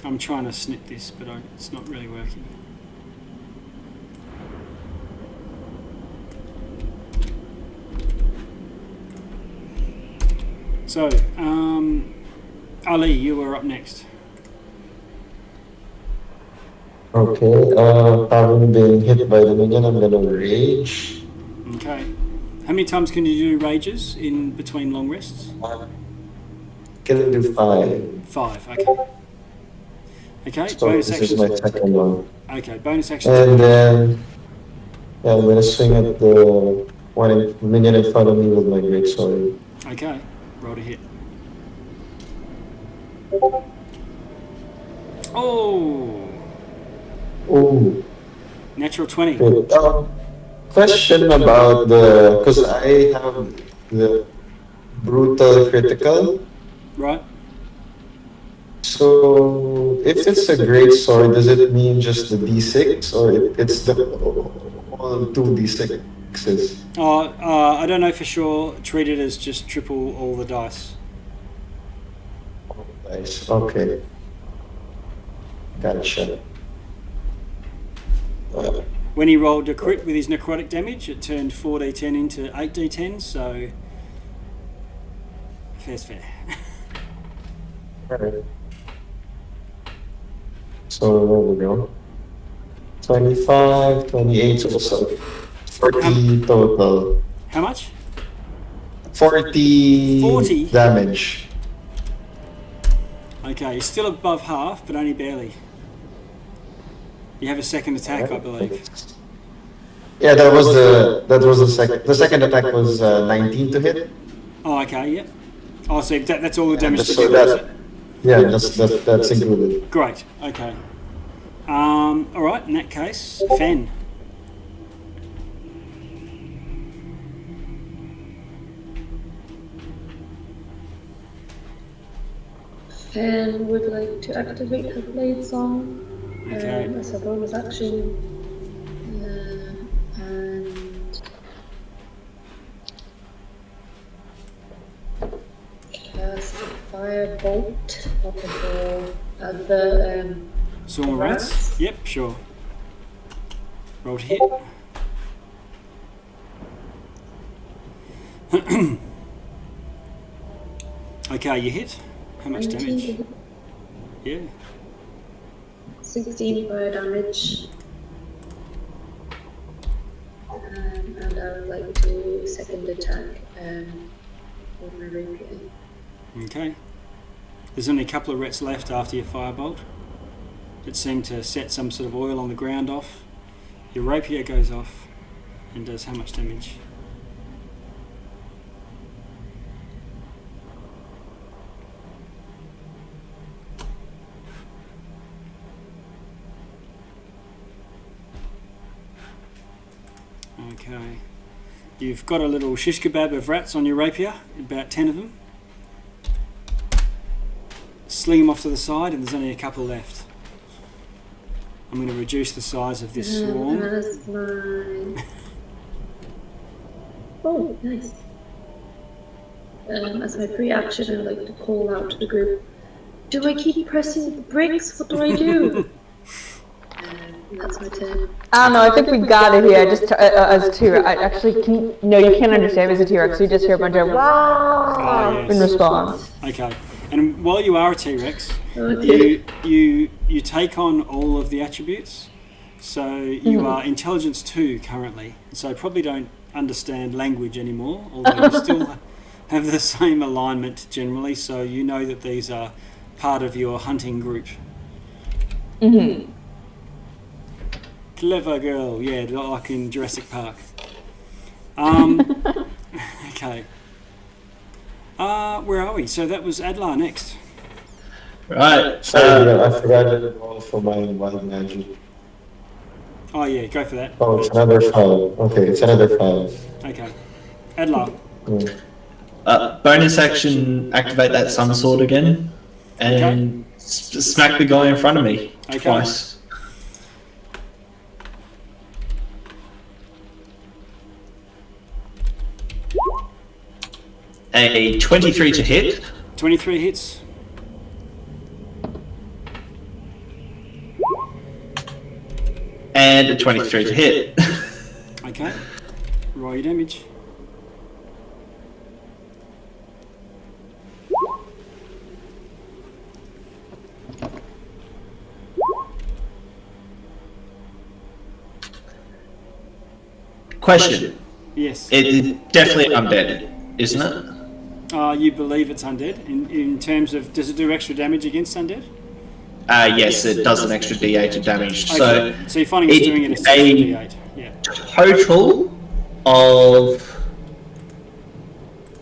I'm trying to snip this, but it's not really working. So, Ali, you were up next. Okay, having been hit by the minion, I'm gonna rage. Okay. How many times can you do rages in between long rests? Can do 5. 5, okay. Okay, So bonus this action. is my second one. Okay, bonus action. And then, yeah, I'm gonna swing at the minion in front of me with my great sword. Okay, roll to hit. Oh, Ooh, natural 20. good. Question about because I have the brutal critical. Right. So if it's a great sword, does it mean just the d6 or it's the all two d6s? I don't know for sure. Treat it as just triple all the dice. Nice. Okay. Gotcha. When he rolled a crit with his necrotic damage, it turned 4d10 into 8d10, so fair's fair. Alright. So there we go. 25, 28, so 40 total. How much? 40, 40? damage. Okay, he's still above half, but only barely. You have a second attack, I believe. Yeah, that was the second. The second attack was 19 to hit. Oh, okay, yep. Oh, so that's all the damage So together, is it? yeah, that's included. Great, okay. Alright, in that case, Fen. Fen would like to activate her blade song Okay. as a bonus action. And cast Firebolt at the Swarm of rats? rats? Yep, sure. Roll to hit. Okay, you hit. How much 19 damage? to hit. Yeah. 16 fire damage. And I would like to second attack with my rapier. Okay. There's only a couple of rats left after your firebolt. It seemed to set some sort of oil on the ground off. Your rapier goes off and does how much damage? Okay. You've got a little shish kebab of rats on your rapier, about 10 of them. Sling them off to the side, and there's only a couple left. I'm going to reduce the size of this swarm. That's my... Oh, nice. As my free action, I'd like to call out to the group. Do I keep pressing the brakes? What do I do? That's my turn. I don't know, I think we got it here, just as T-Rex. No, you can't understand as a T-Rex, you just hear a bunch of wow yes. in response. Okay. And while you are a T-Rex, Okay. you take on all of the attributes. So you are intelligence 2 currently. So probably don't understand language anymore, although you still have the same alignment generally. So you know that these are part of your hunting group. Mm-hmm. Clever girl, yeah, like in Jurassic Park. Okay. Where are we? So that was Adlar next. Right. Sorry, I forgot to roll for my wild magic. Oh yeah, go for that. Oh, it's another 5. Okay, it's another 5. Okay. Adlar. Bonus action, activate that sun sword again, and smack the guy in front of me twice. A 23 to hit. 23 hits. And a 23 to hit. Okay. Roll your damage. Question. Yes. It is definitely undead, isn't it? You believe it's undead. In terms of, does it do extra damage against undead? Yes, it does an extra D8 of damage. Okay. So you're finding it's doing it as a D8. Yeah. total of,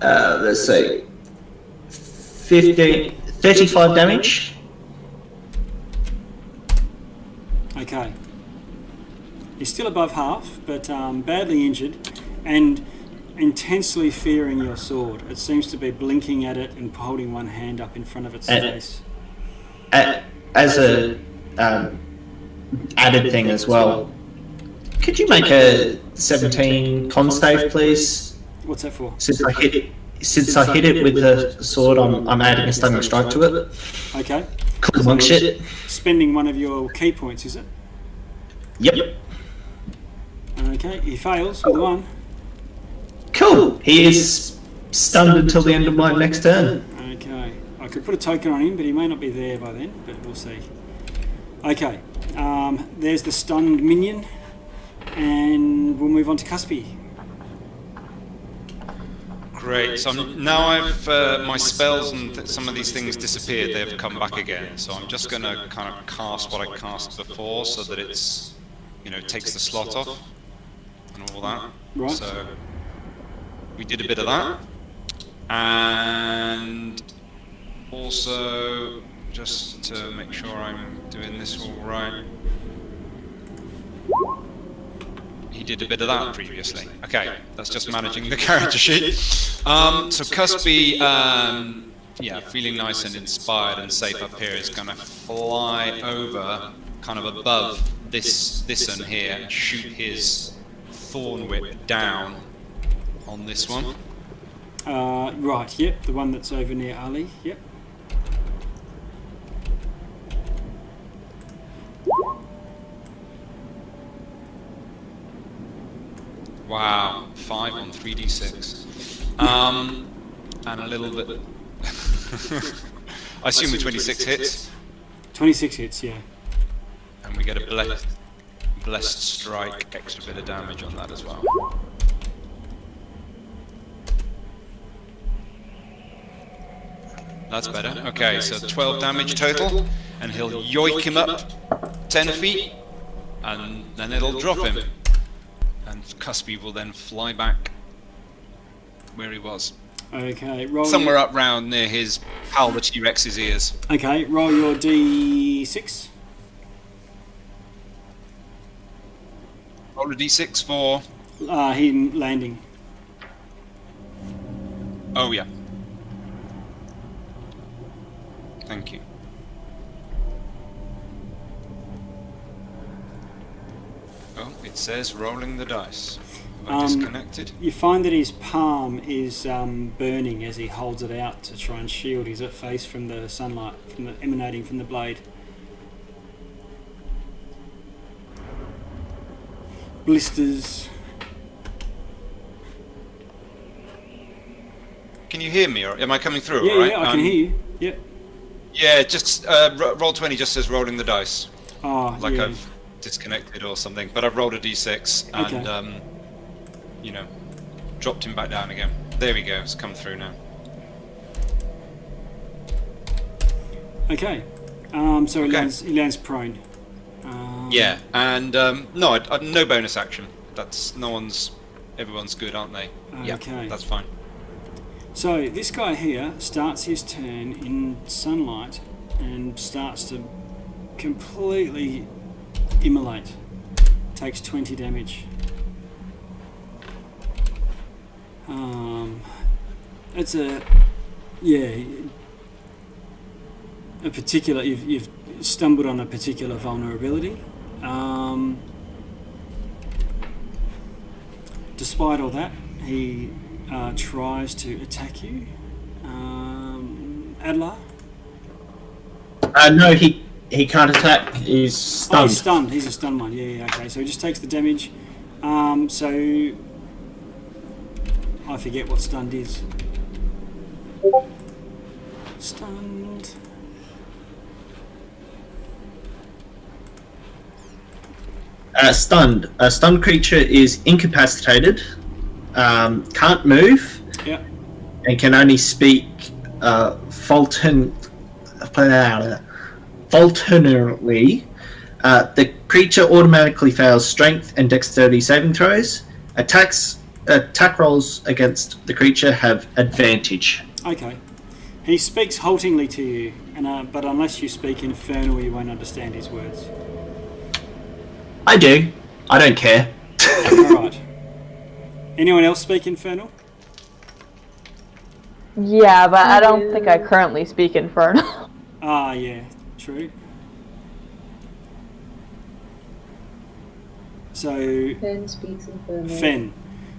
let's see, 35 damage. Okay. You're still above half, but badly injured and intensely fearing your sword. It seems to be blinking at it and holding one hand up in front of its face. As a added thing as well, could you make a 17 con save, please? What's that for? Since I hit it with the sword, I'm adding a stunning strike to it. Okay. Cool monk shit. Spending one of your key points, is it? Yep. Okay, he fails with 1. Cool. He is stunned until the end of my next turn. Okay. I could put a token on him, but he may not be there by then, but we'll see. Okay. There's the stunned minion, and we'll move on to Cuspy. Great. So now I've my spells and some of these things disappeared. They've come back again. So I'm just going to kind of cast what I cast before, so that it's, takes the slot off and all that. Right. So we did a bit of that, and also just to make sure I'm doing this all right. He did a bit of that previously. Okay, that's just managing the character sheet. So Cuspy, feeling nice and inspired and safe up here, is going to fly over, kind of above this one here, and shoot his thorn whip down on this one. Right, yep, the one that's over near Ali, yep. Wow, 5 on 3d6. And a little bit... I assume the 26 hits. 26 hits, yeah. And we get a blessed strike, extra bit of damage on that as well. That's better. Okay, so 12 damage total, and he'll yoink him up 10 feet, and then it'll drop him. And Cuspy will then fly back where he was. Okay, roll. Somewhere up round near his pal the T-Rex's ears. Okay, roll your D6. Roll a D6 for... him landing. Oh, yeah. Thank you. Oh, it says rolling the dice. Am I disconnected? You find that his palm is burning as he holds it out to try and shield his face from the sunlight emanating from the blade. Blisters. Can you hear me, or am I coming through? Yeah, all right? yeah, I can hear you. Yep. Yeah, just roll 20 just says rolling the dice. Oh, like yeah. I've disconnected or something, but I've rolled a d6 and Okay. Dropped him back down again. There we go, it's come through now. Okay. So he lands prone. Yeah, and no bonus action. That's everyone's good, aren't they? Yeah, Okay. that's fine. So this guy here starts his turn in sunlight and starts to completely immolate. Takes 20 damage. It's a particular. You've stumbled on a particular vulnerability. Despite all that, he tries to attack you. Adler? No, he can't attack. He's stunned. Oh, he's stunned. He's a stunned one. Yeah, okay. So he just takes the damage. So I forget what stunned is. Stunned. Stunned. A stunned creature is incapacitated, can't move, Yeah. and can only speak Fulton Alternately, the creature automatically fails strength and dexterity saving throws. Attack rolls against the creature have advantage. Okay. He speaks haltingly to you, but unless you speak Infernal, you won't understand his words. I do. I don't care. All right. Anyone else speak Infernal? Yeah, but I don't think I currently speak Infernal. Ah, yeah, true. So, Fen speaks Infernal. Fen,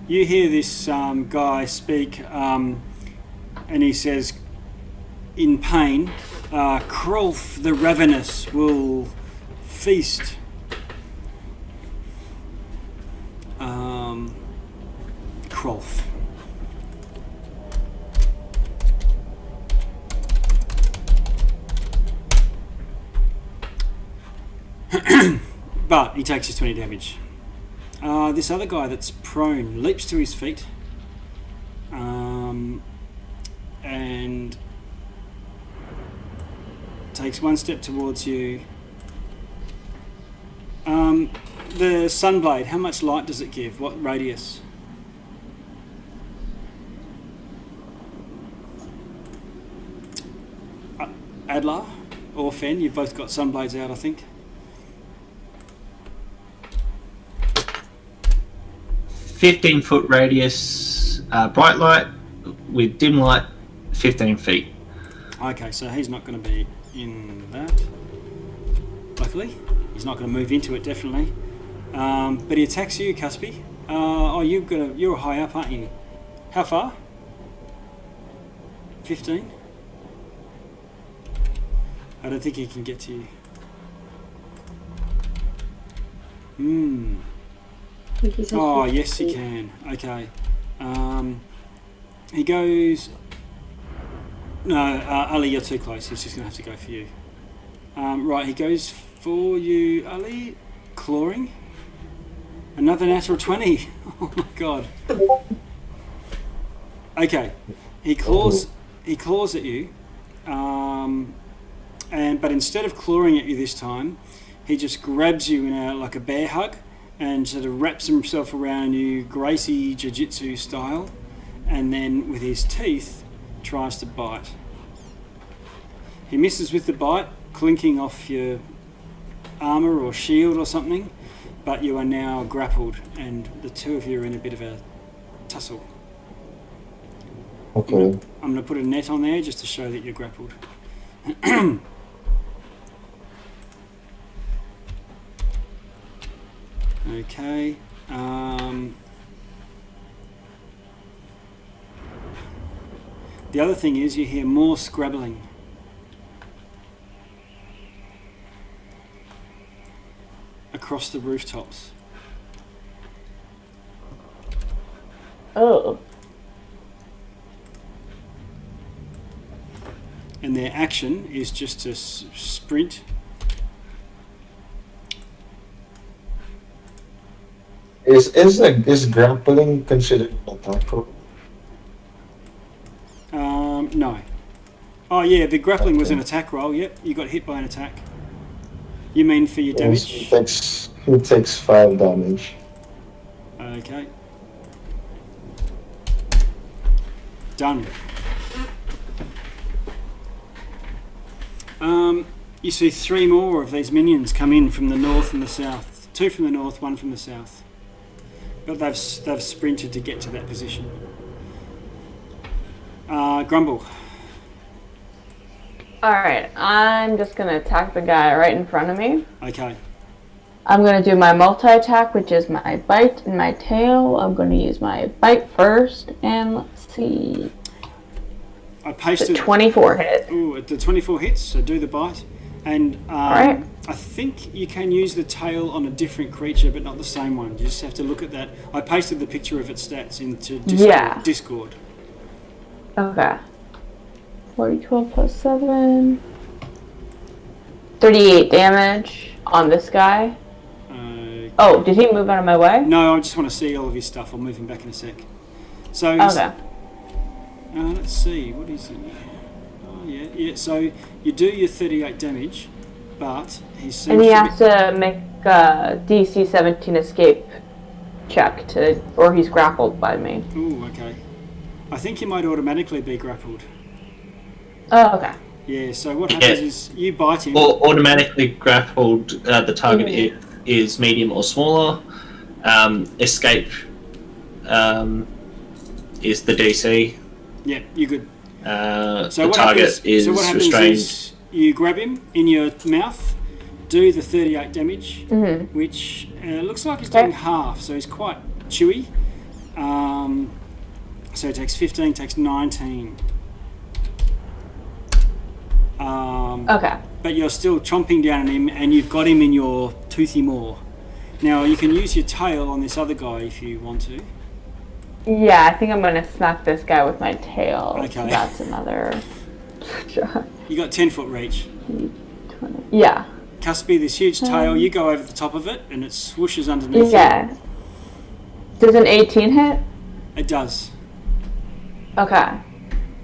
you hear this guy speak, and he says, in pain, Krolf the Ravenous will feast. Krolf. But he takes his 20 damage. This other guy that's prone leaps to his feet and takes one step towards you. The Sunblade, how much light does it give? What radius? Adlar or Fen, you've both got Sunblades out, I think. 15-foot radius, bright light with dim light, 15 feet. Okay, so he's not going to be in that. Luckily, he's not going to move into it, definitely. But he attacks you, Cuspy. You're high up, aren't you? How far? 15? I don't think he can get to you. Oh, yes, he can. Okay. He goes... No, Ali, you're too close. He's just going to have to go for you. Right, he goes for you, Ali. Clawing. Another natural 20. Oh, my God. Okay. He claws at you. But instead of clawing at you this time, he just grabs you in like a bear hug and sort of wraps himself around you, Gracie Jiu-Jitsu style, and then with his teeth tries to bite. He misses with the bite, clinking off your armour or shield or something, but you are now grappled and the two of you are in a bit of a tussle. Okay. I'm going to put a net on there just to show that you're grappled. Okay. The other thing is you hear more scrabbling. Across the rooftops. Oh. And their action is just to sprint. Is grappling considered an attack roll? No. Oh yeah, the grappling was an attack roll. Yep, you got hit by an attack. You mean for your damage? He takes 5 damage. Okay. Done. You see 3 more of these minions come in from the north and the south. 2 from the north, 1 from the south. But they've sprinted to get to that position. Grumble. Alright, I'm just going to attack the guy right in front of me. Okay. I'm going to do my multi-attack, which is my bite and my tail. I'm going to use my bite first, and let's see. I pasted... The 24 hit. Ooh, the 24 hits, so do the bite. And Alright. I think you can use the tail on a different creature, but not the same one. You just have to look at that. I pasted the picture of its stats into Discord. Okay. 12 plus 7. 38 damage on this guy. Oh, did he move out of my way? No, I just want to see all of his stuff. I'll move him back in a sec. So, okay. Let's see. What is it? Oh, yeah. So you do your 38 damage. but he seems And he to has to make a DC 17 escape check or he's grappled by me. Ooh, okay. I think he might automatically be grappled. Oh, okay. Yeah, so what happens is you bite him. Or automatically grappled, the target is medium or smaller. Escape is the DC. Yeah, you're good. The target is so what happens restrained. is you grab him in your mouth, do the 38 damage, Mm-hmm. which looks like he's doing half, so he's quite chewy. So he takes 15, takes 19. Okay. But you're still chomping down on him, and you've got him in your toothy maw. Now you can use your tail on this other guy if you want to. Yeah, I think I'm gonna smack this guy with my tail. Okay. So that's another shot. You got 10-foot reach. 20. Yeah. Cuspy, this huge tail, you go over the top of it, and it swooshes underneath Yeah. Does an 18 hit? It does. Okay.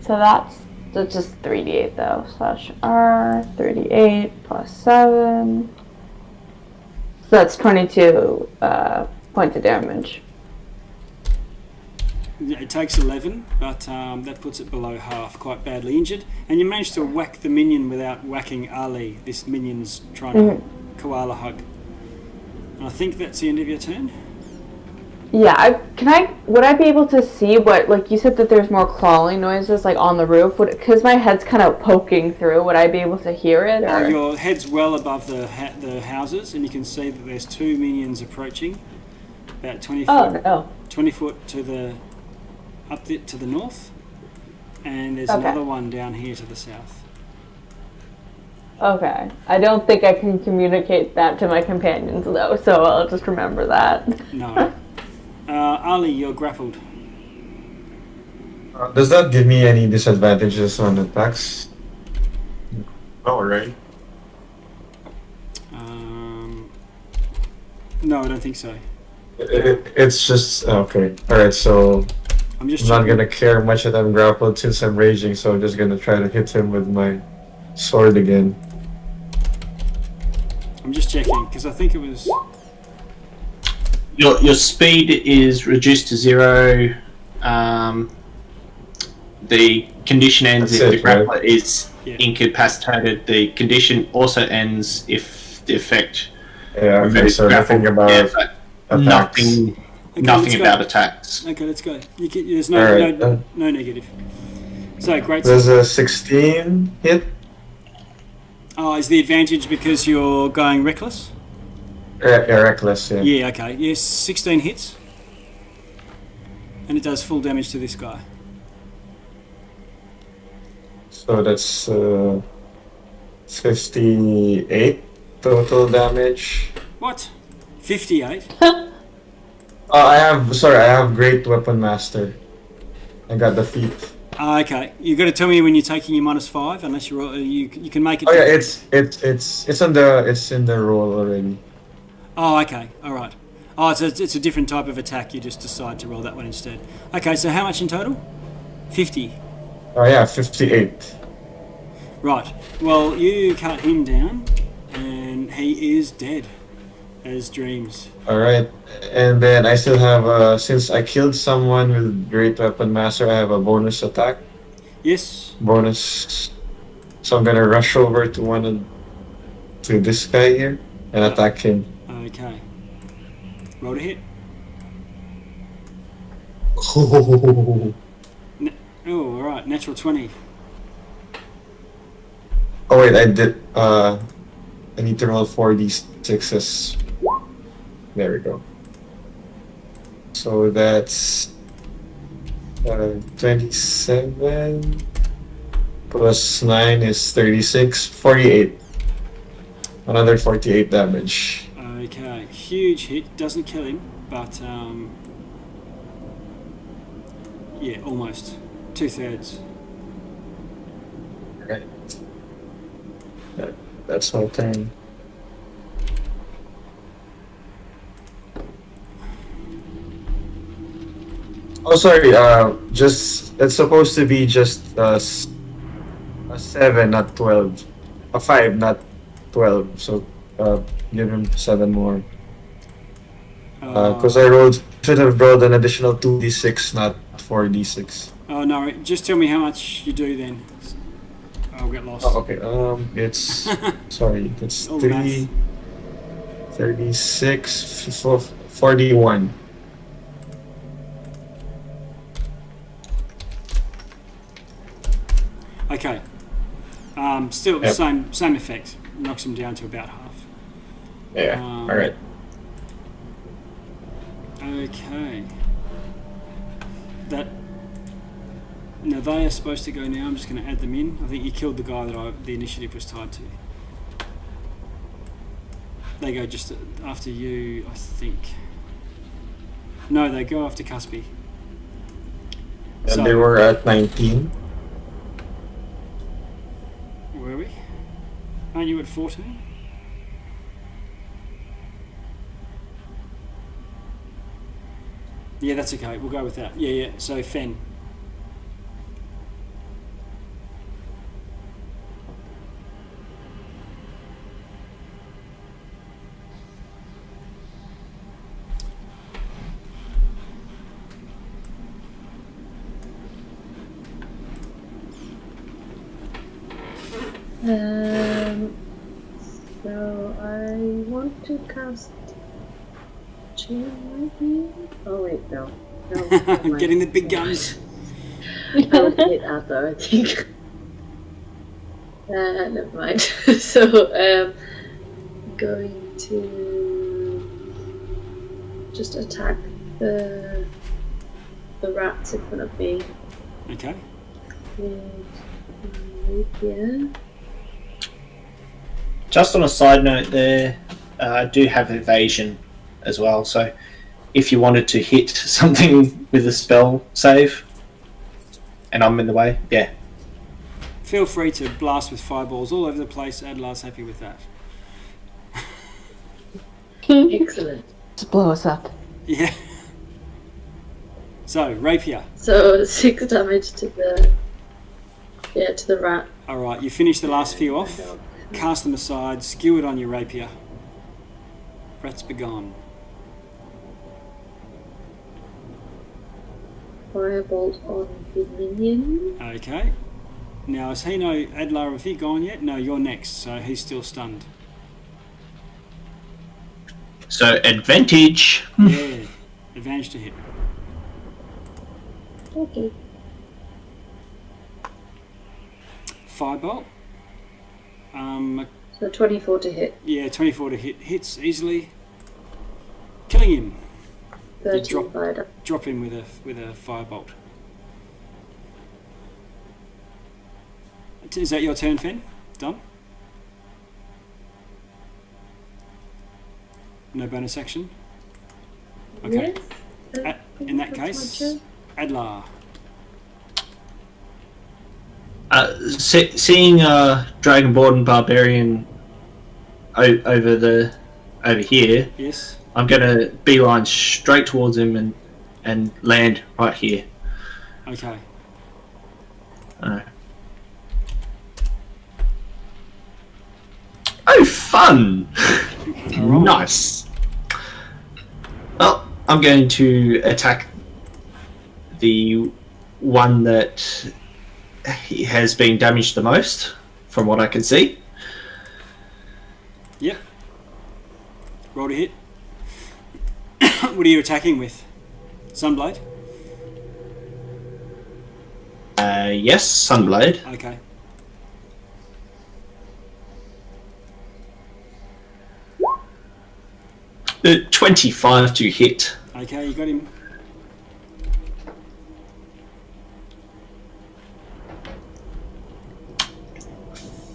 So that's just 3d8 though. Slash R, 3d8 plus 7. So that's 22 points of damage. Yeah, it takes 11, but that puts it below half, quite badly injured. And you managed to whack the minion without whacking Ali. This minion's trying to koala hug. And I think that's the end of your turn. Yeah, would I be able to see what, like you said that there's more crawling noises like on the roof? Because my head's kind of poking through, would I be able to hear it? Or? Your head's well above the houses, and you can see that there's two minions approaching, about 20 foot. Oh, no. 20 foot to the to the north, and there's Okay. another one down here to the south. Okay. I don't think I can communicate that to my companions though, so I'll just remember that. No. Ali, you're grappled. Does that give me any disadvantages on attacks? Oh, right. No, I don't think so. It's just okay. All right, so I'm just I'm not checking. gonna care much that I'm grappled since I'm raging. So I'm just gonna try to hit him with my sword again. I'm just checking because I think it was. Your speed is reduced to 0. The condition ends That's if it, the grappler is Yeah. incapacitated. The condition also ends if the effect Yeah, okay, removes so grapple. nothing about Yeah, but attacks. Okay, let's nothing go. about attacks. Okay, let's go. There's Alright, no negative. So great. There's a 16 hit. Oh, is the advantage because you're going reckless? Yeah, reckless. Yeah. Yeah. Okay. Yes, 16 hits, and it does full damage to this guy. So that's 58 total damage. What? 58. I have Great Weapon Master. I got the feat. Okay. You got to tell me when you're taking your -5, unless you can make it. Oh yeah, it's in the roll already. Oh, okay. All right. Oh, it's a different type of attack. You just decide to roll that one instead. Okay. So how much in total? 50. Oh yeah, 58. Right. Well, you cut him down, and he is dead as dreams. All right, and then I still have since I killed someone with Great Weapon Master, I have a bonus attack. Yes. Bonus. So I'm gonna rush over to this guy here and attack him. Okay. Roll to hit. Oh Oh, all right. Natural 20. wait, I did. I need to roll 4d6s. There we go. So that's 27 plus 9 is 36, 48. Another 48 damage. Okay. Huge hit. Doesn't kill him, but yeah, almost 2/3. Right. That's my turn. Oh, sorry. Just it's supposed to be just a 7, not 12. A 5, not 12. So give him 7 more. Uh, Because I should have rolled an additional 2d6, not 4d6. Oh no! Just tell me how much you do then. I'll get lost. Oh, okay. It's sorry. It's Oh, 3, 36, 41. Okay. Still Yep. same effect. Knocks him down to about half. Yeah. Um, All right. Okay. Now they are supposed to go now. I'm just going to add them in. I think you killed the guy that the initiative was tied to. They go just after you, I think. No, they go after Cuspy. And they were at 19. Were we? Aren't you at 14? Yeah, that's okay. We'll go with that. Yeah. So Fen. So I want to cast Chill maybe? Oh wait, no. No, never mind. Getting the big guns. I'll hit Adler, I think. Never mind. So, going to just attack the rats in front of me Okay. with my rapier. Just on a side note there, I do have evasion as well, so if you wanted to hit something with a spell save and I'm in the way, yeah. Feel free to blast with fireballs all over the place. Adlar's happy with that. Excellent. Just blow us up. Yeah. So, rapier. So 6 damage to the rat. Alright, you finish the last few off. Cast them aside, skew it on your rapier. Rats begone. Firebolt on the minion. Okay. Now, has he Adlar, have you gone yet? No, you're next, so he's still stunned. So advantage. Yeah. Advantage to hit. Okay. Firebolt. So 24 to hit. Yeah, 24 to hit. Hits easily. Killing him. 13 fired. Drop him with a firebolt. Is that your turn, Fen? Done? No bonus action? Okay. Yes. In that That's my case, turn. Adlar. Seeing Dragonborn and Barbarian over here, Yes. I'm gonna beeline straight towards him and land right here. Okay. Oh, fun! All right. Nice. Well, I'm going to attack the one that has been damaged the most, from what I can see. Yep. Roll to hit. What are you attacking with? Sunblade? Yes, Sunblade. Okay. The 25 to hit. Okay, you got him.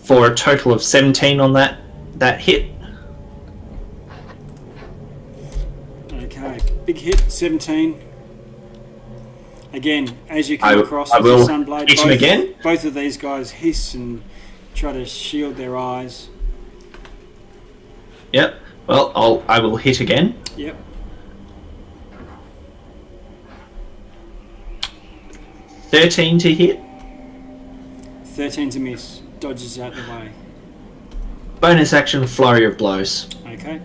For a total of 17 on that hit. Okay, big hit, 17. Again, as you come across I with your will Sunblade, hit him again. Both of these guys hiss and try to shield their eyes. Yep. Well, I will hit again. Yep. 13 to hit. 13 to miss. Dodges out the way. Bonus action, flurry of blows. Okay.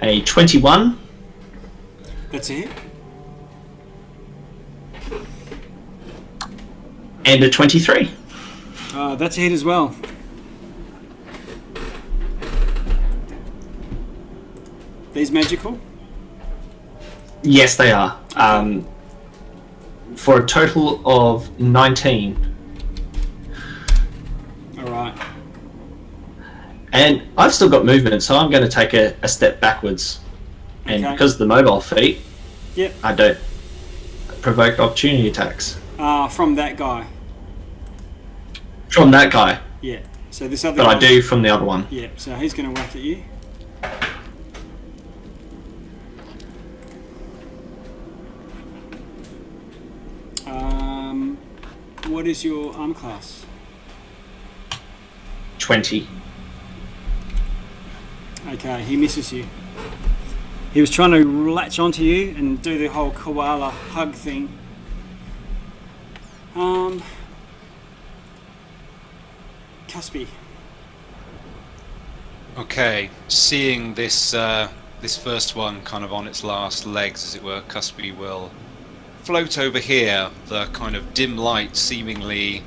A 21 That's a hit. and a 23. That's a hit as well. These magical? Yes, they are. For a total of 19. Alright. And I've still got movement, so I'm going to take a step backwards. And Okay. because of the mobile feat, Yep. I don't provoke opportunity attacks. From that guy. From that guy, Yeah. So this other but guy. I do from the other one. Yeah, so he's going to whack at you. What is your arm class? 20. Okay, he misses you. He was trying to latch onto you and do the whole koala hug thing. Cuspy. Okay, seeing this this first one kind of on its last legs, as it were, Cuspy will float over here, the kind of dim light seemingly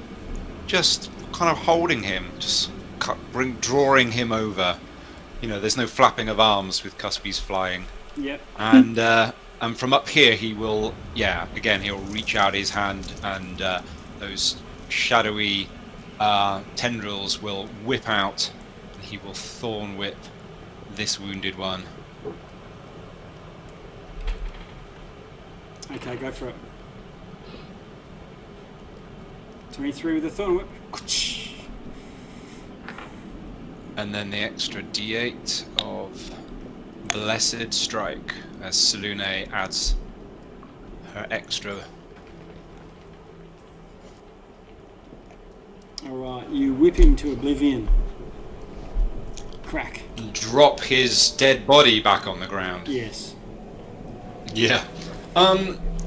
just kind of holding him, just drawing him over. You know, there's no flapping of arms with Cuspy's flying. Yep. And from up here he will, yeah, again he'll reach out his hand, and those shadowy tendrils will whip out, and he will thorn whip this wounded one. Okay, go for it. 23 with the thorn whip. And then the extra d8 of Blessed Strike, as Selune adds her extra. Alright, you whip him to oblivion. Crack. Drop his dead body back on the ground. Yes. Yeah.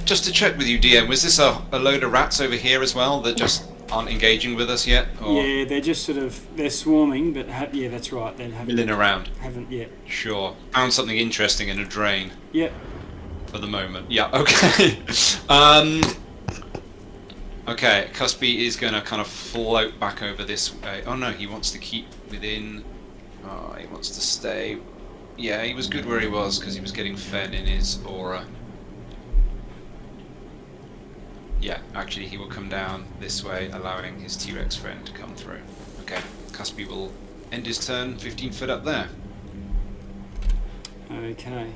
Just to check with you, DM, was this a load of rats over here as well that just aren't engaging with us yet? Or Yeah, they're just sort of, they're swarming, but yeah, that's right, they milling around? haven't yet. Sure. Found something interesting in a drain Yep. for the moment. Yeah, okay. Okay, Cuspy is going to kind of float back over this way. Oh no, he wants to keep within... Oh, he wants to stay... Yeah, he was good where he was because he was getting fed in his aura. Yeah, actually he will come down this way, allowing his T-Rex friend to come through. Okay, Cuspy will end his turn 15 foot up there. Okay.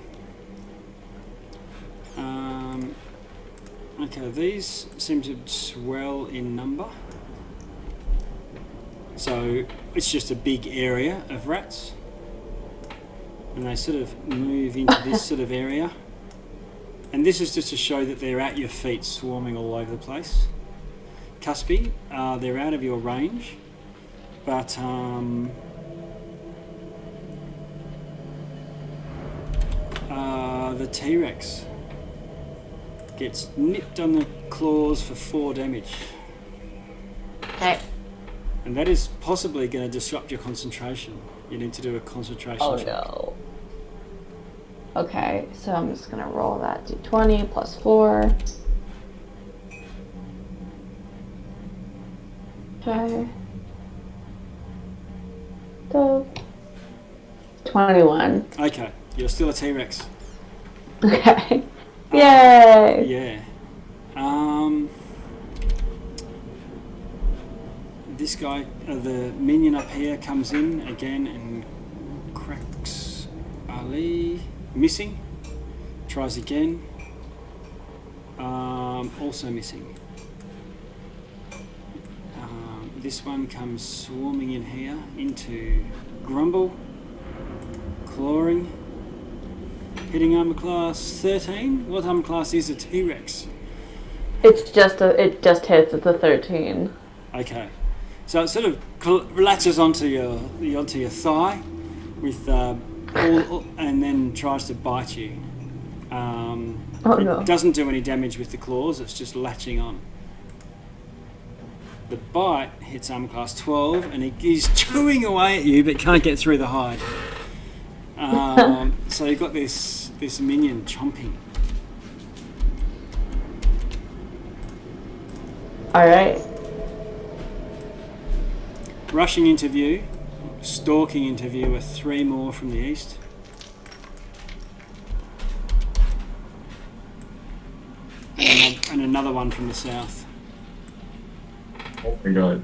Okay, these seem to swell in number. So it's just a big area of rats. And they sort of move into this sort of area. And this is just to show that they're at your feet, swarming all over the place. Cuspy, they're out of your range, but the T-Rex gets nipped on the claws for 4 damage. Okay. And that is possibly going to disrupt your concentration. You need to do a concentration Oh check. no. Okay, so I'm just gonna roll that d20 plus 4. Okay. So 21. Okay, you're still a T-Rex. Okay. Yay! Yeah. This guy, the minion up here, comes in again and cracks Ali. Missing. Tries again. Also missing. This one comes swarming in here into Grumble. Clawing. Hitting armor class 13. What armor class is a T-Rex? It just hits at the 13. Okay. So it sort of latches onto your thigh with and then tries to bite you. Oh no. It doesn't do any damage with the claws, it's just latching on. The bite hits armor class 12 and he's chewing away at you but can't get through the hide. So you've got this minion chomping. Alright. Rushing into view, stalking into view are 3 more from the east. And another one from the south. Oh my god.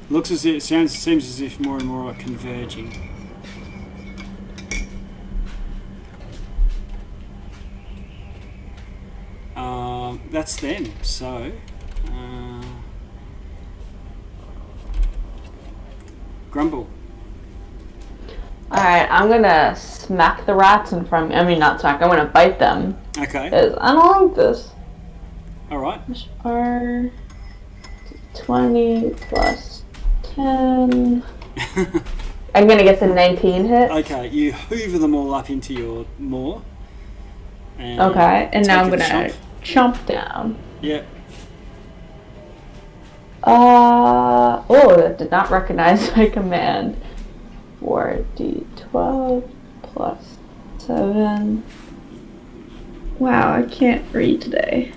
Looks as if seems as if more and more are converging. That's them. So, Grumble. Alright, I'm gonna smack the rats in front of me. I mean, not smack, I'm gonna bite them. Okay. 'Cause I don't like this. All right. Are 20 plus 10. I'm gonna get some 19 hits. Okay. You hoover them all up into your maw. And Okay, and now I'm take a gonna chomp down. Yep. Oh, that did not recognize my command. 4d12 plus 7. Wow, I can't read today.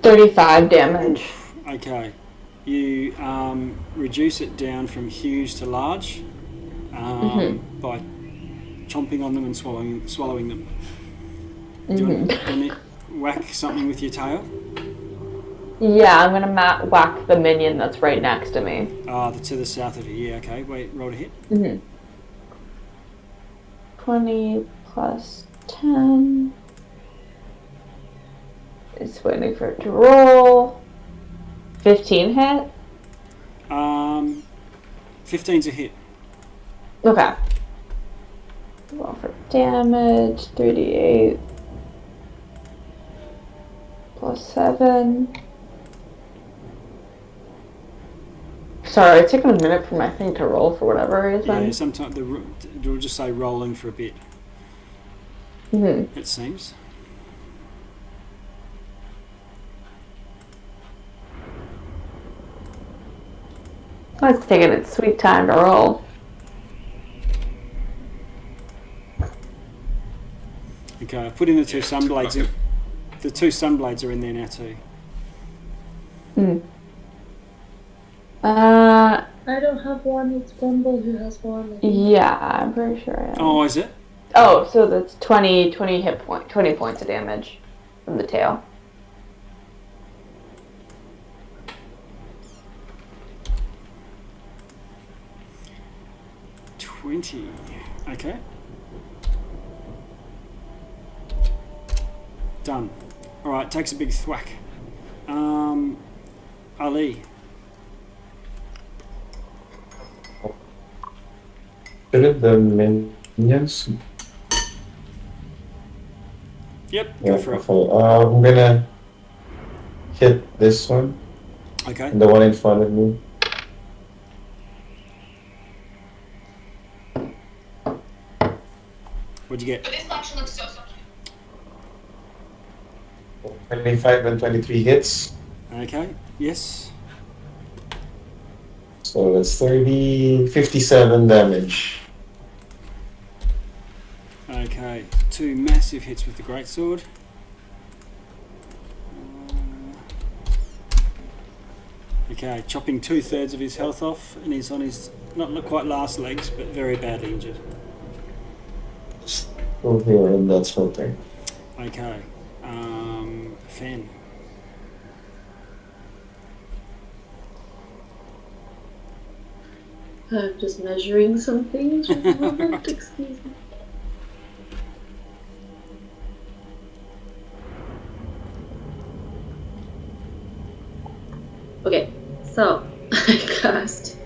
35 damage. Okay. You reduce it down from huge to large by chomping on them and swallowing them. Do you want to whack something with your tail? Yeah, I'm gonna whack the minion that's right next to me. To the south of you. Yeah, okay. Wait, roll to hit. 20 plus 10. It's waiting for it to roll. 15 hit? 15's a hit. Okay. Roll for damage. 3d8 plus 7. Sorry, it's taking a minute for my thing to roll for whatever reason. Yeah, sometimes it'll just say rolling for a bit. It seems. It's taking its sweet time to roll. Okay, I've put in the 2 sunblades. The 2 sunblades are in there now too. I don't have one. It's Grumble who has one. Yeah, I'm pretty sure I am. Oh, is it? Oh, so that's 20 20 points of damage from the tail. Okay. Done. Alright, takes a big thwack. Ali. Shouldn't the minions? Yep, go for it. I'm gonna hit this one. Okay. And the one in front of me. What'd you get? This function looks so 25 and 23 hits. Okay, yes. So that's 57 damage. Okay, 2 massive hits with the greatsword. Okay, chopping 2/3 of his health off, and he's on his not quite last legs, but very badly injured. Over here, and that's filtering. Okay, Fen. I'm just measuring some things for the moment. Excuse me. Okay, so I cast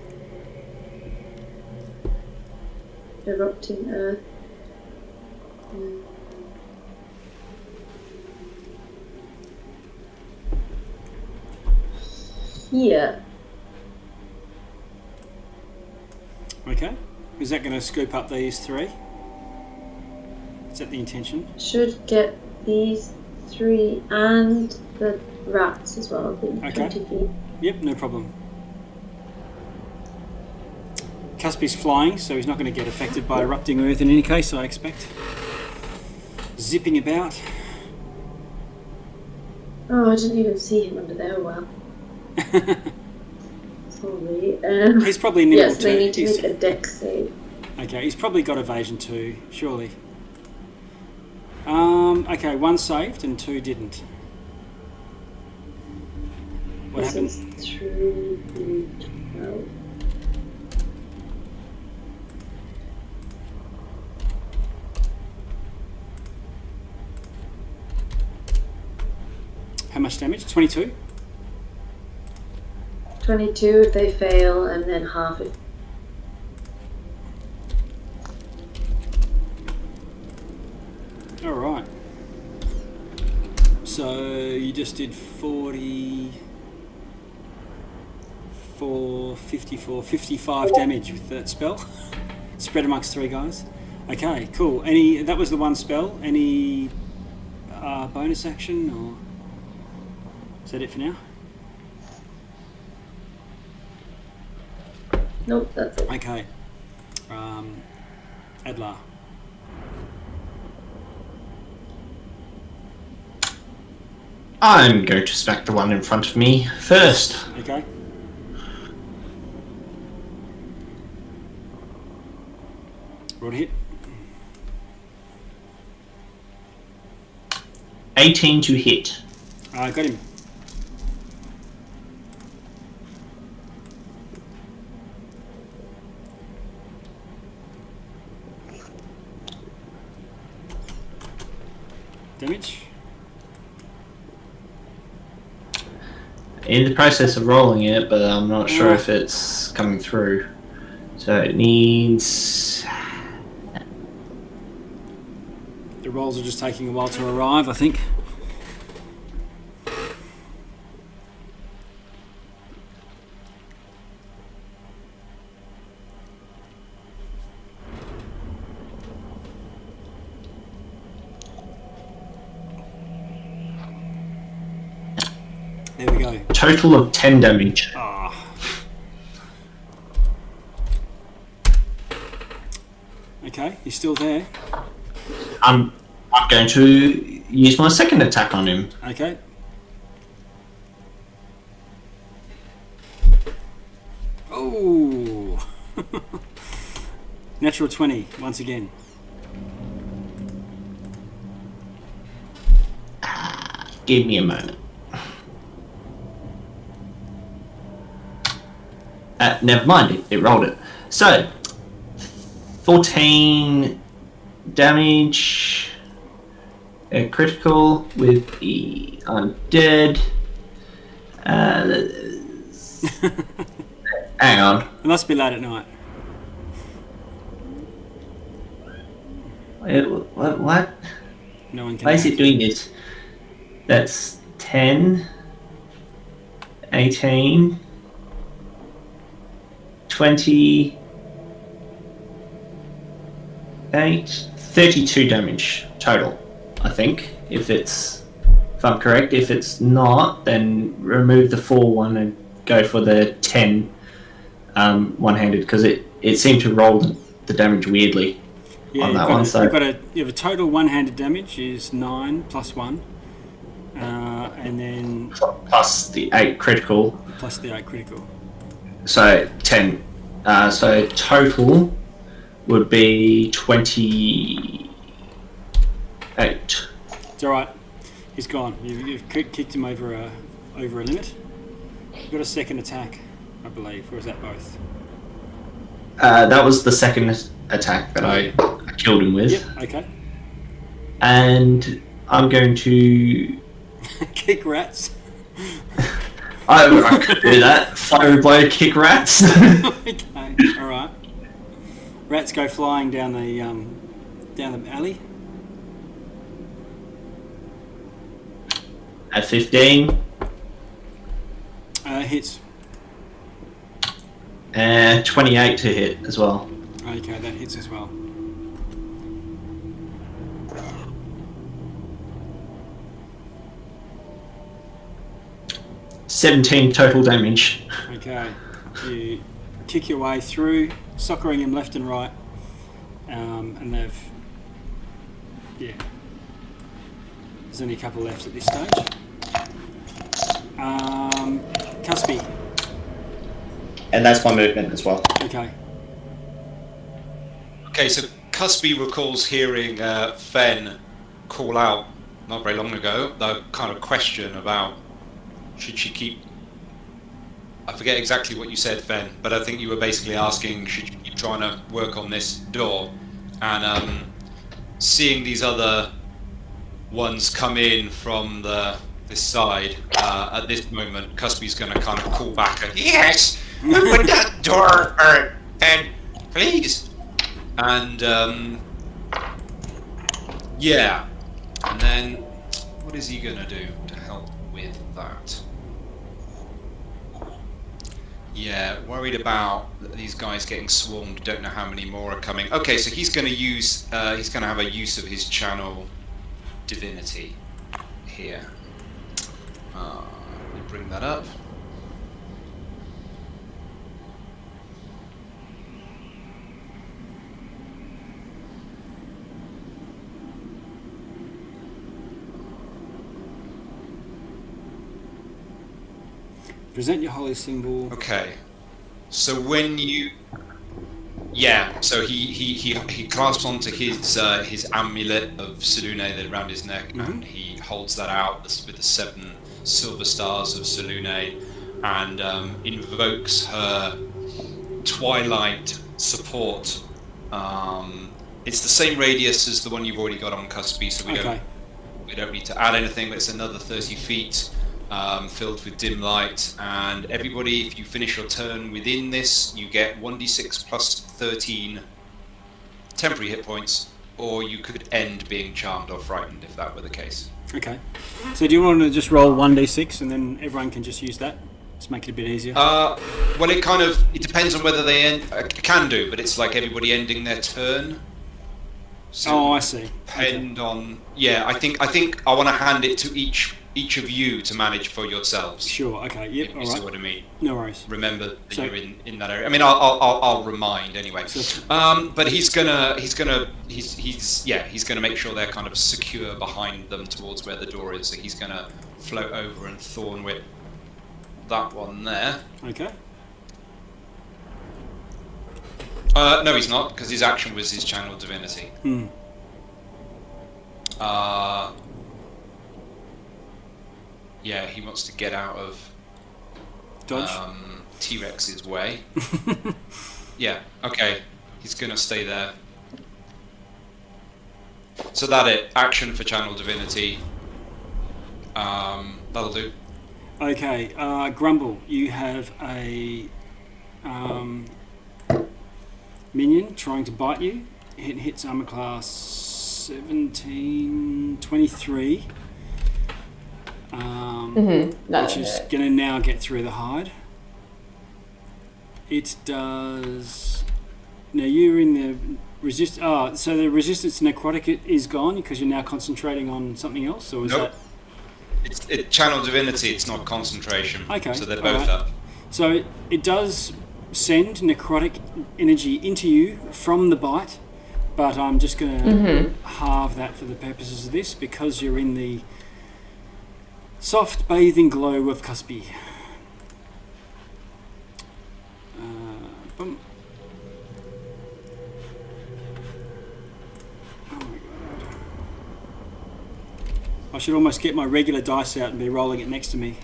Erupting Earth. Here. Okay, is that going to scoop up these 3? Is that the intention? Should get these 3 and the rats as well. The Okay. 20 feet. Yep, no problem. Cuspy's flying, so he's not going to get affected by erupting earth in any case, I expect. Zipping about. Oh, I didn't even see him under there. Wow. Sorry. He's probably nimble yes, too. they need to He's- make a dex save. Okay, he's probably got evasion too, surely. Okay, 1 saved and 2 didn't. What This happened? is 3, 12. How much damage? 22? 22 if they fail, and then half if. Alright. So you just did 44, 54, 55 damage with that spell. Spread amongst 3 guys. Okay, cool. That was the 1 spell. Any bonus action, or is that it for now? Nope, that's it. Okay. Adlar. I'm going to smack the one in front of me first. Okay. Roll to hit. 18 to hit. Got him. Damage. In the process of rolling it, but I'm not sure if it's coming through. So it needs... The rolls are just taking a while to arrive, I think. There we go. Total of 10 damage. Ah. Okay, he's still there. I'm going to use my second attack on him. Okay. Oh. Natural 20 once again. Give me a moment. Never mind, it rolled it. So, 14 damage, a critical with the undead. Hang on. It must be late at night. What? No one can. Why is it doing this? That's 10, 18, 28, 32 damage total, I think, if I'm correct. If it's not, then remove the 4 one and go for the 10 one-handed, because it seemed to roll the damage weirdly on that one. So you have a total one-handed damage is 9 plus 1, and then plus the 8 critical. plus the 8 critical. So 10. So total would be 28. It's all right. He's gone. You've kicked him over a limit. You've got a second attack, I believe, or is that both? That was the second attack that I killed him with. Yep. Okay. And I'm going to... Kick rats. I could do that. Fire blow, kick rats. Okay. All right. Rats go flying down the alley. At 15. Hits. 28 to hit as well. Okay, that hits as well. 17 total damage. Okay. You kick your way through, soccering him left and right. And they've... Yeah. There's only a couple left at this stage. Cuspy. And that's my movement as well. Okay. Okay, so Cuspy recalls hearing Fen call out not very long ago the kind of question about should she keep... I forget exactly what you said, Fen, but I think you were basically asking should you keep trying to work on this door. And seeing these other ones come in from this side, at this moment, Cuspy's going to kind of call back and Yes! Open that door, and please. And yeah, and then what is he gonna do to help with that? Yeah, worried about these guys getting swarmed. Don't know how many more are coming. Okay, so he's gonna use he's gonna have a use of his channel divinity here. Let me bring that up. Present your holy symbol. Okay, so when you, yeah, so he clasps onto his amulet of Selune that around his neck, and he holds that out with the 7 silver stars of Selune, and invokes her Twilight support. It's the same radius as the one you've already got on Cuspy, so we don't need to add anything. But it's another 30 feet. Filled with dim light, and everybody, if you finish your turn within this, you get 1d6 plus 13 temporary hit points, or you could end being charmed or frightened if that were the case. Okay. So do you want to just roll 1d6 and then everyone can just use that? Just make it a bit easier. Well, it depends on whether they can do, but it's like everybody ending their turn. So I see. Depend on. Yeah, I think I want to hand it to each of you to manage for yourselves. Sure. Okay. Yep. If All you right. see what I mean. No worries. Remember that you're in that area. I mean, I'll remind anyway. But he's gonna make sure they're kind of secure behind them towards where the door is. So he's gonna float over and thorn whip that one there. Okay. No, he's not, because his action was his channel divinity. Yeah, he wants to get out of Dodge. T-Rex's way. Yeah, okay. He's gonna stay there. So action for channel divinity. That'll do. Okay, Grumble, you have a minion trying to bite you. It hits armor class 1723. Which is going to now get through the hide. It does... Now you're in the resist... Oh, so the resistance to necrotic is gone because you're now concentrating on something else? Or is Nope. that... It's channel divinity, it's not concentration. Okay, So they're both alright. up. So it does send necrotic energy into you from the bite, but I'm just going to halve that for the purposes of this because you're in the soft bathing glow of Cuspy. Boom. Oh my god. I should almost get my regular dice out and be rolling it next to me.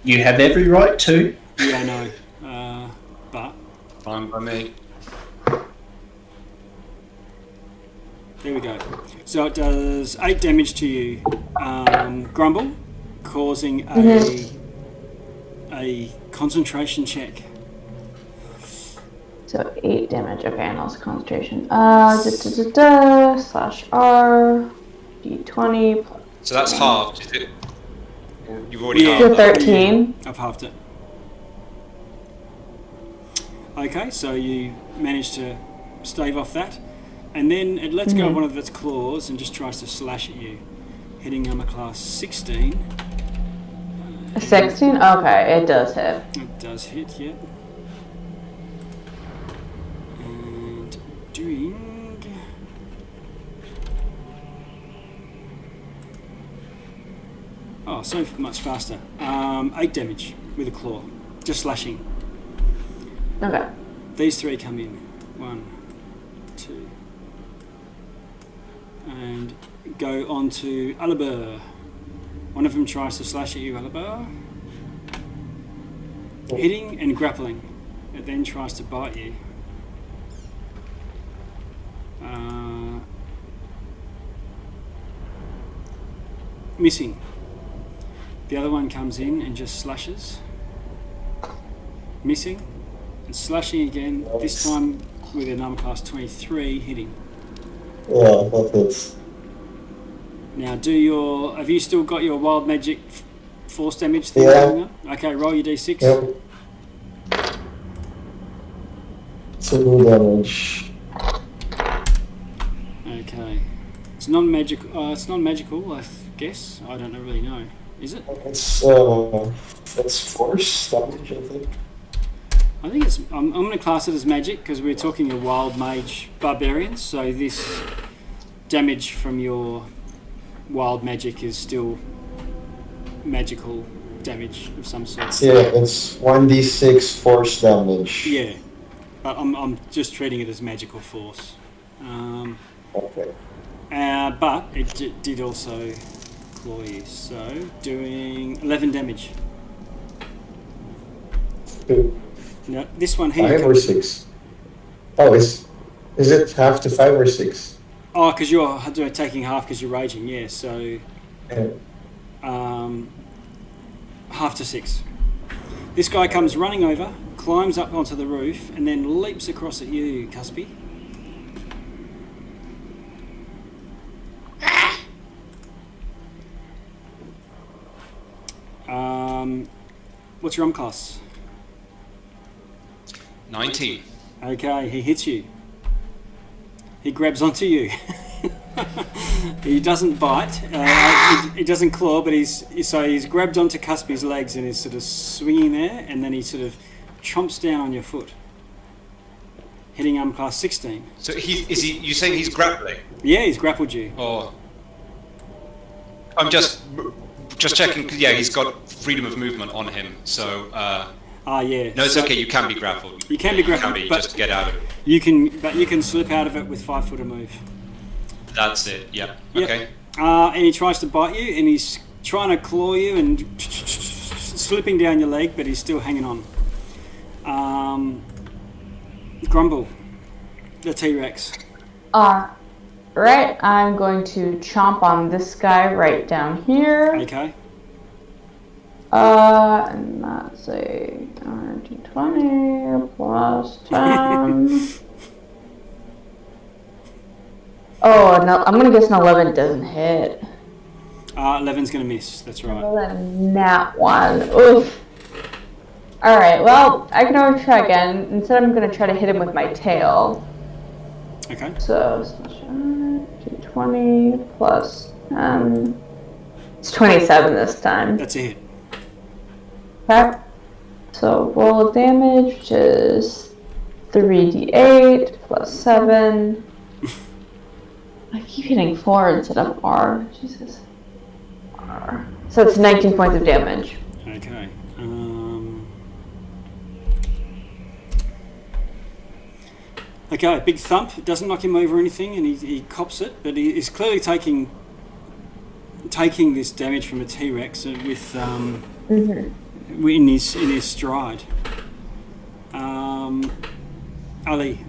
You have every right to. Yeah, I know. But Fine by me. there we go. So it does 8 damage to you, Grumble, causing a concentration check. So 8 damage. Okay, and also concentration. Slash R D20. So that's halved, is it? You've already Yeah. halved that. 13. I've halved it. Okay, so you manage to stave off that, and then it lets go of one of its claws and just tries to slash at you. hitting armor class 16. 16? Okay, it does hit. It does hit, yeah. And doing... Oh, so much faster. 8 damage with a claw. Just slashing. Okay. These 3 come in. 1, 2. And go on to Alibur. One of them tries to slash at you, Alibur. Hitting and grappling. It then tries to bite you. Missing. The other one comes in and just slashes. Missing. And slashing again, this time with an armor class 23, hitting. Yeah, that hits. Now have you still got your wild magic force damage thing Yeah. going on? Okay, roll your d6. Yep. 2 damage. Okay. It's non-magical, I guess. I don't really know. Is it? It's force damage, I think. I think it's. I'm going to class it as magic because we're talking a wild mage barbarian. So this damage from your wild magic is still magical damage of some sort. Yeah, it's 1d6 force damage. Yeah, but I'm just treating it as magical force. Okay. But it did also claw you. So doing 11 damage. 2. No, this one here. 5 or 6? Oh, is it half to 5 or 6? Oh, because you're taking half because you're raging, yeah, so Yeah. half to 6. This guy comes running over, climbs up onto the roof, and then leaps across at you, Cuspy. What's your arm class? 19. Okay, he hits you. He grabs onto you. He doesn't bite. He doesn't claw, but he's grabbed onto Cuspy's legs and is sort of swinging there, and then he sort of chomps down on your foot, hitting arm class 16. So you saying he's grappling? Yeah, he's grappled you. Or I'm just checking. 'Cause, yeah, he's got freedom of movement on him. So Yeah. no, it's okay. You can be grappled. You can be grappled, but just get out of it. you can slip out of it with 5-footer move. That's it. Yeah. Yep. Okay. And he tries to bite you, and he's trying to claw you and slipping down your leg, but he's still hanging on. Grumble, the T-Rex. Right, I'm going to chomp on this guy right down here. Okay. And that's a 20 plus 10. Oh, no, I'm gonna guess an 11 doesn't hit. 11's gonna miss. That's right. 11, nat 1. Oof. Alright, well, I can always try again. Instead, I'm gonna try to hit him with my tail. Okay. So, 20 plus 10. It's 27 this time. That's a hit. Okay. So, roll of damage, which is 3d8 plus 7. I keep hitting 4 instead of R. Jesus. R. So it's 19 points of damage. Okay. Okay, big thump. It doesn't knock him over or anything, and he cops it, but he is clearly taking this damage from a T-Rex with in his stride. Ali.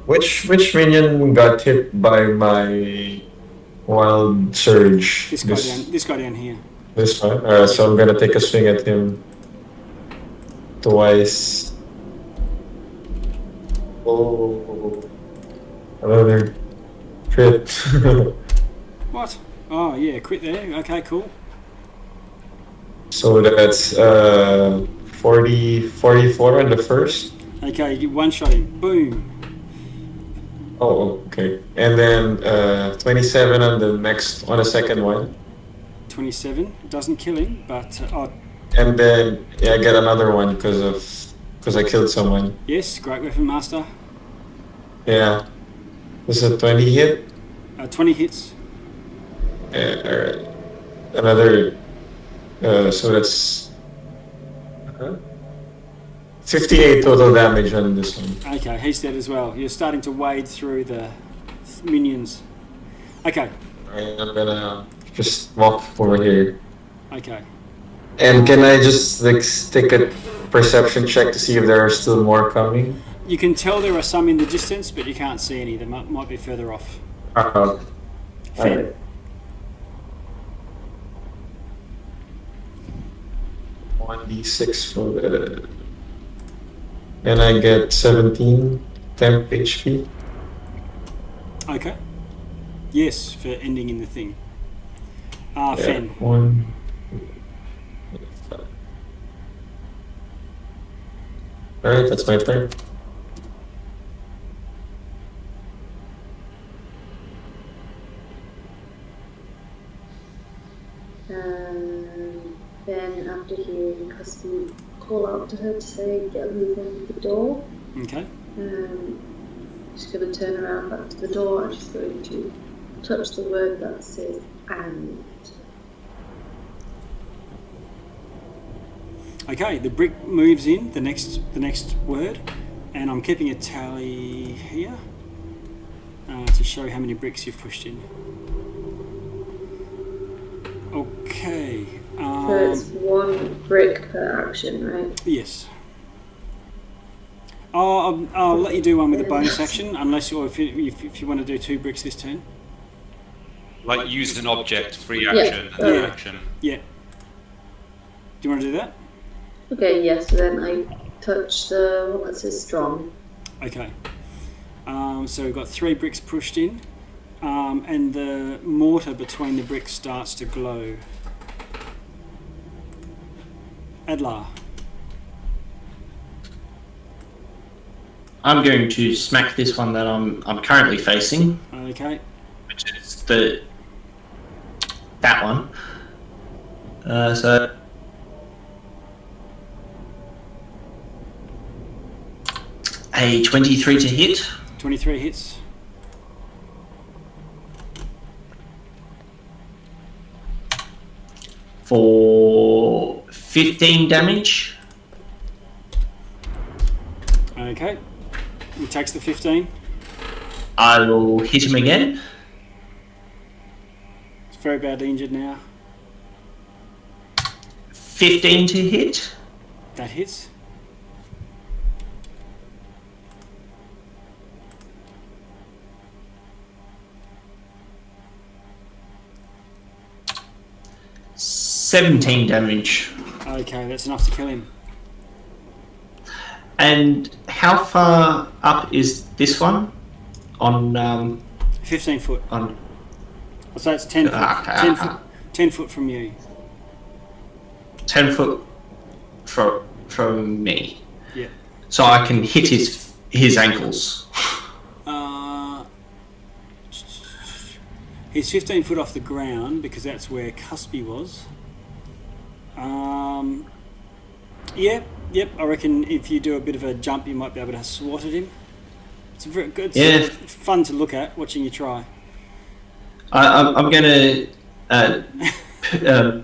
Which minion got hit by my wild surge? This guy down here. This one? So I'm gonna take a swing at him twice. Oh, another crit. What? Oh yeah, crit there. Okay, cool. So that's 44 on the first. Okay, you one shot him. Boom. Oh, okay. And then 27 on the second one. 27 doesn't kill him, but And then I get another one because I killed someone. yes, great weapon master. Yeah. This is a 20 hit. 20 hits. Alright. Another. So that's 58 total damage on this one. Okay, he's dead as well. You're starting to wade through the minions. Okay, Alright, I'm gonna just walk over here. okay. And can I just like take a perception check to see if there are still more coming? You can tell there are some in the distance, but you can't see any. They might be further off. Uh-huh. Fair. Alright. 1d6 for the... And I get 17 temp HP. Okay. Yes, for ending in the thing. Yeah, Fen. 1. Alright, that's my turn. Then after hearing Cusby call out to her to say, get a move on the door. Okay. She's going to turn around back to the door and she's going to touch the word that says and. Okay, the brick moves in, the next word, and I'm keeping a tally here to show how many bricks you've pushed in. Okay. So it's 1 brick per action, right? Yes. I'll let you do one with a bonus action, unless if you want to do 2 bricks this turn. Like use an object, free action, and then action. Yeah. Do you want to do that? Okay, yes, so then I touch the one that says strong. Okay. So we've got 3 bricks pushed in, and the mortar between the bricks starts to glow. Adlar. I'm going to smack this one that I'm currently facing, Okay. which is that one. So a 23 to hit. 23 hits. For 15 damage. Okay. He takes the 15. I will hit him again. He's very badly injured now. 15 to hit. That hits. $17 damage. Okay, that's enough to kill him. And how far up is this one? On 15 foot. on I'll say it's 10 foot. 10 foot from you. 10 foot from me. Yeah. So I can hit his ankles. He's 15 foot off the ground because that's where Cuspy was. Yep. I reckon if you do a bit of a jump, you might be able to swat at him. It's very good. Yeah. Fun to look at, watching you try. I'm going to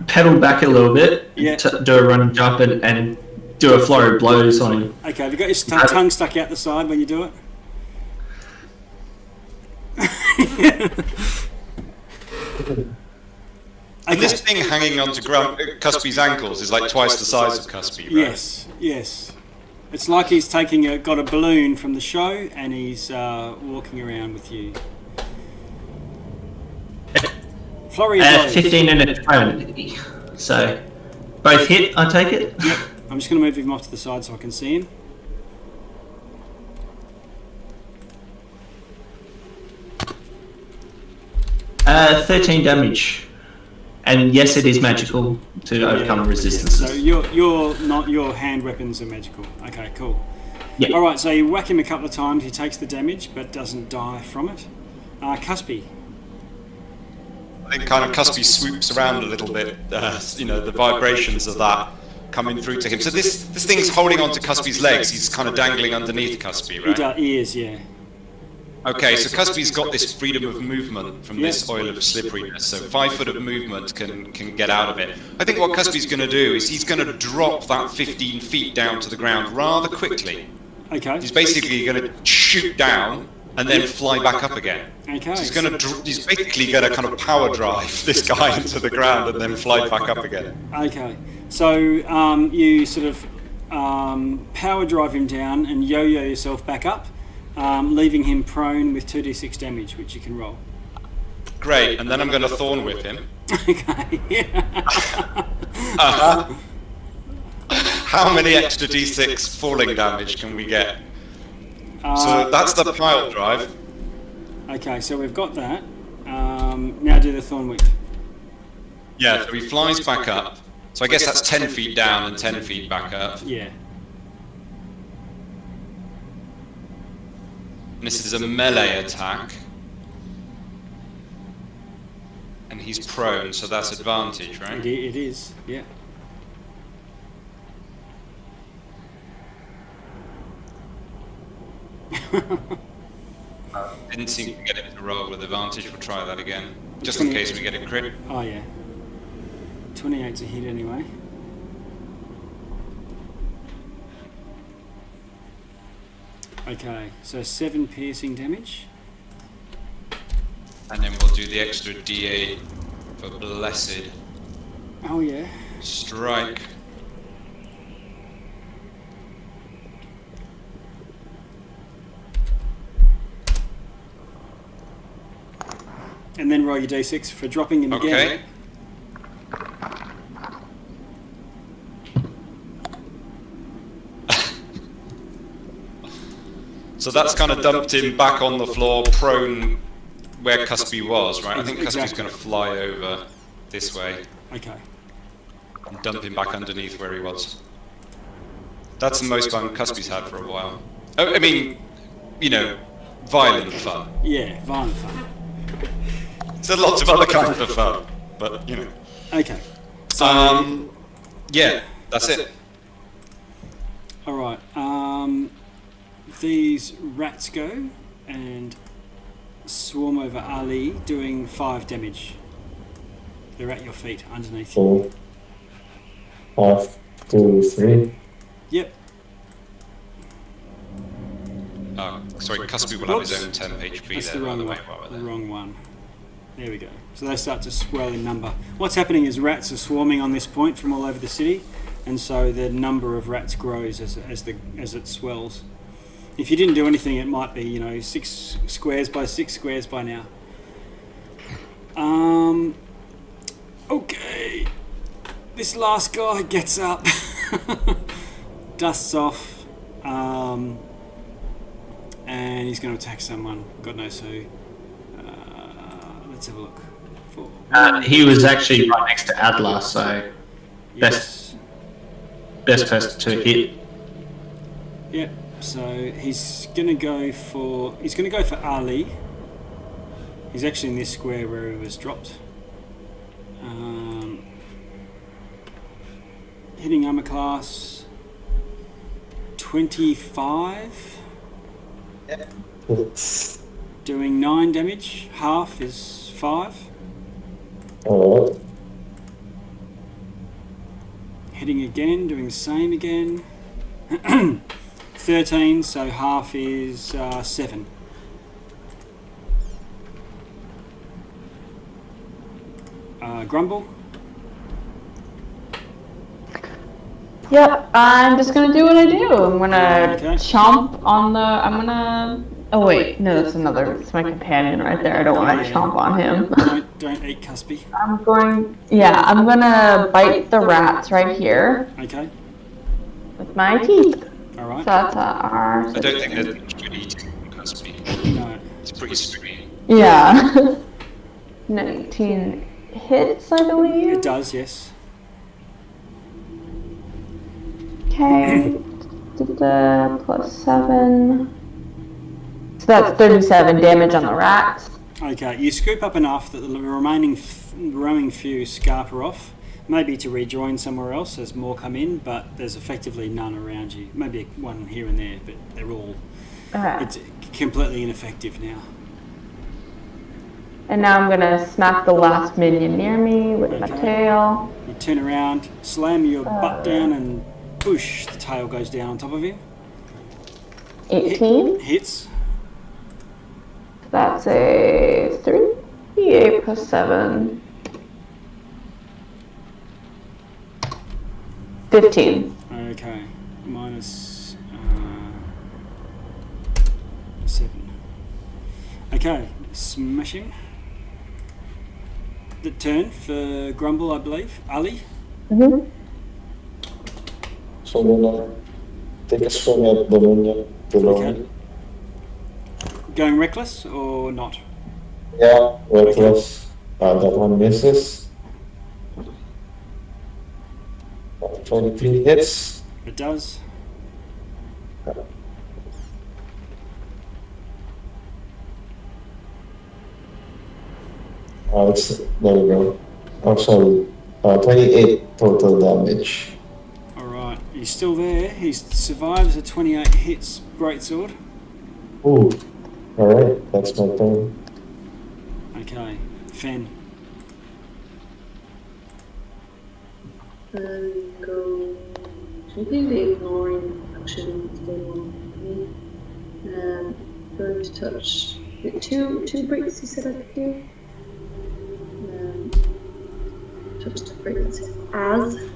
pedal back a little bit, Yeah. do a running jump, and do a flurry of blows on him. Okay, have you got your tongue stuck out the side when you do it? And this thing hanging onto Cuspy's ankles is like twice the size of Cuspy, right? Yes. It's like he's got a balloon from the show and he's walking around with you. Flurry of blows. 15 and a 20. So both hit, I take it? Yep. I'm just going to move him off to the side so I can see him. Uh, 13 damage. And yes, it is magical to overcome resistances. So your hand weapons are magical. Okay, cool. Yeah. All right, so you whack him a couple of times. He takes the damage, but doesn't die from it. Cuspy. I think kind of Cuspy swoops around a little bit. The vibrations of that coming through to him. So this thing's holding onto Cuspy's legs. He's kind of dangling underneath Cuspy, right? He is, yeah. Okay, so Cuspy's got this freedom of movement from this oil of slipperiness, so 5 foot of movement can get out of it. I think what Cuspy's going to do is he's going to drop that 15 feet down to the ground rather quickly. Okay. He's basically going to shoot down and then fly back up again. Okay. So he's basically going to kind of power drive this guy into the ground and then fly back up again. Okay. So you sort of power drive him down and yo-yo yourself back up. Leaving him prone with 2d6 damage, which you can roll. Great, and then I'm going to thorn whip him. Okay. How many extra d6 falling damage can we get? So that's the pile drive. Okay, so we've got that. Now do the thorn whip. Yeah, so he flies back up. So I guess that's 10 feet down and 10 feet back up. Yeah. This is a melee attack. And he's prone, so that's advantage, right? It is, yeah. Didn't seem to get it to roll with advantage. We'll try that again. Just in case we get a crit. Oh, yeah. 28's a hit anyway. Okay, so 7 piercing damage. And then we'll do the extra d8 for blessed. Oh, yeah. Strike. And then roll your d6 for dropping him again. Okay. So that's kind of dumped him back on the floor, prone where Cuspy was, right? I think Cuspy's going to fly over this way. Okay. And dump him back underneath where he was. That's the most fun Cuspy's had for a while. Oh, I mean, violent fun. Yeah, violent fun. There's lots of other kinds of fun, but, Okay. Yeah, that's it. Alright, these rats go and swarm over Ali, doing 5 damage. They're at your feet, underneath you. 4, 5, 2, 3. Yep. Sorry, Cuspy will have his own 10 HP That's there, the by wrong the one. way, while we're The there. wrong one. There we go. So they start to swell in number. What's happening is rats are swarming on this point from all over the city, and so the number of rats grows as it swells. If you didn't do anything, it might be 6 squares by 6 squares by now. Okay. This last guy gets up, dusts off, and he's going to attack someone. God knows who. Let's have a look. 4. He was actually right next to Adler, so best person to hit. Yep. So he's gonna go for Ali. He's actually in this square where he was dropped. Hitting armor class 25. Yep. Doing 9 damage. Half is 5. Oh. Hitting again, doing the same again. 13, so half is 7. Grumble. Yep, I'm just gonna do what I do. I'm gonna Okay. chomp on the. Oh wait, no, that's another. It's my companion right there. I don't want to chomp on him. Don't eat Cuspy. I'm gonna bite the rats right here Okay. with my teeth. So All right. that's our. I don't think there's much good eating from Cuspy. No. It's pretty stringy. Yeah. 19 hits, I believe. It does, yes. Okay. Plus 7. So that's 37 damage on the rats. Okay, you scoop up enough that the remaining few scarper off, maybe to rejoin somewhere else as more come in, but there's effectively none around you. Maybe one here and there, but they're all... It's completely ineffective now. And now I'm going to smack the last minion near me with my tail. You turn around, slam your butt down, and push, the tail goes down on top of him. 18. Hits. That's a 3. 8 plus 7. 15. Okay. Minus 7. Okay. Smashing. The turn for Grumble, I believe. Ali? Mm-hmm. So I'm gonna take a swing at the minion below me. Going reckless or not? Yeah, reckless. That one misses. 23 hits. It does. There we go. Oh, sorry. 28 total damage. Alright, he's still there. He survives a 28 hits greatsword. Ooh. Alright, that's my turn. Okay, Fen. Go completely ignoring actually what's going on with me. Going to touch the two bricks you said I could do. Touch the brick that says as. Okay.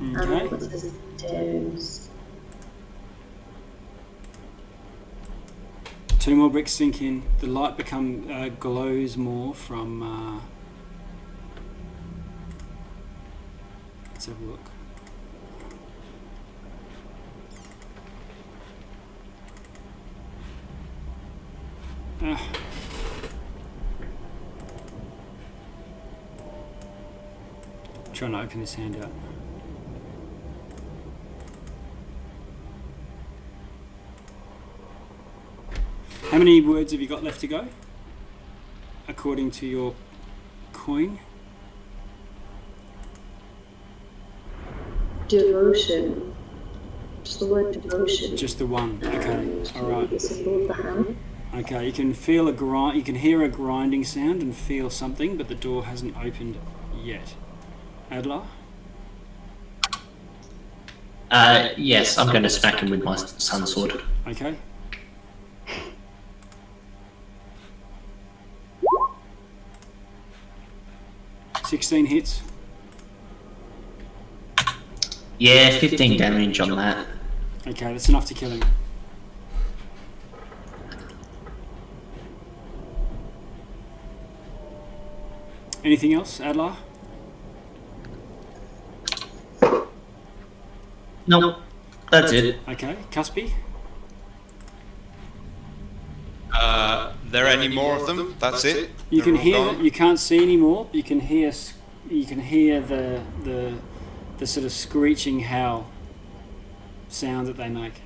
And what says does. 2 more bricks sink in. The light glows more from... let's have a look. Trying to open this hand out. How many words have you got left to go? According to your coin? Devotion. Just the word devotion. Just the one. Okay. All right. The symbol of the hand. Okay. You can feel a grind. You can hear a grinding sound and feel something, but the door hasn't opened yet. Adler. Yes, I'm going to smack him with my sun sword. Okay. $16 hits. Yeah, 15 damage on that. Okay, that's enough to kill him. Anything else, Adler? Nope, that's it. Okay, Cuspy. There are any more of them? That's it? You can They're all hear. gone? You can't see anymore. You can hear. You can hear the sort of screeching howl sound that they make.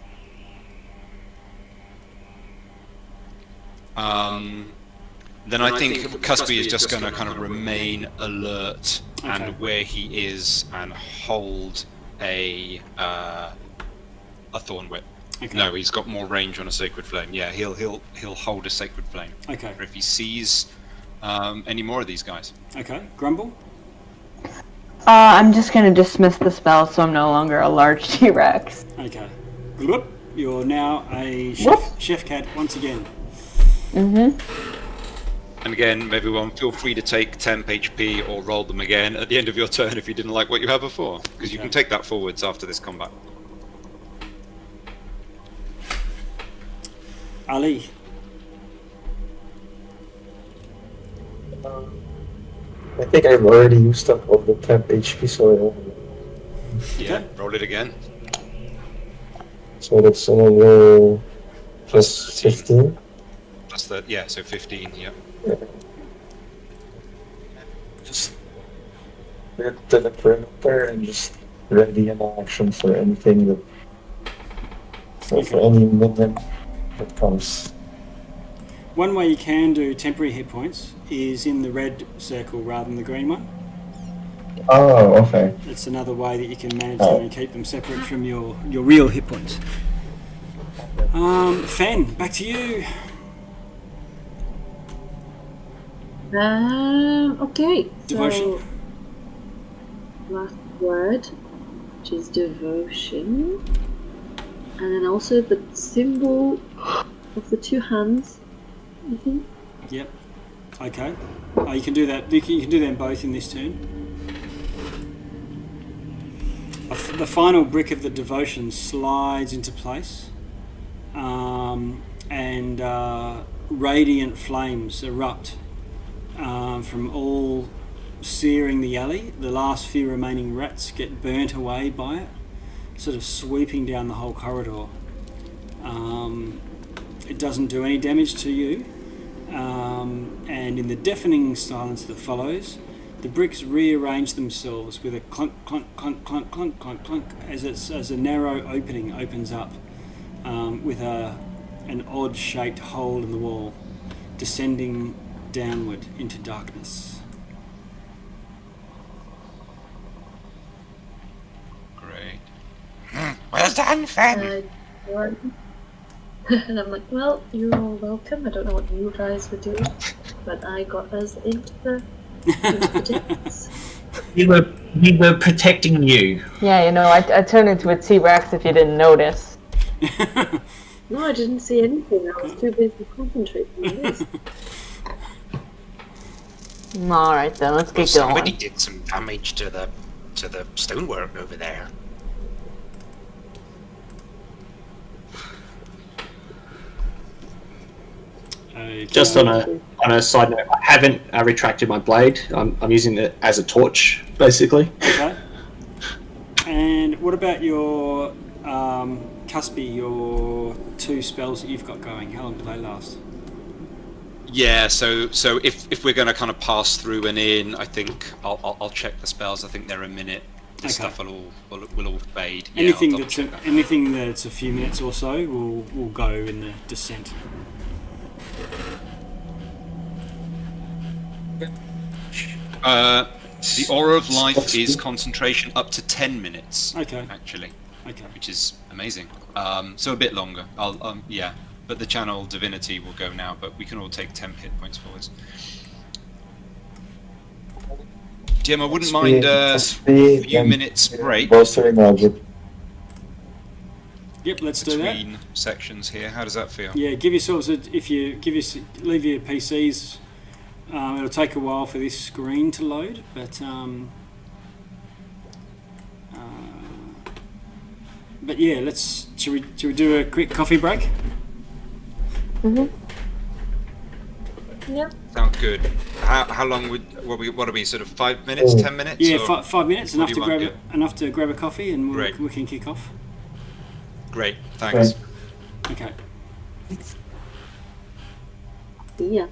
Then I think Cuspy is just going to kind of remain alert and where he is and hold a thorn whip. Okay. No, he's got more range on a sacred flame. Yeah, he'll hold a sacred flame. Okay. Or if he sees any more of these guys. Okay. Grumble. I'm just gonna dismiss the spell, so I'm no longer a large T-Rex. Okay. Whoop. You're now a chef cat once again. Mm-hmm. And again, everyone, feel free to take temp HP or roll them again at the end of your turn if you didn't like what you had before, because you can take that forwards after this combat. Ali. I think I've already used up all the temp HP, so Yeah, roll it again. so that's another plus 15. Plus that, yeah, so 15, yeah. Just get to the perimeter and just ready in action for anything that So for any minion that comes. One way you can do temporary hit points is in the red circle rather than the green one. Oh, okay. It's another way that you can manage them and keep them separate from your real hit points. Fen, back to you. Okay. Devotion. So, last word, which is devotion. And then also the symbol of the two hands. Yep. Okay. You can do that. You can do them both in this turn. The final brick of the devotion slides into place, and radiant flames erupt from all searing the alley. The last few remaining rats get burnt away by it, sort of sweeping down the whole corridor. It doesn't do any damage to you, and in the deafening silence that follows, the bricks rearrange themselves with a clunk, clunk, clunk, clunk, clunk, clunk, clunk, as a narrow opening opens up with an odd-shaped hole in the wall, descending downward into darkness. Great. Well done, Fen. And I'm like, well, you're all welcome. I don't know what you guys were doing, but I got us into the depths. We were protecting you. Yeah, I turned into a T-Rex if you didn't notice. No, I didn't see anything. I was too busy concentrating on this. Alright then, let's get Somebody going. did some damage to the stonework over there. Okay. Just on a side note, I haven't retracted my blade. I'm using it as a torch, basically. Okay. And what about your Cuspy, your 2 spells that you've got going? How long do they last? Yeah, so if we're going to kind of pass through and in, I think I'll check the spells. I think they're a minute. The stuff will all fade. Yeah, Anything that's a few minutes or so will go in the descent. The Aura of Life is concentration up to 10 minutes. Okay. Actually. Okay. Which is amazing. So a bit longer. Yeah. But the channel divinity will go now, but we can all take 10 hit points forwards. Jim, I wouldn't mind a few minutes break Yep, let's do that. between sections here. How does that feel? Yeah, give yourselves leave your PCs. It'll take a while for this screen to load, but yeah, should we do a quick coffee break? Yeah. Sounds good. How long what are we, sort of 5 minutes, 10 minutes? Yeah, or 5 minutes, what enough do you to grab a coffee, and Great. we can kick off. Great, thanks. Okay. Yeah.